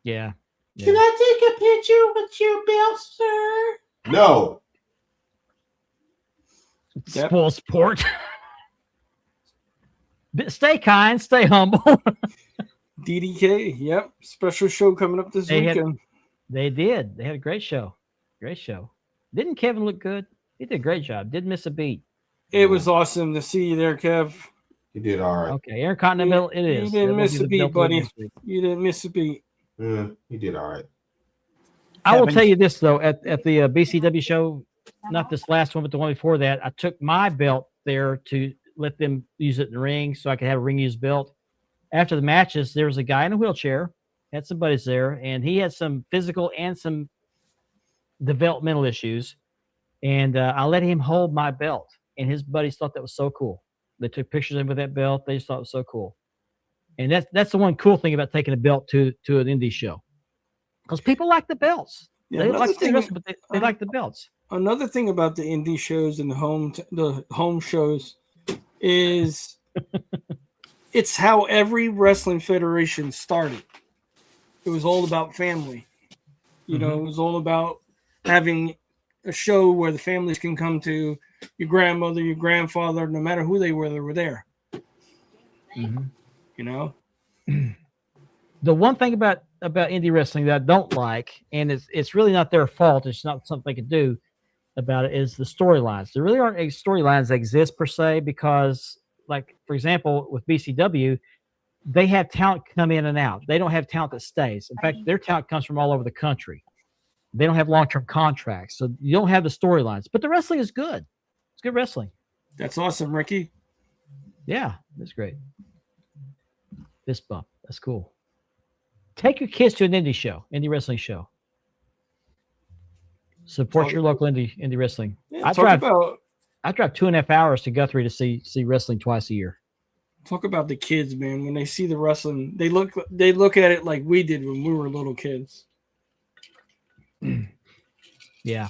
Yeah. Can I take a picture with your belt, sir? No. Yep. Spoil sport. Stay kind, stay humble. DDK, yep. Special show coming up this weekend. They did. They had a great show. Great show. Didn't Kevin look good? He did a great job. Didn't miss a beat. It was awesome to see you there, Kev. You did all right. Okay, Intercontinental, it is. You didn't It will miss be a the beat, belt buddy. next week. You didn't miss a beat. Yeah, you did all right. I will Kevin. tell you this, though. At the BCW show, not this last one, but the one before that, I took my belt there to let them use it in the ring so I could have a ring-used belt. After the matches, there was a guy in a wheelchair, had some buddies there, and he had some physical and some developmental issues. And I let him hold my belt, and his buddies thought that was so cool. They took pictures of him with that belt. They just thought it was so cool. And that's the one cool thing about taking a belt to an indie show, because people like the belts. Yeah, They like another to see thing- wrestling, but they like the belts. Another thing about the indie shows and the home shows is it's how every wrestling federation started. It was all about family. You know, it was all about having a show where the families can come to. Your grandmother, your grandfather, no matter who they were there. Mm-hmm. You know? The one thing about indie wrestling that I don't like, and it's really not their fault, it's not something they can do about it, is the storylines. There really aren't any storylines that exist per se, because, like, for example, with BCW, they have talent come in and out. They don't have talent that stays. In fact, their talent comes from all over the country. They don't have long-term contracts, so you don't have the storylines. But the wrestling is good. It's good wrestling. That's awesome, Ricky. Yeah, that's great. Fist bump. That's cool. Take your kids to an indie wrestling show. Support your local indie wrestling. Yeah, I drive 2.5 hours to Guthrie to see wrestling twice a year. Talk about the kids, man. When they see the wrestling, they look at it like we did when we were little kids. Yeah.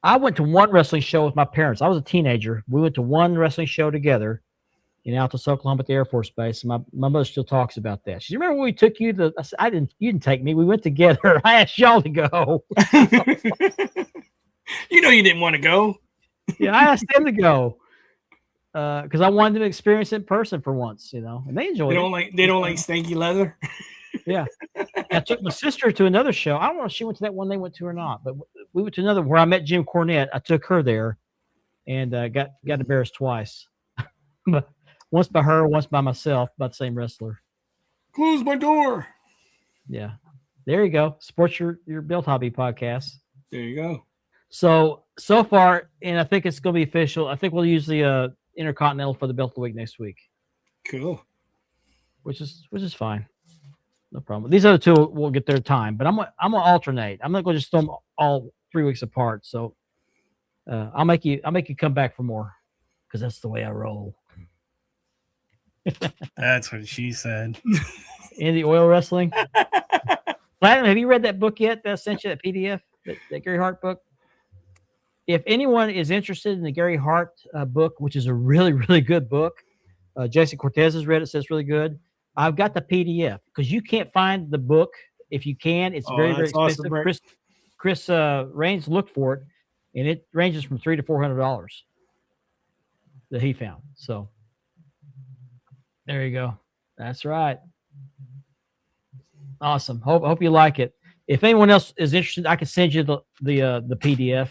I went to one wrestling show with my parents. I was a teenager. We went to one wrestling show together in Altus, Oklahoma at the Air Force Base. My mother still talks about that. She said, remember when we took you to, I said, you didn't take me. We went together. I asked y'all to go. You know you didn't want to go. Yeah, I asked them to go. Because I wanted them to experience it in person for once, and they enjoyed it. They don't like stanky leather. Yeah. I took my sister to another show. I don't know if she went to that one they went to or not, but we went to another where I met Jim Cornette. I took her there and got embarrassed twice. But once by her, once by myself, by the same wrestler. Close my door. Yeah. There you go. Support your Belt Hobby podcast. There you go. So far, and I think it's going to be official, I think we'll use the Intercontinental for the Belt of the Week next week. Cool. Which is fine. No problem. These other two will get their time, but I'm gonna alternate. I'm not gonna just throw them all 3 weeks apart. So I'll make you come back for more, because that's the way I roll. That's what she said. Indie oil wrestling. Platinum, have you read that book yet? That I sent you, that PDF, that Gary Hart book. If anyone is interested in the Gary Hart book, which is a really, really good book, Jason Cortez has read it, says it's really good. I've got the PDF, because you can't find the book. If you can, it's very, very expensive. Awesome, Chris Raines looked for it, and it ranges from $300 to $400 that he found. So there you go. That's right. Awesome. Hope you like it. If anyone else is interested, I can send you the PDF.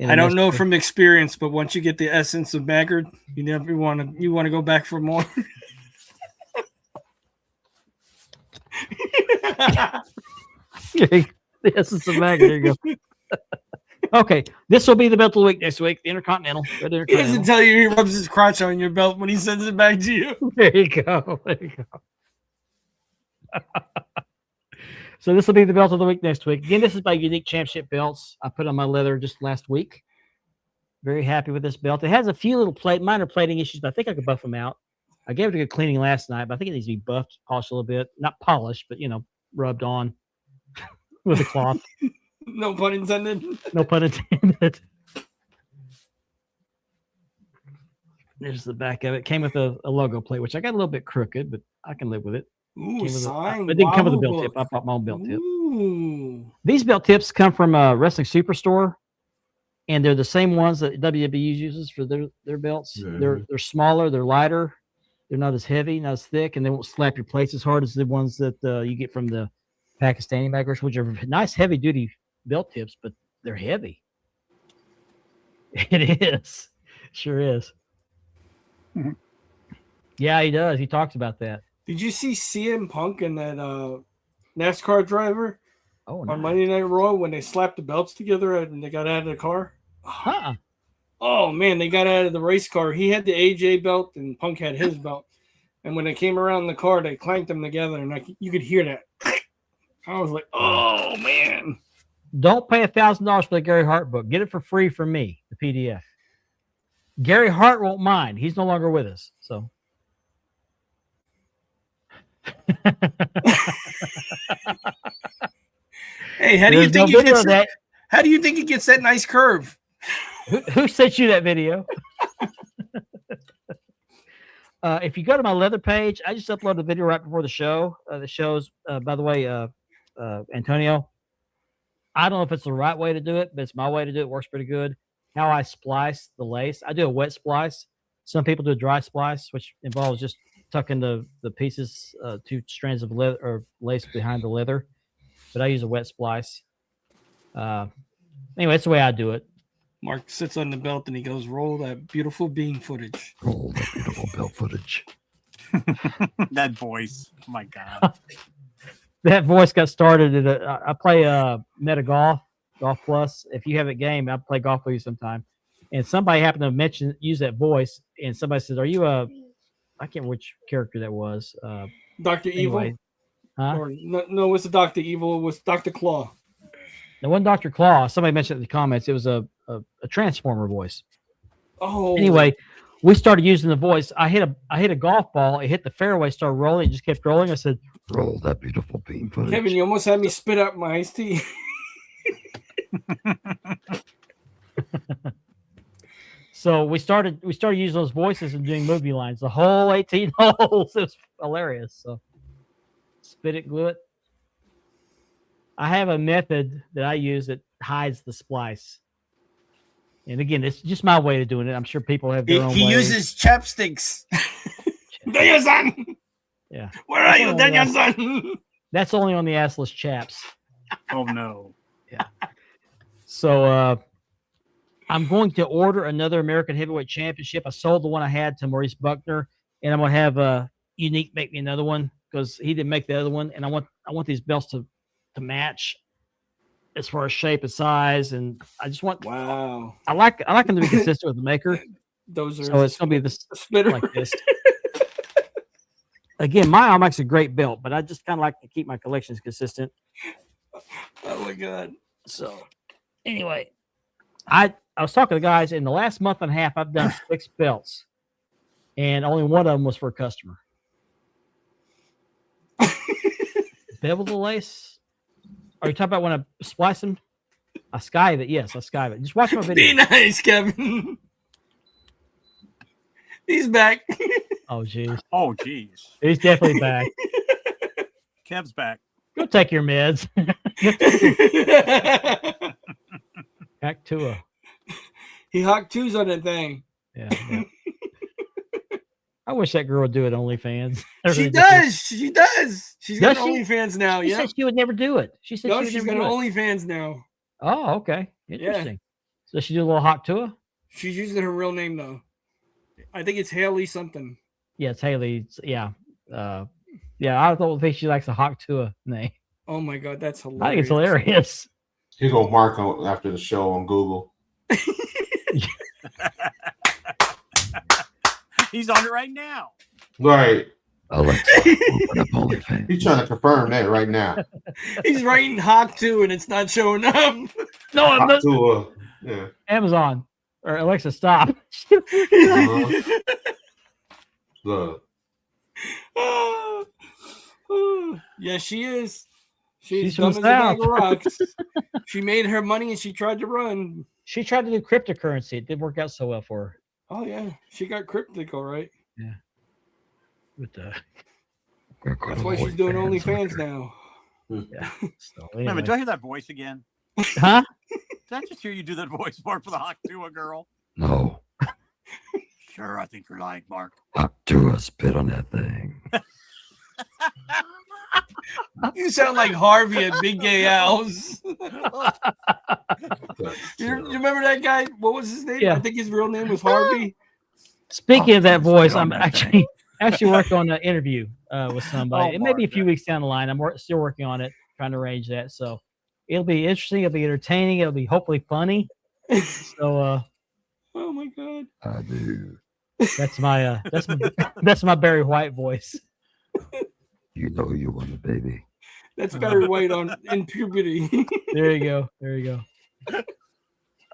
I don't know from experience, but once you get the essence of Maggard, you want to go back for more. The essence of Maggie. There you go. Okay, this will be the Belt of the Week next week. The Intercontinental. He doesn't tell you he rubs his crotch on your belt when he sends it back to you. There you go. So this will be the belt of the week next week. Again, this is my unique championship belts. I put on my leather just last week. Very happy with this belt. It has a few little minor plating issues, but I think I could buff them out. I gave it a good cleaning last night, but I think it needs to be buffed, polished a little bit. Not polished, but rubbed on with a cloth. No pun intended. No pun intended. There's the back of it. Came with a logo plate, which I got a little bit crooked, but I can live with it. Ooh, signed. It didn't come with a belt Wobble tip. I bought my own belt tip. Ooh. These belt tips come from Wrestling Superstore, and they're the same ones that WWE uses for their belts. Mhm. They're smaller, they're lighter, they're not as heavy, not as thick, and they won't slap your plates as hard as the ones that you get from the Pakistani makers, which are nice heavy duty belt tips, but they're heavy. It is, sure is. Mhm. Yeah, he does. He talks about that. Did you see CM Punk and that NASCAR driver Oh, on nice. Monday Night Raw when they slapped the belts together and they got out of the car? Huh. Oh man, they got out of the race car. He had the AJ belt and Punk had his belt. And when they came around the car, they clanked them together, and you could hear that. I was like, "Oh man!" Don't pay $1,000 for the Gary Hart book. Get it for free from me, the PDF. Gary Hart won't mind. He's no longer with us. So. Hey, how do you There's no think he video gets of that? How do you think he gets that nice curve? Who sent you that video? If you go to my leather page, I just uploaded a video right before the show. The show's, by the way, Antonio, I don't know if it's the right way to do it, but it's my way to do it. It works pretty good. How I splice the lace. I do a wet splice. Some people do a dry splice, which involves just tucking the pieces, 2 strands of leather or lace behind the leather. But I use a wet splice. Anyway, that's the way I do it. Mark sits on the belt and he goes, "Roll that beautiful bean footage." Roll that beautiful belt footage. That voice. Oh my God. That voice got started at I play Meta Golf Plus. If you have a game, I play golf with you sometime. And somebody happened to use that voice, and somebody said, "Are you I can't remember which character that was." Dr. Anyway, Evil? huh? Or no, it was the Dr. Evil. It was Dr. Claw. The one Dr. Claw. Somebody mentioned in the comments it was a Transformer voice. Oh. Anyway, we started using the voice. I hit a golf ball. It hit the fairway, started rolling. It just kept rolling. I said, Roll that beautiful bean footage. Kevin, you almost had me spit out my iced tea. So we started using those voices and doing movie lines. The whole 18 holes. It was hilarious. So spit it, glue it. I have a method that I use that hides the splice. And again, it's just my way of doing it. I'm sure people have their own He ways. uses chapsticks. Daniel-san! Yeah. Where are you, Daniel-san? That's only on the assless chaps. Oh no. So I'm going to order another American Heavyweight Championship. I sold the one I had to Maurice Buckner, and I'm going to have Unique make me another one because he didn't make the other one. And I want these belts to match as far as shape and size, and I just want. Wow. I like them to be consistent with the maker. Those are So it's going to be this spitter. like this. Again, my arm makes a great belt, but I just kind of like to keep my collections consistent. Oh my God. So anyway, I was talking to the guys in the last month and a half. I've done 6 belts, and only one of them was for a customer. Bevel the lace. Are you talking about when I splice them? I skive it. Yes, I skive it. Just watch my Be video. nice, Kevin. He's back. Oh, jeez. Oh jeez. He's definitely back. Kev's back. Go take your meds. Back to a. He hocked twos on that thing. Yeah. I wish that girl would do it OnlyFans. She does. She does. She's got Does she? OnlyFans now. She Yeah. said she would never do it. She said No, she would she's never got do it. OnlyFans now. Oh, okay. Interesting. So she do a little hot tour? She's using her real name though. I think it's Haley something. Yeah, it's Haley. Yeah. Yeah, I don't think she likes a hot tour name. Oh my God, that's hilarious. I think it's hilarious. He's gonna mark on after the show on Google. He's on it right now. Right. Alexa, open up OnlyFans. He's trying to confirm that right now. He's writing Hawk 2 and it's not showing up. No, I'm Hawk not. to yeah. Amazon or Alexa, stop. Look. Yeah, she is. She's She's from dumb the as a bag South. of rocks. She made her money and she tried to run. She tried to do cryptocurrency. It didn't work out so well for her. Oh yeah, she got cryptic, all right. With the That's why she's doing OnlyFans now. yeah. So, Wait a minute, anyway. do I hear that voice again? Huh? Did I just hear you do that voice, Mark, for the Hawk to a girl? No. Sure, I think you're lying, Mark. Hawk to spit on that thing. You sound like Harvey at Big Gay Al's. You remember that guy? What was his name? Yeah. I think his real name was Harvey. Speaking of that voice, on I'm that actually working on an interview with somebody. Oh, It may be a Mark, few weeks down the line. I'm still working on it, trying to arrange that. So it'll be interesting. It'll be entertaining. It'll be hopefully funny. So Oh my god. I do. that's my that's my Barry White voice. You know you want a baby. That's Barry White on in puberty. There you go. There you go.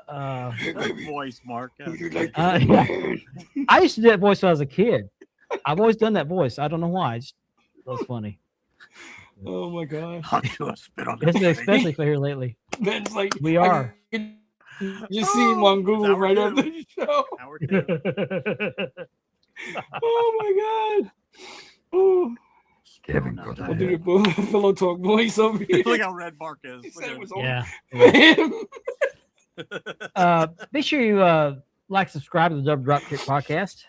That voice, Mark. Yeah. I used to do that voice when I was a kid. I've always done that voice. I don't know why. That was funny. Oh my god. Hawk to a spit on It's that been thing. especially for here lately. Ben's like We are. You see him on Google Hour right two. after the show. Hour two. Oh my god. Oh, Kevin No, got no, I'll a do head. the pillow talk voice over here. Look how red Mark is. He Look said at it him. was all Yeah. him. Be sure you like, subscribe to the Double Drop Kick podcast.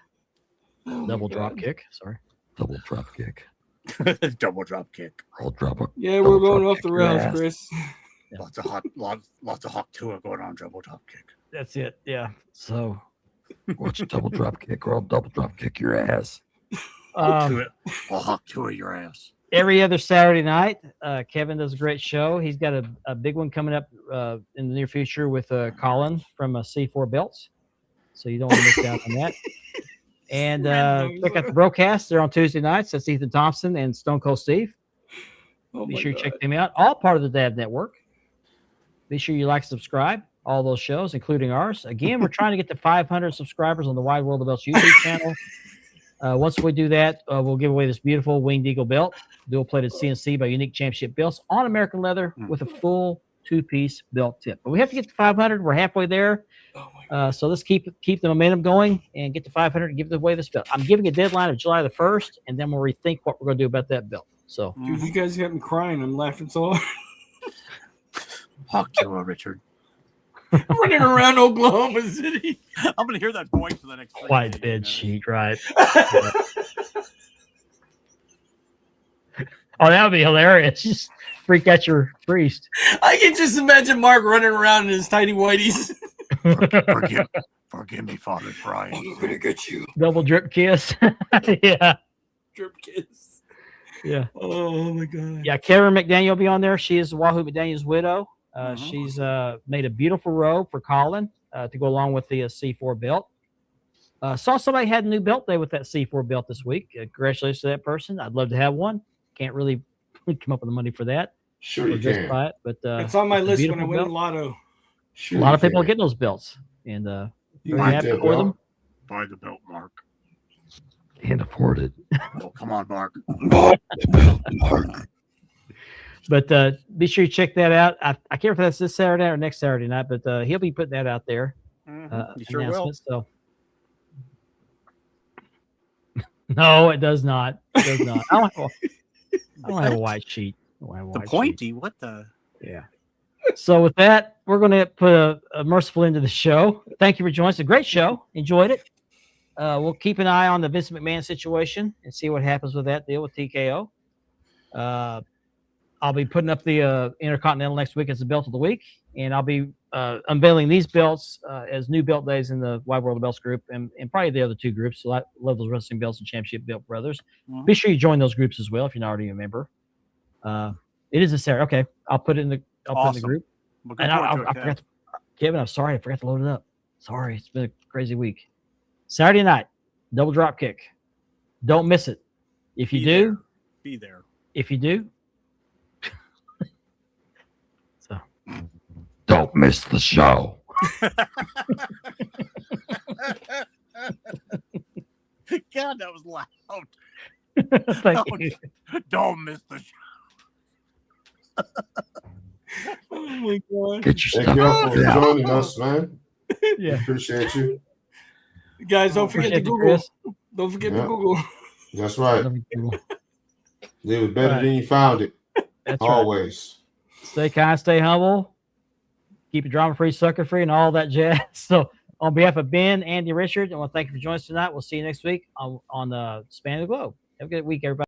Oh my Double God. drop kick. Sorry. Double drop kick. Double drop kick. I'll drop it. Yeah, we're Double going drop off the kick your rails, ass. Chris. Yeah. Lots of Hawk to going on double drop kick. That's it. Yeah. So Watch double drop kick or I'll double drop kick your ass. I'll Hawk to your ass. every other Saturday night, Kevin does a great show. He's got a big one coming up in the near future with Colin from C4 Belts. So you don't want to miss out on that. And check out the broadcast. They're on Tuesday nights. That's Ethan Thompson and Stone Cold Steve. Oh Be my sure you God. check them out. All part of the Dab Network. Be sure you like, subscribe, all those shows, including ours. Again, we're trying to get to 500 subscribers on the Wide World of Belts YouTube channel. Once we do that, we'll give away this beautiful Winged Eagle belt, dual-plated CNC by Unique Championship Belts on American leather with a full two-piece belt tip. But we have to get to 500. We're halfway there. Oh my God. So let's keep the momentum going and get to 500 and give away this belt. I'm giving a deadline of July the 1st, and then we'll rethink what we're going to do about that belt. So Dude, you guys got me crying. I'm laughing so hard. Hawk to Richard. I'm running around Oklahoma City. I'm gonna hear that voice for the next. 3 white days, bed you know. sheet, right? Oh, that would be hilarious. Just freak out your priest. I can just imagine Mark running around in his tidy whities. Forgive me, Father Fry. I'm gonna get you. Double drip kiss. Yeah. Drip kiss. Yeah. Oh my God. Yeah. Karen McDaniel will be on there. She is Wahoo McDaniel's widow. Mhm. She's made a beautiful robe for Colin to go along with the C4 belt. Saw somebody had a new belt day with that C4 belt this week. Congratulations to that person. I'd love to have one. Can't really come up with the money for that. Sure Or you just can. buy it, but It's on my it's a list when I beautiful win the belt. lotto. Sure A lot of you people can. get those belts, and You very get happy that for belt. them. Buy the belt, Mark. Can't afford it. Oh, come on, Mark. But be sure you check that out. I can't remember if that's this Saturday or next Saturday night, but he'll be putting that out there. You sure will. Announcement, so. No, it does not. It does not. I don't have a white sheet. I don't have a The white sheet. pointy. What the? Yeah. So with that, we're going to put a merciful end to the show. Thank you for joining us. A great show. Enjoyed it. We'll keep an eye on the Vince McMahon situation and see what happens with that deal with TKO. I'll be putting up the Intercontinental next week as the belt of the week, and I'll be unveiling these belts as new belt days in the Wide World of Belts group and probably the other two groups. So I love those Wrestling Belts and Championship Belt Brothers. Mhm. Be sure you join those groups as well if you're not already a member. It is a Saturday. Okay, I'll put it in the put it in the group. Looking And forward I to it, forgot Kev. Kevin, I'm sorry. I forgot to load it up. Sorry. It's been a crazy week. Saturday night, double drop kick. Don't miss it. If you Be do, there. Be there. if you do, so Don't miss the show. God, that was loud. thank you. Don't miss the show. Oh my god, Get your Thank stuff y'all for out. joining us, man. Yeah. Appreciate you. guys! Don't forget to Appreciate you, Google. Chris. Don't forget to Yeah. Google. That's right. Leave it better Right. than you found it. That's right. Always. Stay kind, stay humble, keep it drama free, sucker free, and all that jazz. So, on behalf of Ben, Andy, Richard, I want to thank you for joining us tonight. We'll see you next week on Span of the Globe. Have a good week, everybody.